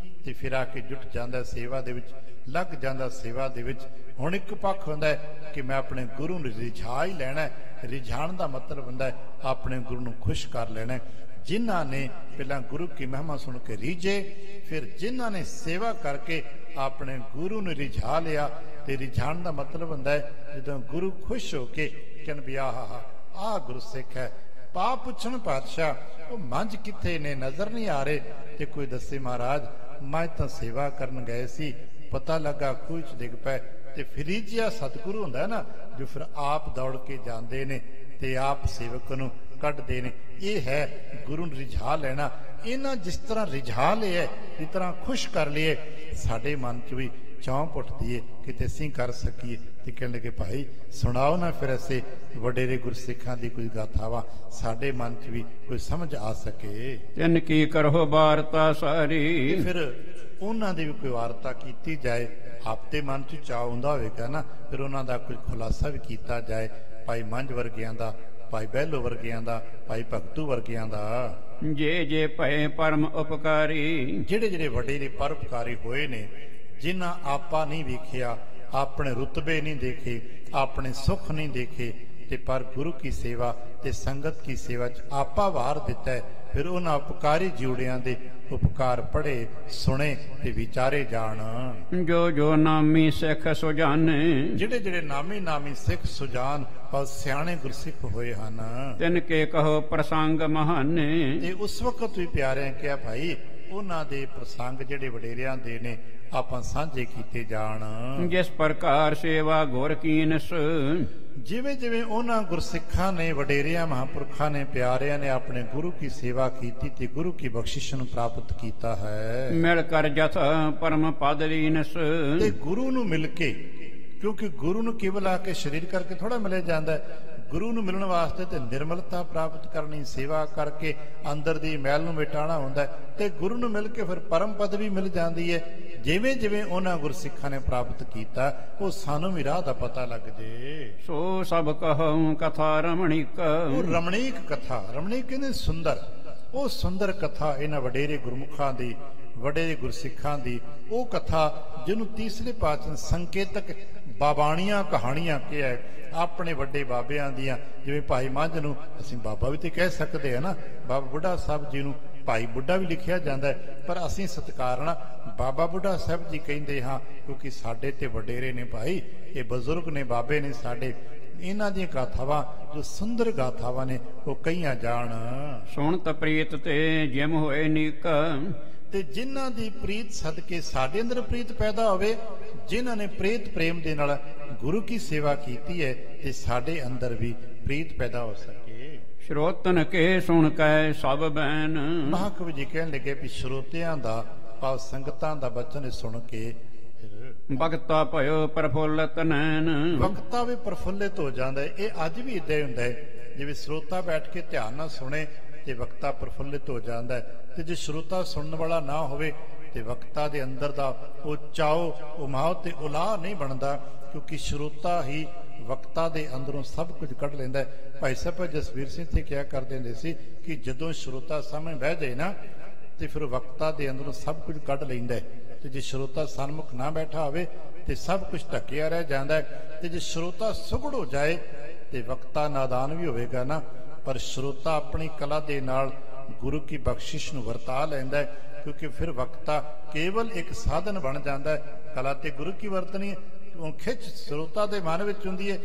ਤੇ ਫਿਰ ਆ ਕੇ ਜੁਟ ਜਾਂਦਾ ਸੇਵਾ ਦੇ ਵਿੱਚ, ਲੱਗ ਜਾਂਦਾ ਸੇਵਾ ਦੇ ਵਿੱਚ। ਹੁਣ ਇੱਕ ਪੱਖ ਹੁੰਦਾ ਹੈ ਕਿ ਮੈਂ ਆਪਣੇ ਗੁਰੂ ਨੂੰ ਰਿਝਾ ਹੀ ਲੈਣਾ ਹੈ। ਰਿਝਾਣ ਦਾ ਮਤਲਬ ਹੁੰਦਾ ਹੈ ਆਪਣੇ ਗੁਰੂ ਨੂੰ ਖੁਸ਼ ਕਰ ਲੈਣਾ। ਜਿਨ੍ਹਾਂ ਨੇ ਪਹਿਲਾਂ ਗੁਰੂ ਕੀ ਮਹਿਮਾ ਸੁਣ ਕੇ ਰੀਝੇ, ਫਿਰ ਜਿਨ੍ਹਾਂ ਨੇ ਸੇਵਾ ਕਰਕੇ ਆਪਣੇ ਗੁਰੂ ਨੂੰ ਰਿਝਾ ਲਿਆ। ਤੇ ਰਿਝਾਣ ਦਾ ਮਤਲਬ ਹੁੰਦਾ ਹੈ ਜਦੋਂ ਗੁਰੂ ਖੁਸ਼ ਹੋ ਕੇ ਕਹਿਣ ਵੀ ਆਹ ਗੁਰਸਿੱਖ ਹੈ। ਪਾਪ ਪੁੱਛਣ ਪਾਤਸ਼ਾਹ ਉਹ ਮੰਝ ਕਿੱਥੇ ਨੇ, ਨਜ਼ਰ ਨਹੀਂ ਆ ਰਹੇ। ਤੇ ਕੋਈ ਦੱਸੇ ਮਹਾਰਾਜ ਮੈਂ ਤਾਂ ਸੇਵਾ ਕਰਨ ਗਏ ਸੀ, ਪਤਾ ਲੱਗਾ ਖੂਹ 'ਚ ਡਿੱਗ ਪਏ। ਤੇ ਫਰੀਜੀਆ ਸਤਿਗੁਰੂ ਹੁੰਦਾ ਨਾ ਜੋ ਫਿਰ ਆਪ ਦੌੜ ਕੇ ਜਾਂਦੇ ਨੇ ਤੇ ਆਪ ਸੇਵਕ ਨੂੰ ਕੱਢਦੇ ਨੇ। ਇਹ ਹੈ ਗੁਰੂ ਨੂੰ ਰਿਝਾ ਲੈਣਾ। ਇਹਨਾਂ ਜਿਸ ਤਰ੍ਹਾਂ ਰਿਝਾ ਲਿਆ, ਜਿਸ ਤਰ੍ਹਾਂ ਖੁਸ਼ ਕਰ ਲਈਏ, ਸਾਡੇ ਮਨ 'ਚ ਵੀ ਚੌਂਪ ਉੱਠਦੀ ਹੈ ਕਿਤੇ ਅਸੀਂ ਕਰ ਸਕੀਏ। ਤੇ ਕਹਿਣ ਲੱਗੇ ਭਾਈ ਸੁਣਾਓ ਨਾ ਫਿਰ ਐਸੇ ਵਡੇਰੇ ਗੁਰਸਿੱਖਾਂ ਦੀ ਕੋਈ ਗਾਥਾਵਾਂ, ਸਾਡੇ ਮਨ 'ਚ ਵੀ ਕੋਈ ਸਮਝ ਆ ਸਕੇ। ਤਿੰਨ ਕੀ ਕਰੋ ਵਾਰਤਾ ਸਾਰੀ। ਫਿਰ ਉਹਨਾਂ ਦੀ ਵੀ ਕੋਈ ਵਾਰਤਾ ਕੀਤੀ ਜਾਏ। ਆਪਦੇ ਮਨ 'ਚ ਚਾਅ ਹੁੰਦਾ ਹੋਵੇਗਾ ਨਾ, ਫਿਰ ਉਹਨਾਂ ਦਾ ਕੁਝ ਖੁਲਾਸਾ ਵੀ ਕੀਤਾ ਜਾਏ। ਭਾਈ ਮੰਝ ਵਰਗਿਆਂ ਦਾ, ਭਾਈ ਬਹਿਲੋ ਵਰਗਿਆਂ ਦਾ, ਭਾਈ ਭਗਤੂ ਵਰਗਿਆਂ ਦਾ। ਜੇ ਭਏ ਪਰਮ ਉਪਕਾਰੀ। ਜਿਹੜੇ ਵੱਡੇ ਨੇ ਪਰਉਪਕਾਰੀ ਹੋਏ ਨੇ, ਜਿਨ੍ਹਾਂ ਆਪਾ ਨਹੀਂ ਵੇਖਿਆ, ਆਪਣੇ ਰੁਤਬੇ ਨਹੀਂ ਦੇਖੇ, ਆਪਣੇ ਸੁੱਖ ਨਹੀਂ ਦੇਖੇ, ਤੇ ਪਰ ਗੁਰੂ ਕੀ ਸੇਵਾ ਤੇ ਸੰਗਤ ਕੀ ਸੇਵਾ 'ਚ ਆਪਾ ਵਾਰ ਦਿੱਤਾ ਹੈ। ਫਿਰ ਉਹਨਾਂ ਉਪਕਾਰੀ ਜੀਵੜਿਆਂ ਦੇ ਉਪਕਾਰ ਪੜ੍ਹੇ, ਸੁਣੇ ਤੇ ਵਿਚਾਰੇ ਜਾਣ। ਜੋ ਨਾਮੀ ਸਿੱਖ ਸੁਜਾਨੇ। ਜਿਹੜੇ ਨਾਮੀ ਸਿੱਖ ਸੁਜਾਨ ਪਰ ਸਿਆਣੇ ਗੁਰਸਿੱਖ ਹੋਏ ਹਨ। ਤਿਨ ਕੇ ਕਹੋ ਪ੍ਰਸੰਗ ਮਹਾਨੇ। ਤੇ ਉਸ ਵਕਤ ਵੀ ਪਿਆਰਿਆਂ ਕਿਹਾ ਭਾਈ ਉਹਨਾਂ ਦੇ ਪ੍ਰਸੰਗ ਜਿਹੜੇ ਵਡੇਰਿਆਂ ਦੇ ਨੇ ਆਪਾਂ ਸਾਂਝੇ ਕੀਤੇ ਜਾਣ। ਜਿਸ ਪ੍ਰਕਾਰ ਸੇਵਾ ਗੁਰ ਕੀਨਸ, ਜਿਵੇਂ ਜਿਵੇਂ ਉਹਨਾਂ ਗੁਰਸਿੱਖਾਂ ਨੇ, ਵਡੇਰਿਆਂ ਮਹਾਂਪੁਰਖਾਂ ਨੇ, ਪਿਆਰਿਆਂ ਨੇ ਆਪਣੇ ਗੁਰੂ ਕੀ ਸੇਵਾ ਕੀਤੀ ਤੇ ਗੁਰੂ ਕੀ ਬਖਸ਼ਿਸ਼ ਨੂੰ ਪ੍ਰਾਪਤ ਕੀਤਾ ਹੈ। ਮਿਲ ਕਰ ਜਥ ਪਰਮ ਪਦ ਲੀਨਸ, ਤੇ ਗੁਰੂ ਨੂੰ ਮਿਲ ਕੇ, ਕਿਉਂਕਿ ਗੁਰੂ ਨੂੰ ਕੇਵਲ ਆ ਕੇ ਸਰੀਰ ਕਰਕੇ ਥੋੜਾ ਮਿਲਿਆ ਜਾਂਦਾ ਹੈ। ਗੁਰੂ ਨੂੰ ਮਿਲਣ ਵਾਸਤੇ ਤੇ ਨਿਰਮਲਤਾ ਪ੍ਰਾਪਤ ਕਰਨੀ, ਸੇਵਾ ਕਰਕੇ ਅੰਦਰ ਦੀ ਮੈਲ ਨੂੰ ਮਿਟਾਉਣਾ ਹੁੰਦਾ ਹੈ, ਤੇ ਗੁਰੂ ਨੂੰ ਮਿਲ ਕੇ ਫਿਰ ਪਰਮ ਪਦ ਵੀ ਮਿਲ ਜਾਂਦੀ ਹੈ। ਜਿਵੇਂ ਜਿਵੇਂ ਉਹਨਾਂ ਗੁਰਸਿੱਖਾਂ ਨੇ ਪ੍ਰਾਪਤ ਕੀਤਾ, ਉਹ ਸਾਨੂੰ ਵੀ ਰਾਹ ਦਾ ਪਤਾ ਲੱਗ ਜੇ। ਸੋ ਸਭ ਕਹਉ ਕਥਾ ਰਮਣੀਕ, ਉਹ ਰਮਣੀਕ ਕਥਾ, ਰਮਣੀਕ ਕਹਿੰਦੇ ਸੁੰਦਰ, ਉਹ ਸੁੰਦਰ ਕਥਾ ਇਹਨਾਂ ਵਡੇਰੇ ਗੁਰਮੁਖਾਂ ਦੀ, ਵਡੇਰੇ ਗੁਰਸਿੱਖਾਂ ਦੀ, ਉਹ ਕਥਾ ਜਿਹਨੂੰ ਤੀਸਰੇ ਪਾਤਸ਼ਾਹ ਸੰਕੇਤਕ ਬਾਬਾਣੀਆਂ ਕਹਾਣੀਆਂ ਕਿਹਾ, ਆਪਣੇ ਵੱਡੇ ਬਾਬਿਆਂ ਦੀਆਂ। ਜਿਵੇਂ ਭਾਈ ਮੰਝ ਨੂੰ ਅਸੀਂ ਬਾਬਾ ਵੀ ਤੇ ਕਹਿ ਸਕਦੇ ਹਾਂ ਨਾ, ਬਾਬਾ ਬੁੱਢਾ ਸਾਹਿਬ ਜੀ ਨੂੰ ਭਾਈ ਬੁੱਢਾ ਵੀ ਲਿਖਿਆ ਜਾਂਦਾ ਹੈ, ਪਰ ਅਸੀਂ ਸਤਿਕਾਰ ਨਾਲ ਬਾਬਾ ਬੁੱਢਾ ਸਾਹਿਬ ਜੀ ਕਹਿੰਦੇ ਹਾਂ, ਕਿਉਂਕਿ ਸਾਡੇ ਤੇ ਵਡੇਰੇ ਨੇ ਭਾਈ, ਇਹ ਬਜ਼ੁਰਗ ਨੇ, ਬਾਬੇ ਨੇ ਸਾਡੇ। ਇਹਨਾਂ ਦੀਆਂ ਗਾਥਾਵਾਂ ਜੋ ਸੁੰਦਰ ਗਾਥਾਵਾਂ ਨੇ, ਉਹ ਕਹੀਆਂ ਜਾਣ। ਸੁਣਤ ਪ੍ਰੀਤ ਤੇ ਜਿਮ ਹੋਏ ਨੀਕ, ਤੇ ਜਿਨ੍ਹਾਂ ਦੀ ਪ੍ਰੀਤ ਸਦਕੇ ਸਾਡੇ ਅੰਦਰ ਪ੍ਰੀਤ ਪੈਦਾ ਹੋਵੇ, ਜਿਨ੍ਹਾਂ ਨੇ ਪ੍ਰੀਤ ਪ੍ਰੇਮ ਦੇ ਨਾਲ ਗੁਰੂ ਕੀ ਸੇਵਾ ਕੀਤੀ ਹੈ, ਤੇ ਸਾਡੇ ਅੰਦਰ ਵੀ ਪ੍ਰੀਤ ਪੈਦਾ ਹੋ ਸਕੇ। ਸ਼ਰੋਤਨ ਕੇ ਸੁਣ ਕੈ ਸਭ ਬੈਨ, ਮਹਾਕਵੀ ਜੀ ਕਹਿਣ ਲੱਗੇ ਵੀ ਸਰੋਤਿਆਂ ਦਾ ਭਾਵ ਸੰਗਤਾਂ ਦਾ ਬਚਨ ਸੁਣ ਕੇ ਭਗਤਾ ਭਇਓ ਪ੍ਰਫੁੱਲਤ ਨੈਣ, ਵਕਤਾ ਵੀ ਪ੍ਰਫੁੱਲਿਤ ਹੋ ਜਾਂਦਾ ਹੈ। ਇਹ ਅੱਜ ਵੀ ਇਦਾਂ ਹੀ ਹੁੰਦਾ ਹੈ, ਜਿਵੇਂ ਸਰੋਤਾ ਬੈਠ ਕੇ ਧਿਆਨ ਨਾਲ ਸੁਣੇ ਤੇ ਵਕਤਾ ਪ੍ਰਫੁੱਲਿਤ ਹੋ ਜਾਂਦਾ ਹੈ, ਤੇ ਜੇ ਸਰੋਤਾ ਸੁਣਨ ਵਾਲਾ ਨਾ ਹੋਵੇ ਤੇ ਵਕਤਾ ਦੇ ਅੰਦਰ ਦਾ ਉਹ ਚਾਓ, ਉਹ ਮਾਹ ਤੇ ਉਲਾਹ ਨਹੀਂ ਬਣਦਾ, ਕਿਉਂਕਿ ਸਰੋਤਾ ਹੀ ਵਕਤਾ ਦੇ ਅੰਦਰੋਂ ਸਭ ਕੁਝ ਕੱਢ ਲੈਂਦਾ ਹੈ। ਭਾਈ ਸਾਹਿਬ ਜਸਵੀਰ ਸਿੰਘ ਤੇ ਕਿਹਾ ਕਰਦੇ ਹੁੰਦੇ ਸੀ ਕਿ ਜਦੋਂ ਸਰੋਤਾ ਸਾਹਮਣੇ ਬਹਿ ਜਾਏ ਨਾ, ਤੇ ਫਿਰ ਵਕਤਾ ਦੇ ਅੰਦਰੋਂ ਸਭ ਕੁਝ ਕੱਢ ਲੈਂਦਾ ਹੈ, ਤੇ ਜੇ ਸਰੋਤਾ ਸਨਮੁਖ ਨਾ ਬੈਠਾ ਹੋਵੇ ਤੇ ਸਭ ਕੁਝ ਢੱਕਿਆ ਰਹਿ ਜਾਂਦਾ ਹੈ। ਤੇ ਜੇ ਸਰੋਤਾ ਸੁਗੜ ਹੋ ਜਾਏ ਤੇ ਵਕਤਾ ਨਾਦਾਨ ਵੀ ਹੋਵੇਗਾ ਨਾ, ਪਰ ਸਰੋਤਾ ਆਪਣੀ ਕਲਾ ਦੇ ਨਾਲ ਗੁਰੂ ਕੀ ਬਖਸ਼ਿਸ਼ ਨੂੰ ਵਰਤਾ ਲੈਂਦਾ ਹੈ, ਕਿਉਂਕਿ ਫਿਰ ਵਕਤਾ ਕੇਵਲ ਇੱਕ ਸਾਧਨ ਬਣ ਜਾਂਦਾ ਹੈ। ਕਲਾ ਤੇ ਗੁਰੂ ਕੀ ਵਰਤਣੀ, ਉਹ ਖਿੱਚ ਸਰੋਤਾ ਦੇ ਮਨ ਵਿੱਚ ਹੁੰਦੀ ਹੈ,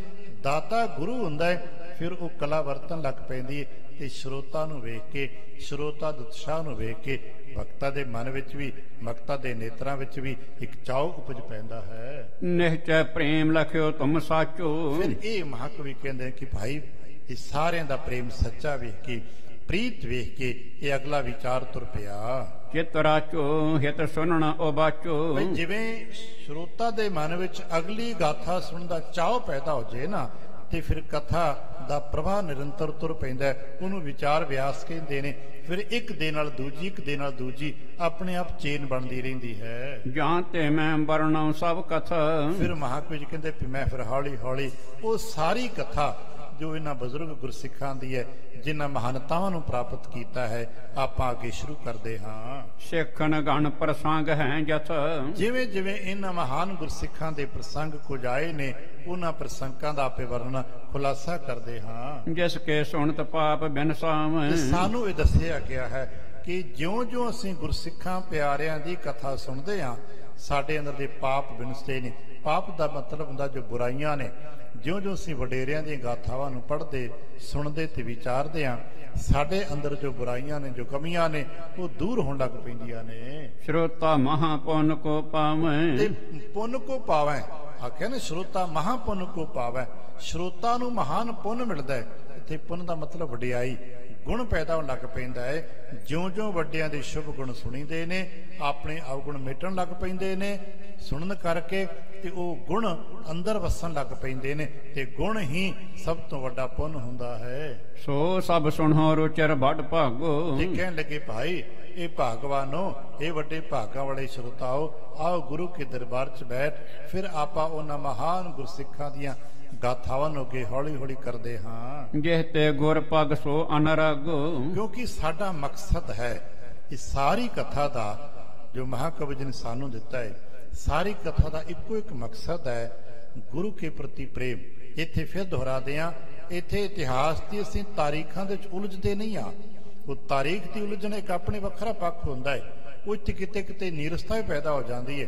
ਦਾਤਾ ਗੁਰੂ ਹੁੰਦਾ ਹੈ, ਫਿਰ ਉਹ ਕਲਾ ਵਰਤਣ ਲੱਗ ਪੈਂਦੀ ਹੈ। ਤੇ ਸਰੋਤਾ ਨੂੰ ਵੇਖ ਕੇ, ਸਰੋਤਾ ਦੇ ਉਤਸ਼ਾਹ ਨੂੰ ਵੇਖ ਕੇ ਵਕਤਾ ਦੇ ਮਨ ਵਿੱਚ ਵੀ, ਵਕਤਾ ਦੇ ਨੇਤਰਾਂ ਵਿੱਚ ਵੀ ਇੱਕ ਚਾਉ ਉਪਜ ਪੈਂਦਾ ਹੈ। ਨਿਹਚੈ ਪ੍ਰੇਮ ਲਖਿਓ ਤੁਮ ਸਾਚੋ, ਫਿਰ ਇਹ ਮਹਾਕਵੀ ਕਹਿੰਦੇ ਕਿ ਭਾਈ ਇਹ ਸਾਰਿਆਂ ਦਾ ਪ੍ਰੇਮ ਸੱਚਾ ਵੇਖ ਕੇ, ਪ੍ਰੀਤ ਵੇਖ ਕੇ ਇਹ ਅਗਲਾ ਵਿਚਾਰ ਤੁਰ ਪਿਆ। ਚਿਤ ਰਾਚੋ ਹਿਤ ਸੁਣਨ ਉਬਾਚੋ, ਜਿਵੇਂ ਸਰੋਤਾ ਦੇ ਮਨ ਵਿੱਚ ਅਗਲੀ ਗਾਥਾ ਸੁਣਨ ਦਾ ਚਾਅ ਪੈਦਾ ਹੋ ਜਾਏ ਨਾ, ਤੇ ਫਿਰ ਕਥਾ ਦਾ ਪ੍ਰਵਾਹ ਨਿਰੰਤਰ ਤੁਰ ਪੈਂਦਾ ਹੈ। ਉਹਨੂੰ ਵਿਚਾਰ ਵਿਆਸ ਕਹਿੰਦੇ ਨੇ। ਫਿਰ ਇੱਕ ਦੇ ਨਾਲ ਦੂਜੀ, ਇੱਕ ਦੇ ਨਾਲ ਦੂਜੀ ਆਪਣੇ ਆਪ ਚੇਨ ਬਣਦੀ ਰਹਿੰਦੀ ਹੈ। ਜਾਂ ਤੇ ਮੈਂ ਵਰਣਾਂ ਸਭ ਕਥਾ, ਫਿਰ ਮਹਾਕਵੀ ਜੀ ਕਹਿੰਦੇ ਵੀ ਮੈਂ ਫਿਰ ਹੌਲੀ ਹੌਲੀ ਉਹ ਸਾਰੀ ਕਥਾ ਜੋ ਇਹਨਾਂ ਬਜ਼ੁਰਗ ਗੁਰਸਿੱਖਾਂ ਦੀ ਹੈ, ਜਿਨ੍ਹਾਂ ਮਹਾਨਤਾਵਾਂ ਨੂੰ ਪ੍ਰਾਪਤ ਕੀਤਾ ਹੈ, ਆਪਾਂ ਅੱਗੇ ਸ਼ੁਰੂ ਕਰਦੇ ਹਾਂ। ਸਿੱਖਣ ਗਣ ਪ੍ਰਸੰਗ ਹੈ ਜਥ, ਜਿਵੇਂ ਜਿਵੇਂ ਇਹਨਾਂ ਮਹਾਨ ਗੁਰਸਿੱਖਾਂ ਦੇ ਪ੍ਰਸੰਗ ਕੁਝ ਆਏ ਨੇ, ਉਹਨਾਂ ਪ੍ਰਸੰਗਾਂ ਦਾ ਆਪੇ ਵਰਣਨ ਖੁਲਾਸਾ ਕਰਦੇ ਹਾਂ। ਜਿਸ ਕੇ ਸੁਣਤ ਪਾਪ ਬਿਨ ਸਾਮ, ਸਾਨੂੰ ਇਹ ਦੱਸਿਆ ਗਿਆ ਹੈ ਕਿ ਜਿਉਂ-ਜਿਉਂ ਅਸੀਂ ਗੁਰਸਿੱਖਾਂ ਪਿਆਰਿਆਂ ਦੀ ਕਥਾ ਸੁਣਦੇ ਹਾਂ, ਸਾਡੇ ਅੰਦਰ ਦੇ ਪਾਪ ਵਿਨਸਦੇ ਨੇ। ਪਾਪ ਦਾ ਮਤਲਬ ਹੁੰਦਾ ਜੋ ਬੁਰਾਈਆਂ ਨੇ। ਜਿਉਂ-ਜਿਉਂ ਅਸੀਂ ਵਡੇਰਿਆਂ ਦੀਆਂ ਗਾਥਾਵਾਂ ਨੂੰ ਪੜ੍ਹਦੇ, ਸੁਣਦੇ ਤੇ ਵਿਚਾਰਦੇ ਹਾਂ, ਸਾਡੇ ਅੰਦਰ ਜੋ ਬੁਰਾਈਆਂ ਨੇ, ਜੋ ਕਮੀਆਂ ਨੇ, ਉਹ ਦੂਰ ਹੋਣ ਲੱਗ ਪੈਂਦੀਆਂ ਨੇ। ਸਰੋਤਾ ਮਹਾ ਪੁੰਨ ਕੋ ਪਾਵੈ, ਤੇ ਪੁੰਨ ਕੋ ਪਾਵੈ ਆਖਿਆ ਨਾ, ਸਰੋਤਾ ਮਹਾ ਪੁੰਨ ਕੋ ਪਾਵੈ। ਸਰੋਤਾ ਨੂੰ ਮਹਾਨ ਪੁੰਨ ਮਿਲਦਾ ਹੈ। ਇੱਥੇ ਪੁੰਨ ਦਾ ਮਤਲਬ ਵਡਿਆਈ, ਗੁਣ ਪੈਦਾ ਹੋਣ ਲੱਗ ਪੈਂਦਾ ਹੈ। ਜਿਉਂ-ਜਿਉਂ ਵੱਡਿਆਂ ਦੇ ਸ਼ੁਭ ਗੁਣ ਸੁਣੀਦੇ ਨੇ, ਆਪਣੇ ਅਵਗੁਣ ਮਿਟਣ ਲੱਗ ਪੈਂਦੇ ਨੇ ਸੁਣਨ ਕਰਕੇ, ਤੇ ਉਹ ਗੁਣ ਅੰਦਰ ਵਸਣ ਲੱਗ ਪੈਂਦੇ ਨੇ, ਤੇ ਗੁਣ ਹੀ ਸਭ ਤੋਂ ਵੱਡਾ ਪੁੰਨ ਹੁੰਦਾ ਹੈ। ਸੋ ਸਭ ਸੁਣੋ ਰੁਚਰ ਵੱਡ ਭਾਗੋ, ਜੇ ਕਹਿਣ ਲੱਗੇ ਭਾਈ ਇਹ ਭਾਗਵਾਨੋ, ਇਹ ਵੱਡੇ ਭਾਗਾਂ ਵਾਲੇ ਸਰੋਤਾਓ, ਆਓ ਗੁਰੂ ਕੇ ਦਰਬਾਰ 'ਚ ਬੈਠ। ਫਿਰ ਆਪਾਂ ਉਹਨਾਂ ਮਹਾਨ ਗੁਰਸਿੱਖਾਂ ਦੀਆਂ ਗਾਥਾਵਾਂ ਨੂੰ ਅੱਗੇ ਹੌਲੀ ਹੌਲੀ ਕਰਦੇ ਹਾਂ। ਜਿਹ ਤੇ ਗੁਰ ਪਗ ਸੋ ਅਨਰਾਗੋ, ਕਿਉਂਕਿ ਸਾਡਾ ਮਕਸਦ ਹੈ ਇਹ ਸਾਰੀ ਕਥਾ ਦਾ ਜੋ ਮਹਾਕਵੀ ਜੀ ਨੇ ਸਾਨੂੰ ਦਿੱਤਾ ਹੈ, ਸਾਰੀ ਕਥਾ ਦਾ ਇੱਕੋ ਇੱਕ ਮਕਸਦ ਹੈ, ਗੁਰੂ ਕੇ ਪ੍ਰਤੀ ਪ੍ਰੇਮ। ਇੱਥੇ ਫਿਰ ਦੁਹਰਾਦੇ ਹਾਂ, ਇੱਥੇ ਇਤਿਹਾਸ ਦੀ ਅਸੀਂ ਤਾਰੀਖਾਂ ਦੇ ਵਿੱਚ ਉਲਝਦੇ ਨਹੀਂ ਆ। ਉਹ ਤਾਰੀਖ ਦੀ ਉਲਝਣ ਇੱਕ ਆਪਣੇ ਵੱਖਰਾ ਪੱਖ ਹੁੰਦਾ ਹੈ, ਉਹ ਇੱਥੇ ਕਿਤੇ ਕਿਤੇ ਨੀਰਸਤਾ ਵੀ ਪੈਦਾ ਹੋ ਜਾਂਦੀ ਹੈ,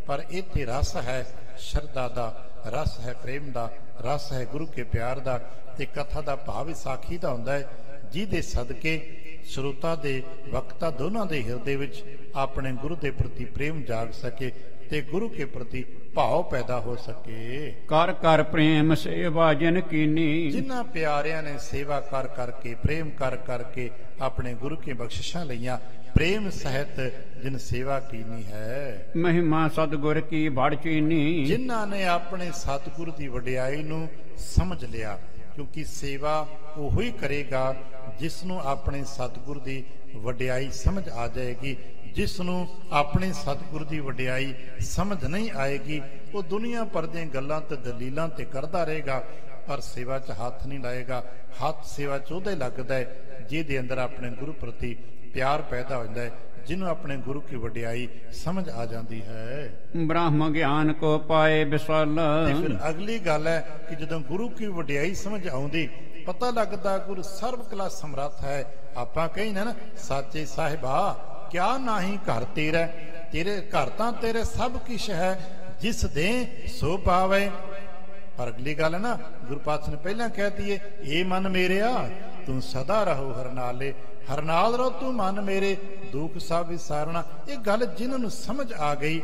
ਪਰ ਇੱਥੇ ਰਸ ਹੈ ਸ਼ਰਧਾ ਦਾ, ਰਸ ਹੈ ਪ੍ਰੇਮ ਦਾ, ਰਸ ਹੈ ਗੁਰੂ ਕੇ ਪਿਆਰ ਦਾ। ਤੇ ਕਥਾ ਦਾ ਭਾਵ ਵਿਸਾਖੀ ਦਾ ਹੁੰਦਾ ਹੈ, ਜਿਹਦੇ ਸਦਕੇ ਸਰੋਤਾ ਦੇ ਵਕਤਾ ਦੋਨਾਂ ਦੇ ਹਿਰਦੇ ਵਿੱਚ ਆਪਣੇ ਗੁਰੂ ਦੇ ਪ੍ਰਤੀ ਪ੍ਰੇਮ ਜਾਗ ਸਕੇ। ਤੇ ਗੁਰੂ ਕੇ ਪ੍ਰਤੀ ਭਾਵ ਪੈਦਾ ਹੋ ਸਕੇ। ਕਰ ਕਰ ਪ੍ਰੇਮ ਸੇਵਾ ਜਿਨ ਕੀਨੀ, ਜਿਨ੍ਹਾਂ ਪਿਆਰਿਆਂ ਨੇ ਸੇਵਾ ਕਰ ਕਰਕੇ ਪ੍ਰੇਮ ਕਰ ਕਰਕੇ ਆਪਣੇ ਗੁਰੂ ਕੀ ਬਖਸ਼ਿਸ਼ਾਂ ਲਈਆਂ, ਪ੍ਰੇਮ ਸਹਿਤ ਜਿਨ ਸੇਵਾ ਕੀਨੀ ਹੈ। ਮਹਿਮਾ ਸਤਿਗੁਰ ਕੀ ਬੜ ਚੀਨੀ, ਜਿਨ੍ਹਾਂ ਨੇ ਆਪਣੇ ਸਤਿਗੁਰ ਦੀ ਵਡਿਆਈ ਨੂੰ ਸਮਝ ਲਿਆ, ਕਿਉਂਕਿ ਸੇਵਾ ਉਹ ਹੀ ਕਰੇਗਾ ਜਿਸ ਨੂੰ ਆਪਣੇ ਸਤਿਗੁਰ ਦੀ ਵਡਿਆਈ ਸਮਝ ਆ ਜਾਏਗੀ। ਜਿਸ ਨੂੰ ਆਪਣੇ ਸਤਿਗੁਰ ਦੀ ਵਡਿਆਈ ਸਮਝ ਨਹੀਂ ਆਏਗੀ, ਉਹ ਦੁਨੀਆ ਭਰ ਦੀਆਂ ਗੱਲਾਂ ਤੇ ਦਲੀਲਾਂ ਤੇ ਕਰਦਾ ਰਹੇਗਾ, ਪਰ ਸੇਵਾ 'ਚ ਹੱਥ ਨਹੀਂ ਲਾਏਗਾ। ਹੱਥ ਸੇਵਾ 'ਚ ਉਹਦੇ ਲੱਗਦਾ ਹੈ ਜਿਹਦੇ ਅੰਦਰ ਆਪਣੇ ਗੁਰੂ ਪ੍ਰਤੀ ਪਿਆਰ ਪੈਦਾ ਹੋ ਜਾਂਦਾ ਹੈ, ਜਿਹਨੂੰ ਆਪਣੇ ਗੁਰੂ ਕੀ ਵਡਿਆਈ ਸਮਝ ਆ ਜਾਂਦੀ ਹੈ। ਬ੍ਰਹਮ ਗਿਆਨ ਕੋ ਪਾਏ ਵਿਸਲ, ਤੇ ਫਿਰ ਅਗਲੀ ਗੱਲ ਹੈ ਕਿ ਜਦੋਂ ਗੁਰੂ ਕੀ ਵਡਿਆਈ ਸਮਝ ਆਉਂਦੀ, ਪਤਾ ਲੱਗਦਾ ਗੁਰੂ ਸਰਬ ਕਲਾ ਸਮਰੱਥ ਹੈ। ਆਪਾਂ ਕਹਿੰਦੇ ਨਾ, ਸਾਚੇ ਸਾਹਿਬਾ ਕਿਆ ਨਾਹੀ ਘਰ ਤੇਰਾ, ਤੇਰੇ ਘਰ ਤਾਂ ਤੇਰੇ ਸਭ ਕੁਛ ਹੈ, ਜਿਸ ਦੇ ਸੋ ਪਾਵੇ। ਪਰ ਅਗਲੀ ਗੱਲ ਹੈ ਨਾ, ਗੁਰੂ ਪਾਤਸ਼ਾਹ ਨੇ ਪਹਿਲਾਂ ਕਹਿਤੀ ਹੈ, ਇਹ ਮਨ ਮੇਰਿਆ ਤੂੰ ਸਦਾ ਰਹੋ ਹਰਨਾਲੇ, ਹਰਨਾਲ ਰਹੋ ਤੂੰ ਮਨ ਮੇਰੇ, ਦੁੱਖ ਸਭ ਵਿਸਾਰਨਾ। ਇਹ ਗੱਲ ਜਿਨ੍ਹਾਂ ਨੂੰ ਸਮਝ ਆ ਗਈ,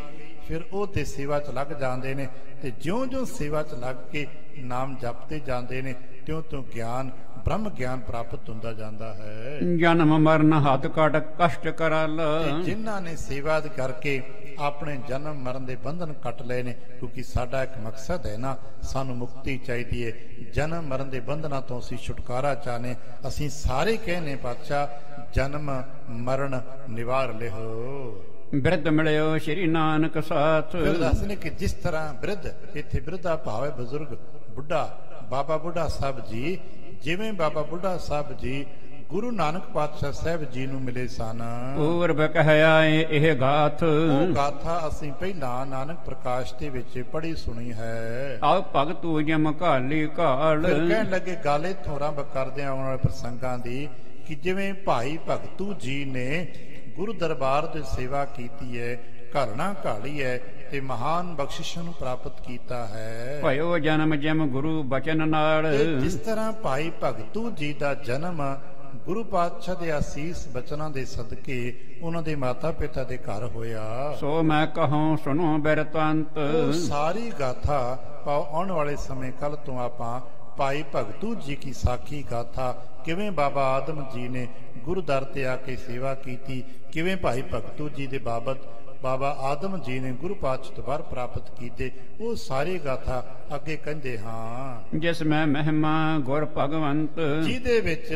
ਫਿਰ ਉਹ ਤੇ ਸੇਵਾ 'ਚ ਲੱਗ ਜਾਂਦੇ ਨੇ, ਤੇ ਜਿਉਂ-ਜਿਉਂ ਸੇਵਾ 'ਚ ਲੱਗ ਕੇ ਨਾਮ ਜਪਦੇ ਜਾਂਦੇ ਨੇ, ਤਿਉਂ-ਤਿਉਂ ਗਿਆਨ ਬ੍ਰਹਮ ਗਿਆਨ ਪ੍ਰਾਪਤ ਹੁੰਦਾ ਜਾਂਦਾ ਹੈ। ਜਨਮ ਮਰਨ ਹੱਥ ਕੱਟ ਕਸ਼ਟ ਕਰਲ, ਜਿਨ੍ਹਾਂ ਨੇ ਸੇਵਾ ਕਰਕੇ ਆਪਣੇ ਜਨਮ ਮਰਨ ਦੇ ਬੰਧਨ ਕੱਟ ਲਏ ਨੇ, ਕਿਉਂਕਿ ਸਾਡਾ ਇੱਕ ਮਕਸਦ ਹੈ ਨਾ, ਸਾਨੂੰ ਮੁਕਤੀ ਚਾਹੀਦੀ ਹੈ, ਜਨਮ ਮਰਨ ਦੇ ਬੰਧਨਾਂ ਤੋਂ ਅਸੀਂ ਛੁਟਕਾਰਾ ਚਾਹਨੇ। ਅਸੀਂ ਸਾਰੇ ਕਹਿੰਨੇ ਪਾਤਸ਼ਾਹ ਜਨਮ ਮਰਨ ਨਿਵਾਰ ਲਿਓ। ਬਿਰਧ ਮਿਲਿਓ ਸ਼੍ਰੀ ਨਾਨਕ ਸਾਥ, ਫਿਰ ਦੱਸਦੇ ਕਿ ਜਿਸ ਤਰ੍ਹਾਂ ਬਿਰਧ, ਇੱਥੇ ਬਿਰਧਾ ਭਾਵ ਹੈ ਬਜ਼ੁਰਗ, ਬੁੱਢਾ, ਬਾਬਾ ਬੁੱਢਾ ਸਾਹਿਬ ਜੀ, ਜਿਵੇਂ ਬਾਬਾ ਬੁੱਢਾ ਸਾਹਿਬ ਜੀ ਗੁਰੂ ਨਾਨਕ ਪਾਤਸ਼ਾਹ ਸਾਹਿਬ ਜੀ ਨੂੰ ਮਿਲੇ ਸਨ। ਪੂਰਬ ਕਹਿਆ ਇਹ ਗਾਥ, ਉਹ ਗਾਥਾ ਅਸੀਂ ਪਹਿਲਾਂ ਨਾਨਕ ਪ੍ਰਕਾਸ਼ ਦੇ ਵਿੱਚ ਪੜ੍ਹੀ ਸੁਣੀ ਹੈ। ਆਓ ਭਗਤੂ ਜਮ ਘਾਲੀ ਘਾਲ, ਫਿਰ ਕਹਿਣ ਲੱਗੇ ਗੱਲ ਇੱਥੋਂ ਆਰੰਭ ਕਰਦੇ ਆਉਣ ਵਾਲੇ ਪ੍ਰਸੰਗਾਂ ਦੀ, ਕਿ ਜਿਵੇਂ ਭਾਈ ਭਗਤੂ ਜੀ ਨੇ ਗੁਰੂ ਦਰਬਾਰ ਦੀ ਸੇਵਾ ਕੀਤੀ ਹੈ, ਘਾਲਣਾ ਘਾਲੀ ਹੈ, ਤੇ ਮਹਾਨ ਬਖਸ਼ਿਸ਼ਾਂ ਨੂੰ ਪ੍ਰਾਪਤ ਕੀਤਾ ਹੈ। ਭਇਓ ਜਨਮ ਜਿਮ ਗੁਰੂ ਬਚਨ ਨਾਲ, ਜਿਸ ਤਰ੍ਹਾਂ ਭਾਈ ਭਗਤੂ ਜੀ ਦਾ ਜਨਮ ਗੁਰੂ ਪਾਤਸ਼ਾਹ ਦੇ ਆਸੀਸ ਬਚਨਾਂ ਦੇ ਸਦਕੇ ਉਹਨਾਂ ਦੇ ਮਾਤਾ ਪਿਤਾ ਦੇ ਘਰ ਹੋਇਆ, ਸੋ ਮੈਂ ਕਹੂੰ ਸੁਣੋ ਬਿਰਤੰਤ। ਉਹ ਸਾਰੀ ਗਾਥਾ ਪਾਓ ਆਉਣ ਵਾਲੇ ਸਮੇਂ ਕੱਲ ਤੋਂ ਆਪਾਂ ਭਾਈ ਭਗਤੂ ਜੀ ਕੀ ਸਾਖੀ ਗਾਥਾ, ਕਿਵੇਂ ਬਾਬਾ ਆਦਮ ਜੀ ਨੇ ਗੁਰੂ ਦਰ ਤੇ ਆ ਕੇ ਸੇਵਾ ਕੀਤੀ, ਕਿਵੇਂ ਭਾਈ ਭਗਤੂ ਜੀ ਦੇ ਬਾਬਤ ਬਾਬਾ ਆਦਮ ਜੀ ਨੇ ਗੁਰੂ ਪਾਤਸ਼ਾਹ ਤੋਂ ਵਰ ਪ੍ਰਾਪਤ ਕੀਤੇ, ਉਹ ਸਾਰੀ ਗਾਥਾ ਅੱਗੇ ਕਹਿੰਦੇ ਹਾਂ। ਜਿਸ ਮੈਂ ਮਹਿਮਾ ਗੁਰ ਭਗਵੰਤ, ਜਿਹਦੇ ਵਿੱਚ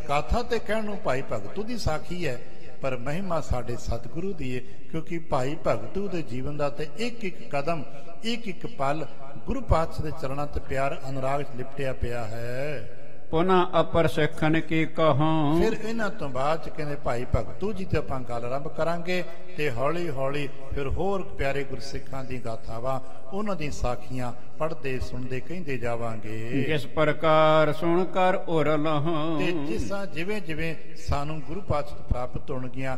ਗਾਥਾ ਤੇ ਕਹਿਣ ਨੂੰ ਭਾਈ ਭਗਤੂ ਦੀ ਸਾਖੀ ਹੈ, ਪਰ ਮਹਿਮਾ ਸਾਡੇ ਸਤਿਗੁਰੂ ਦੀ ਹੈ, ਕਿਉਂਕਿ ਭਾਈ ਭਗਤੂ ਦੇ ਜੀਵਨ ਦਾ ਤੇ ਇੱਕ ਇੱਕ ਕਦਮ ਇੱਕ ਇੱਕ ਪਲ ਗੁਰੂ ਪਾਤਸ਼ਾਹ ਦੇ ਚਰਨਾਂ ਤੇ ਪਿਆਰ ਅਨੁਰਾਗ ਚ ਲਿਪਟਿਆ ਪਿਆ ਹੈ। ਪੁਨਾ ਅਪਰ ਸਿੱਖਣ ਕੀ ਕਹੂੰ, ਫਿਰ ਇਹਨਾਂ ਤੋਂ ਬਾਅਦ ਚ ਕਹਿੰਦੇ ਭਾਈ ਭਗਤੂ ਜੀ ਤੇ ਆਪਾਂ ਗੱਲ ਆਰੰਭ ਕਰਾਂਗੇ, ਤੇ ਹੌਲੀ ਹੌਲੀ ਫਿਰ ਹੋਰ ਪਿਆਰੇ ਗੁਰਸਿੱਖਾਂ ਦੀ ਗਾਥਾਵਾਂ, ਉਹਨਾਂ ਦੀ ਸਾਖੀਆਂ ਪੜ੍ਹਦੇ ਸੁਣਦੇ ਕਹਿੰਦੇ ਜਾਵਾਂਗੇ। ਜਿਸ ਪ੍ਰਕਾਰ ਸੁਣ ਕਰ ਉਰ ਲਹੋ, ਤੇ ਜਿਸਾਂ ਜਿਵੇਂ ਜਿਵੇਂ ਸਾਨੂੰ ਗੁਰੂ ਪਾਤਸ਼ਾਹ ਤੋਂ ਪ੍ਰਾਪਤ ਹੋਣਗੀਆਂ,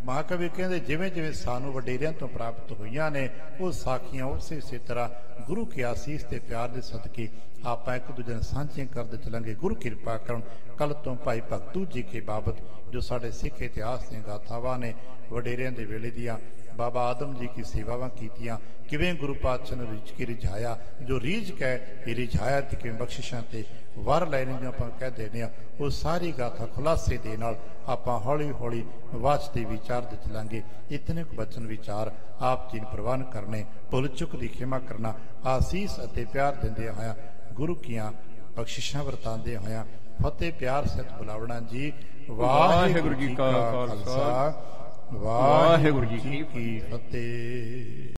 ਮਹਾਕਵੀ ਕਹਿੰਦੇ ਜਿਵੇਂ ਜਿਵੇਂ ਸਾਨੂੰ ਵਡੇਰਿਆਂ ਤੋਂ ਪ੍ਰਾਪਤ ਹੋਈਆਂ ਨੇ, ਉਹ ਸਾਖੀਆਂ ਉਸੇ ਤਰ੍ਹਾਂ ਗੁਰੂ ਕੀ ਆਸੀਸ ਤੇ ਪਿਆਰ ਦੇ ਸਦਕੇ ਆਪਾਂ ਇੱਕ ਦੂਜੇ ਨਾਲ ਸਾਂਝੀਆਂ ਕਰਦੇ ਚਲਾਂਗੇ। ਗੁਰੂ ਕਿਰਪਾ ਕਰਨ ਕੱਲ ਤੋਂ ਭਾਈ ਭਗਤੂ ਜੀ ਕੇ ਬਾਬਤ ਜੋ ਸਾਡੇ ਸਿੱਖ ਇਤਿਹਾਸ ਦੀਆਂ ਗਾਥਾਵਾਂ ਨੇ, ਵਡੇਰਿਆਂ ਦੇ ਵੇਲੇ ਦੀਆਂ, ਬਾਬਾ ਆਦਮ ਜੀ ਕੀ ਸੇਵਾਵਾਂ ਕੀਤੀਆਂ, ਕਿਵੇਂ ਗੁਰੂ ਪਾਤਸ਼ਾਹ ਨੇ ਰਿਝ ਕੇ ਰਿਝਾਇਆ, ਜੋ ਰੀਝ ਕੇ ਰਿਝਾਇਆ ਤੇ ਕਿਵੇਂ ਬਖਸ਼ਿਸ਼ਾਂ ਤੇ ਵਰ ਲੈਣੇ ਜੋ ਆਪਾਂ ਕਹਿ ਦਿੰਦੇ ਹਾਂ, ਉਹ ਸਾਰੀ ਗਾਥਾ ਖੁਲਾਸੇ ਦੇ ਨਾਲ ਆਪਾਂ ਹੌਲੀ ਹੌਲੀ ਵਾਚਦੇ ਵਿਚਾਰਦੇ ਚਲਾਂਗੇ। ਇਤਨੇ ਕੁ ਬਚਨ ਵਿਚਾਰ ਆਪ ਜੀ ਨੂੰ ਪ੍ਰਵਾਨ ਕਰਨੇ, ਭੁੱਲ ਚੁੱਕ ਦੀ ਖਿਮਾ ਕਰਨਾ, ਆਸੀਸ ਅਤੇ ਪਿਆਰ ਦਿੰਦੇ ਹੋਇਆ, ਗੁਰੂ ਕੀਆਂ ਬਖਸ਼ਿਸ਼ਾਂ ਵਰਤਾਉਂਦੇ ਹੋਇਆ ਫਤਿਹ ਪਿਆਰ ਸਹਿਤ ਬੁਲਾਵਣਾ ਜੀ। ਵਾਹਿਗੁਰੂ ਜੀ ਕਾ ਖਾਲਸਾ, ਵਾਹਿਗੁਰੂ ਜੀ ਕੀ ਫਤਿਹ।